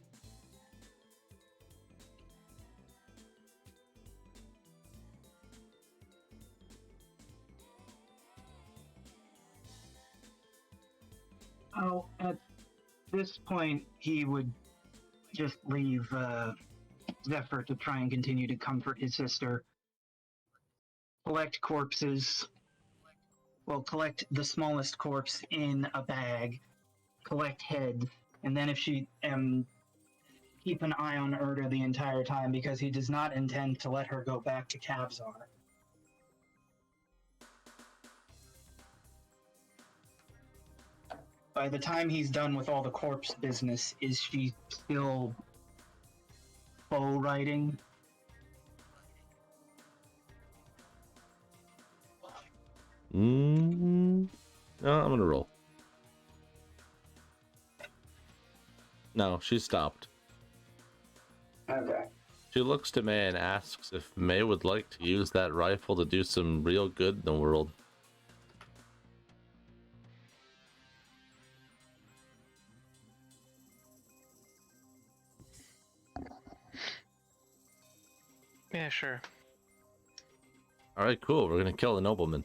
Oh, at this point, he would just leave Zephyr to try and continue to comfort his sister. Collect corpses. Well, collect the smallest corpse in a bag. Collect heads. And then if she... keep an eye on Erda the entire time, because he does not intend to let her go back to Kavzar. By the time he's done with all the corpse business, is she still bow riding? No, I'm gonna roll. No, she stopped. Okay. She looks to May and asks if May would like to use that rifle to do some real good in the world. Yeah, sure. Alright, cool. We're gonna kill the nobleman.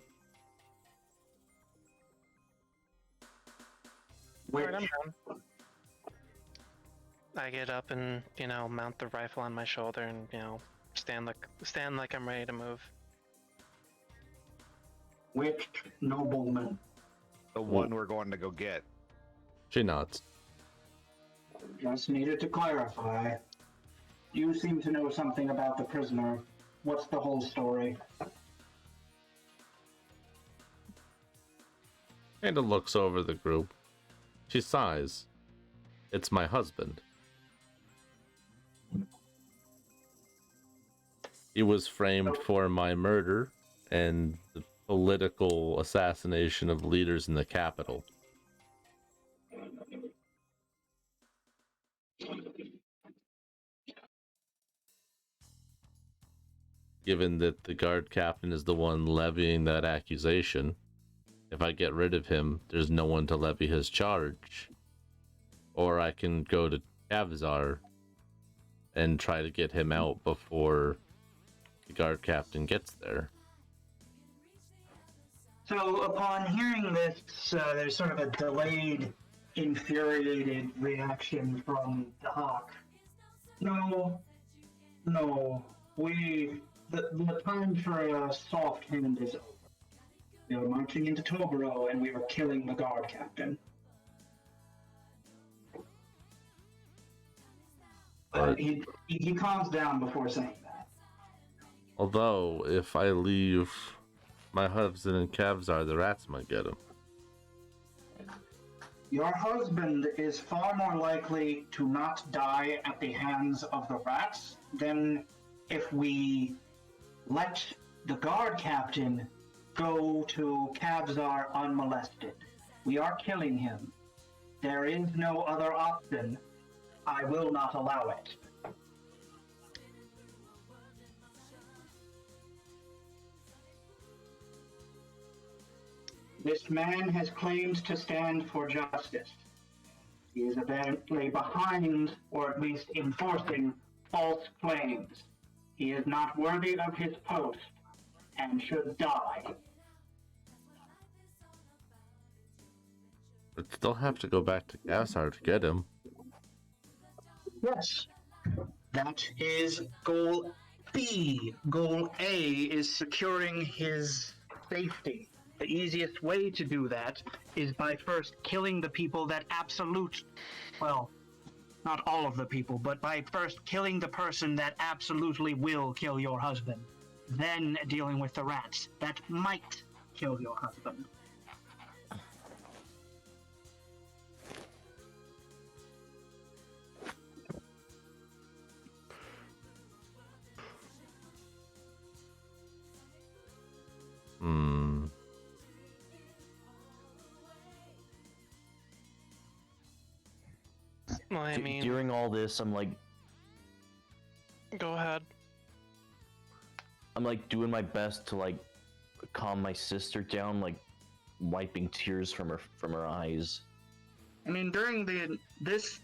Alright, I'm done. I get up and, mount the rifle on my shoulder and, stand like I'm ready to move. Which nobleman? The one we're going to go get. She nods. Just needed to clarify. You seem to know something about the prisoner. What's the whole story? Kinda looks over the group. She sighs. It's my husband. He was framed for my murder, and the political assassination of leaders in the capital. Given that the guard captain is the one levying that accusation, if I get rid of him, there's no one to levy his charge. Or I can go to Kavzar and try to get him out before the guard captain gets there. So upon hearing this, there's sort of a delayed, infuriated reaction from the Hawk. No, the time for a soft hand is over. We are marching into Tobero and we are killing the guard captain. Right. He calms down before saying that. Although, if I leave my husband and Kavzar, the rats might get him. Your husband is far more likely to not die at the hands of the rats than if we let the guard captain go to Kavzar unmolested. We are killing him. There is no other option. I will not allow it. This man has claimed to stand for justice. He is apparently behind, or at least enforcing, false claims. He is not worthy of his post and should die. But still have to go back to Kavzar to get him. Yes. That is goal B. Goal A is securing his safety. The easiest way to do that is by first killing the people that well, not all of the people, but by first killing the person that absolutely will kill your husband. Then dealing with the rats that might kill your husband. Well, I mean, During all this, I'm like go ahead. doing my best to like calm my sister down, like wiping tears from her eyes. I mean, during this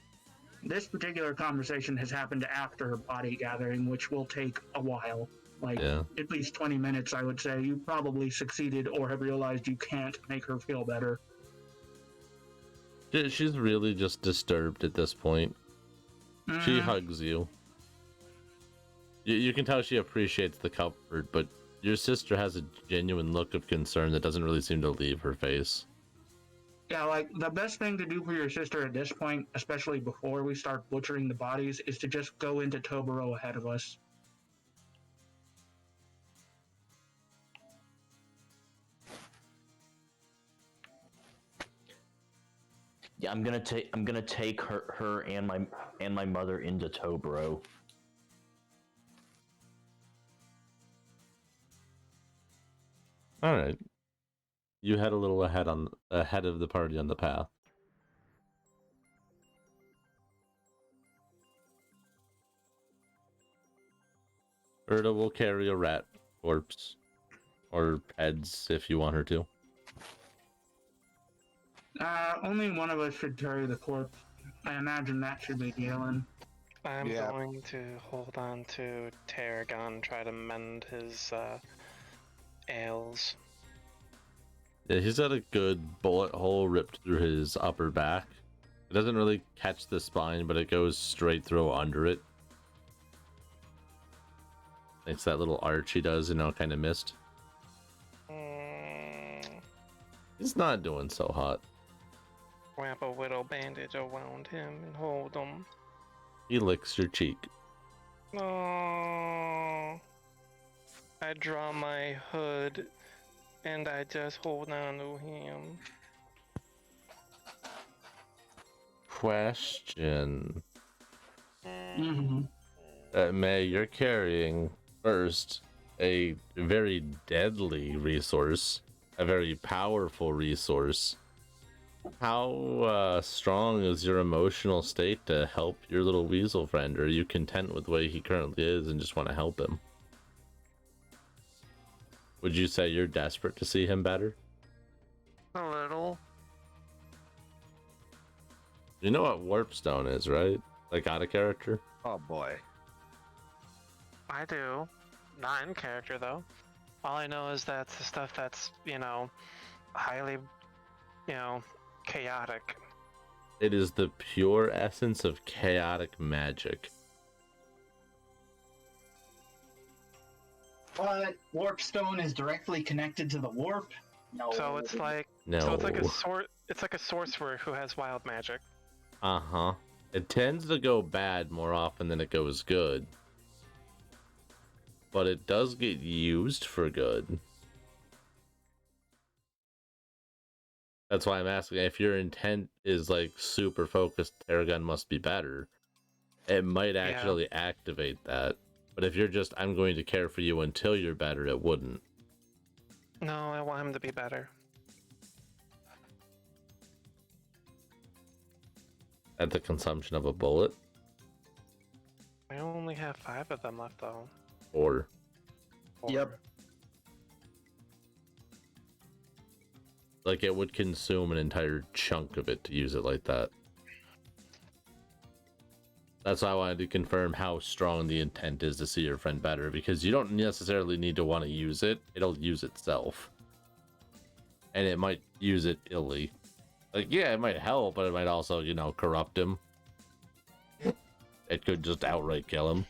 particular conversation has happened after body gathering, which will take a while. At least 20 minutes, I would say. You probably succeeded or have realized you can't make her feel better. She's really just disturbed at this point. She hugs you. You can tell she appreciates the comfort, but your sister has a genuine look of concern that doesn't really seem to leave her face. Yeah, the best thing to do for your sister at this point, especially before we start butchering the bodies, is to just go into Tobero ahead of us. Yeah, I'm gonna take her and my mother into Tobero. All right. You had a little ahead of the party on the path. Erda will carry a rat corpse, or heads if you want her to. Only one of us should carry the corpse. I imagine that should be Galen. I'm going to hold on to Tarragon, try to mend his ails. Yeah, he's got a good bullet hole ripped through his upper back. It doesn't really catch the spine, but it goes straight through under it. It's that little arch he does, kind of missed. He's not doing so hot. Wrap a little bandage around him and hold him. He licks your cheek. Oh, I draw my hood and I just hold on to him. Question. Mm-hmm. May, you're carrying first a very deadly resource, a very powerful resource. How strong is your emotional state to help your little weasel friend? Or are you content with the way he currently is and just want to help him? Would you say you're desperate to see him better? A little. You know what Warpstone is, right? Like out of character? Oh boy. I do. Not in character, though. All I know is that's the stuff that's, highly, chaotic. It is the pure essence of chaotic magic. But Warpstone is directly connected to the warp. No. So it's like No. So it's like a sorcerer who has wild magic. Uh-huh. It tends to go bad more often than it goes good. But it does get used for good. That's why I'm asking, if your intent is like super focused, Terragun must be better. It might actually activate that. But if you're just, I'm going to care for you until you're better, it wouldn't. No, I want him to be better. At the consumption of a bullet? I only have 5 of them left, though. Or... Yep. Like, it would consume an entire chunk of it to use it like that. That's why I wanted to confirm how strong the intent is to see your friend better, because you don't necessarily need to want to use it. It'll use itself. And it might use it illy. Like, yeah, it might help, but it might also, corrupt him. It could just outright kill him.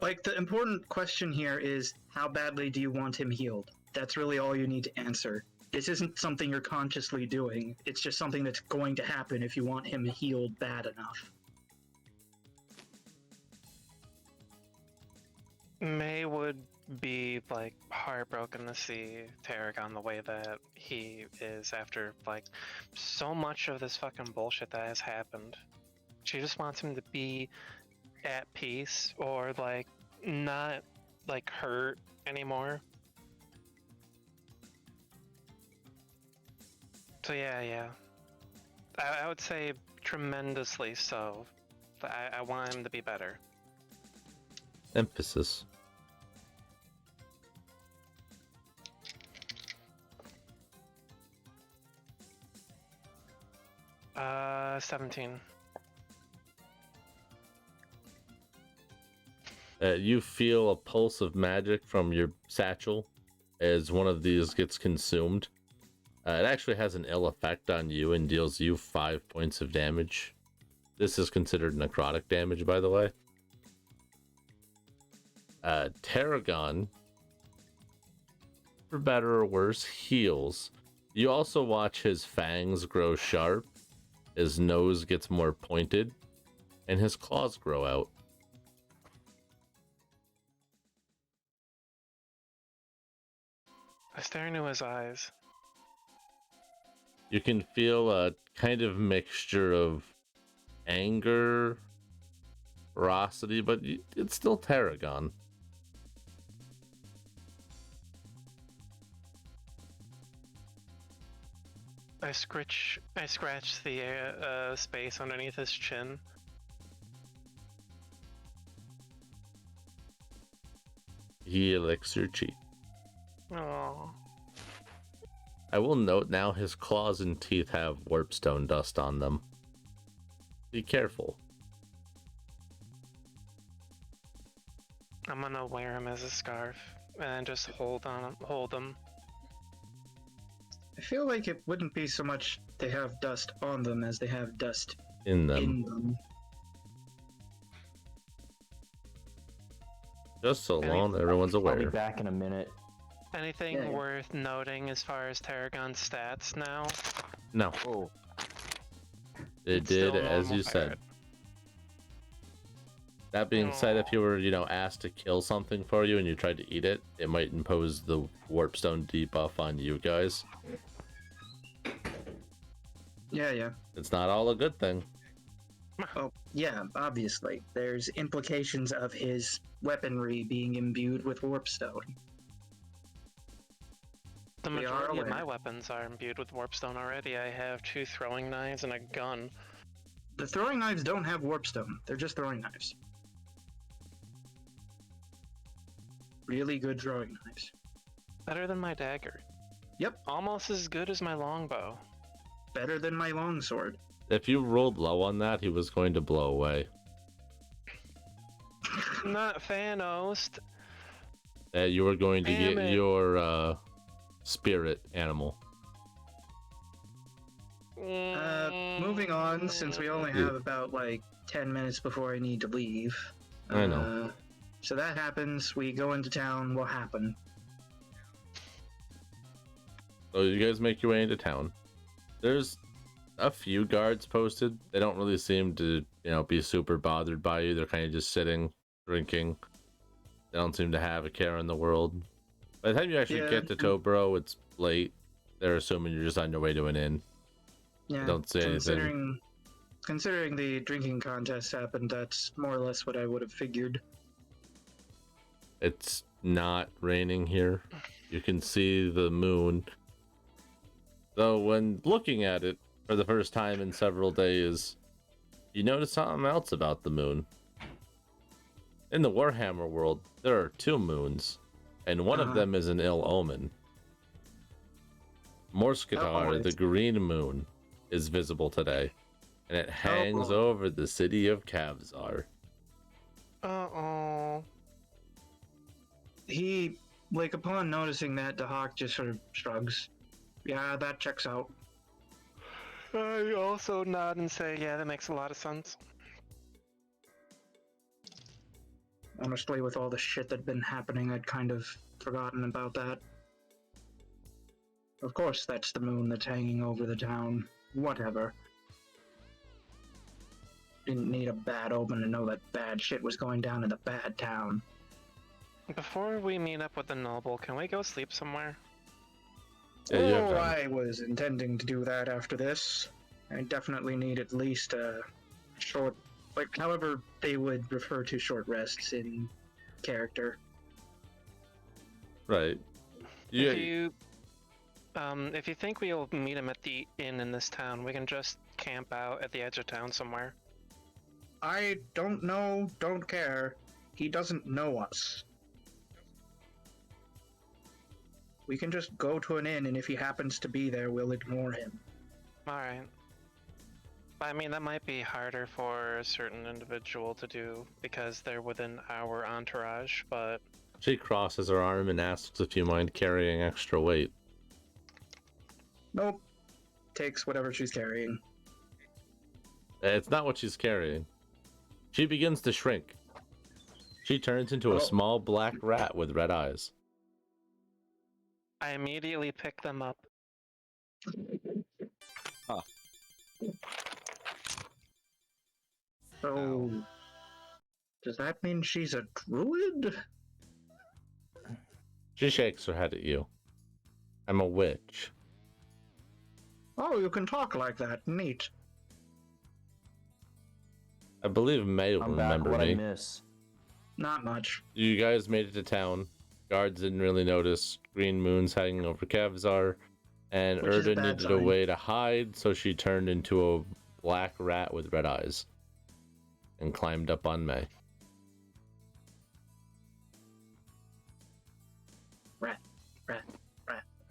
Like, the important question here is, how badly do you want him healed? That's really all you need to answer. This isn't something you're consciously doing. It's just something that's going to happen if you want him healed bad enough. May would be, like, heartbroken to see Tarragon the way that he is after, like, so much of this fucking bullshit that has happened. She just wants him to be at peace or, like, not, like, hurt anymore. So yeah. I would say tremendously so. I want him to be better. Emphasis. Uh, 17. You feel a pulse of magic from your satchel as one of these gets consumed. It actually has an ill effect on you and deals you 5 points of damage. This is considered necrotic damage, by the way. Tarragon, for better or worse, heals. You also watch his fangs grow sharp, his nose gets more pointed, and his claws grow out. I stare into his eyes. You can feel a kind of mixture of anger, ferocity, but it's still Tarragon. I scratch the space underneath his chin. He licks your cheek. Oh. I will note now his claws and teeth have warpstone dust on them. Be careful. I'm gonna wear him as a scarf and just hold him. I feel like it wouldn't be so much they have dust on them as they have dust In them. in them. Just so long everyone's I'll be aware. back in a minute. Anything Yeah. worth noting as far as Tarragon's stats now? No, Oh, it It's did still as normal. you said. That being said, if you were, asked to kill something for you and you tried to eat it, it might impose the warpstone debuff on you guys. Yeah. It's not all a good thing. Oh, yeah, obviously. There's implications of his weaponry being imbued with warpstone. The We are majority of my aware. weapons are imbued with warpstone already. I have 2 throwing knives and a gun. The throwing knives don't have warpstone. They're just throwing knives. Really good throwing knives. Better than my dagger. Yep. Almost as good as my longbow. Better than my longsword. If you rolled low on that, he was going to blow away. Not Thanos. You were going to Damn get it. your spirit animal. Moving on, since we only have about, 10 minutes before I need to leave. I know. So that happens, we go into town, what happened? So you guys make your way into town. There's a few guards posted. They don't really seem to, be super bothered by you. They're kind of just sitting, drinking. They don't seem to have a care in the world. By the time you actually get to Tobro, it's late. They're assuming you're just on your way to an inn. Yeah, I don't say anything. Considering the drinking contest happened, that's more or less what I would have figured. It's not raining here. You can see the moon. Though when looking at it for the first time in several days, you notice something else about the moon. In the Warhammer world, there are 2 moons, and one of them is an ill omen. Morskatar, the green moon, is visible today, and it hangs over the city of Kavzar. Uh-oh. He, upon noticing that, Dahak just sort of shrugs. Yeah, that checks out. I also nod and say, yeah, that makes a lot of sense. Honestly, with all the shit that'd been happening, I'd kind of forgotten about that. Of course, that's the moon that's hanging over the town. Whatever. Didn't need a bad omen to know that bad shit was going down in the bad town. Before we meet up with the noble, can we go sleep somewhere? Yeah, I was intending to do that after this. I definitely need at least a short, however they would refer to short rests in character. Right. If you think we'll meet him at the inn in this town, we can just camp out at the edge of town somewhere. I don't know, don't care. He doesn't know us. We can just go to an inn, and if he happens to be there, we'll ignore him. Alright. I mean, that might be harder for a certain individual to do, because they're within our entourage, but... She crosses her arm and asks if you mind carrying extra weight. Nope. Takes whatever she's carrying. It's not what she's carrying. She begins to shrink. She turns into a small black rat with red eyes. I immediately pick them up. Huh. So, does that mean she's a druid? She shakes her head at you. I'm a witch. Oh, you can talk like that. Neat. I believe May will I'm back. remember What me. I miss? Not much. You guys made it to town. Guards didn't really notice green moons hanging over Kavzar, and Which is a Erda bad needed a sign. way to hide, so she turned into a black rat with red eyes and climbed up on May. Rat.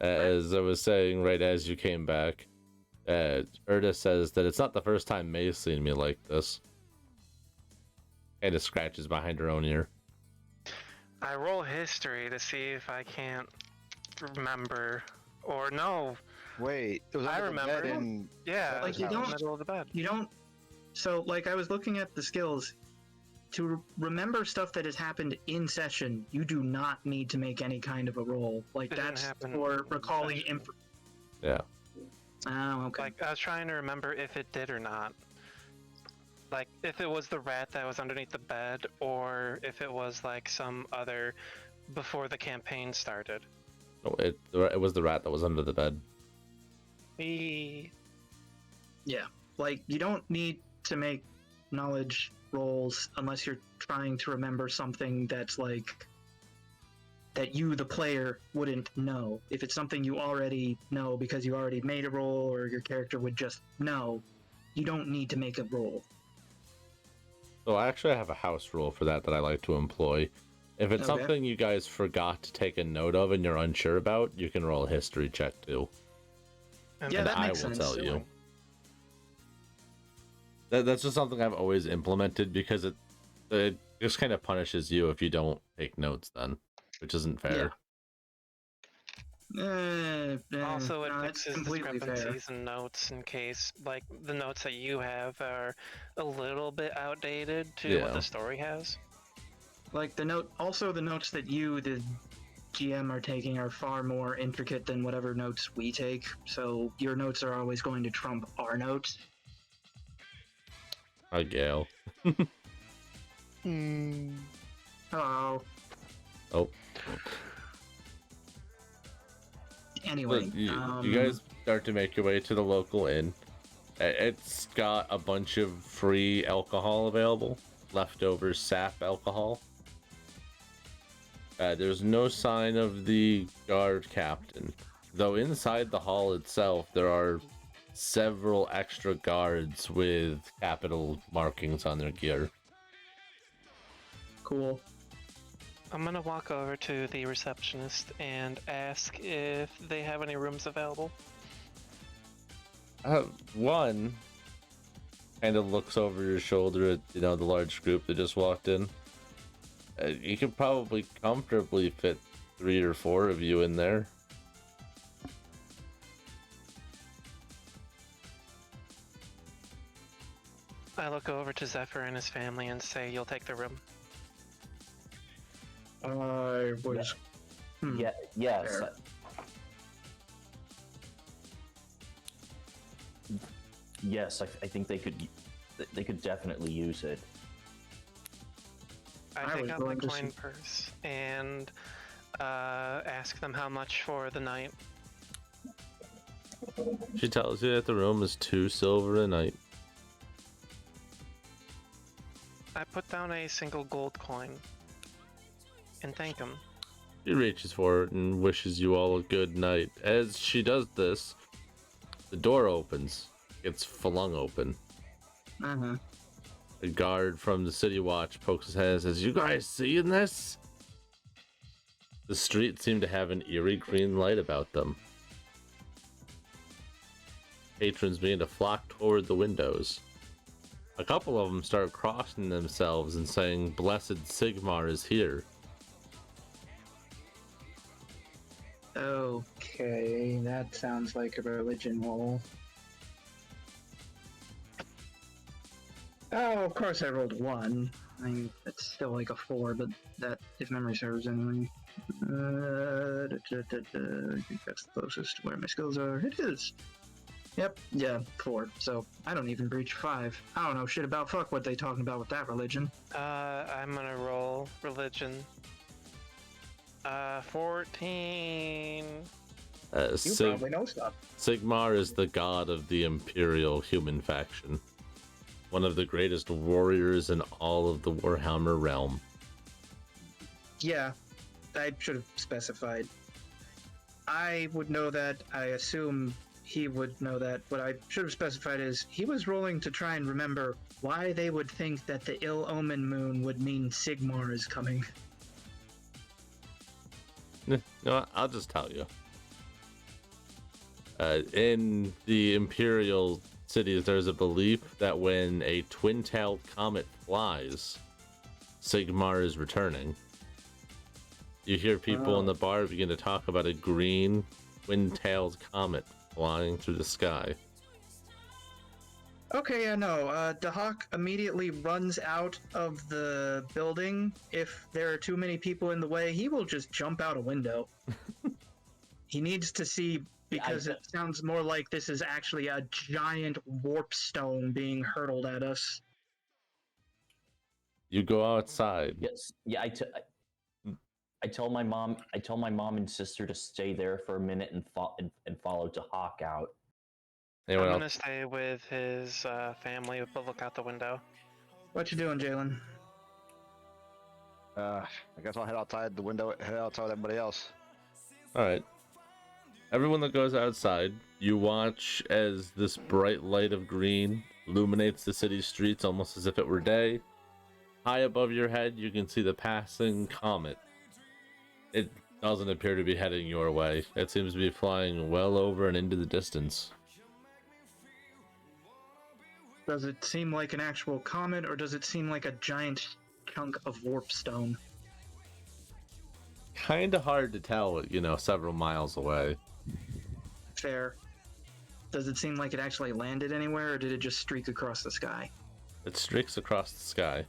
As I was saying right as you came back, Erda says that it's not the first time May's seen me like this. Kind of scratches behind her own ear. I roll history to see if I can't remember. Or no. Wait, it was I under the bed remember. in... Yeah, Like, it you was in don't- the middle of the bed. You don't. So, I was looking at the skills. To remember stuff that has happened in session, you do not need to make any kind of a roll. It didn't That's happen for in recalling session. Yeah. Oh, okay. Like, I was trying to remember if it did or not. Like, if it was the rat that was underneath the bed, or if it was, like, some other before the campaign started. No, it was the rat that was under the bed. Eee. Yeah. You don't need to make knowledge rolls unless you're trying to remember something that's like that you, the player, wouldn't know. If it's something you already know because you already made a roll or your character would just know, you don't need to make a roll. So I actually have a house rule for that I like to employ. If it's Okay. something you guys forgot to take a note of and you're unsure about, you can roll a history check too. Yeah, And that I makes will sense. tell you. That's just something I've always implemented because it just kind of punishes you if you don't take notes then, which isn't fair. Also, it no, that's fixes completely fair. discrepancies in notes in case, like, the notes that you have are a little bit outdated to what Yeah. the story has. Like the notes that you, the GM, are taking are far more intricate than whatever notes we take. So your notes are always going to trump our notes. Hi, Gail. Hello. Oh. Anyway, But you guys start to make your way to the local inn. It's got a bunch of free alcohol available, leftover sap alcohol. There's no sign of the guard captain, though inside the hall itself there are several extra guards with capital markings on their gear. cool. I'm gonna walk over to the receptionist and ask if they have any rooms available. One kind of looks over your shoulder at the large group that just walked in. You could probably comfortably fit 3 or 4 of you in there. I look over to Zephyr and his family and say, "You'll take the room." I was. Yeah, yes. Fair. Yes, I think they could definitely use it. I I take was out my going to coin purse and ask them how much for the night. She tells you that the room is 2 silver a night. I put down a single gold coin and thank him. She reaches for it and wishes you all a good night. As she does this, the door opens. It's flung open. Uh-huh. A guard from the city watch pokes his head and says, "You guys seeing this?" The streets seem to have an eerie green light about them. Patrons begin to flock toward the windows. A couple of them start crossing themselves and saying, "Blessed Sigmar is here." Okay, that sounds like a religion roll. Oh, of course I rolled 1. I mean, it's still like a 4, but that, if memory serves anyway. I think that's the closest to where my skills are. It is! Yep, yeah, 4. So, I don't even breach 5. I don't know shit about fuck what they talking about with that religion. I'm gonna roll religion. 14. You probably know stuff. Sigmar is the god of the Imperial human faction. One of the greatest warriors in all of the Warhammer realm. Yeah, I should have specified. I would know that. I assume he would know that. What I should have specified is he was rolling to try and remember why they would think that the ill omen moon would mean Sigmar is coming. You know what? I'll just tell you. In the Imperial cities, there's a belief that when a twin-tailed comet flies, Sigmar is returning. You hear people in the bar begin to talk about a green, twin-tailed comet flying through the sky. Okay, yeah, no. Dahak immediately runs out of the building. If there are too many people in the way, he will just jump out a window. He needs to see, because it sounds more like this is actually a giant warp stone being hurtled at us. You go outside. Yes. Yeah. I tell my mom and sister to stay there for a minute and follow to Hawk out. Anyone I'm else? gonna stay with his family but look out the window. What you doing, Jalen? I guess I'll head outside the window, head outside with everybody else. All right. Everyone that goes outside, you watch as this bright light of green illuminates the city streets almost as if it were day. High above your head, you can see the passing comet. It doesn't appear to be heading your way. It seems to be flying well over and into the distance. Does it seem like an actual comet, or does it seem like a giant chunk of warp stone? Kinda hard to tell, several miles away. Fair. Does it seem like it actually landed anywhere, or did it just streak across the sky? It streaks across the sky.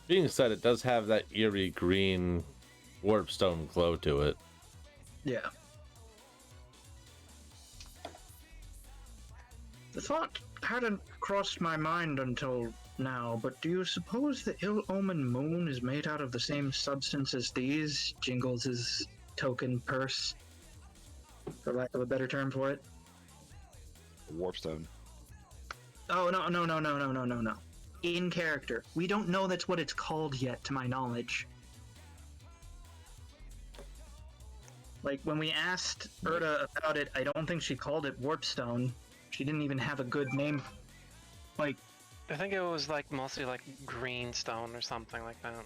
Being said, it does have that eerie green warp stone glow to it. Yeah. The thought hadn't crossed my mind until now, but do you suppose the ill-omened moon is made out of the same substance as these? Jingles his token purse, for lack of a better term for it. Warpstone. Oh, no. In character. We don't know that's what it's called yet, to my knowledge. Like, when we asked Erda about it, I don't think she called it Warpstone. She didn't even have a good name. Like, I think it was like mostly like green stone or something like that.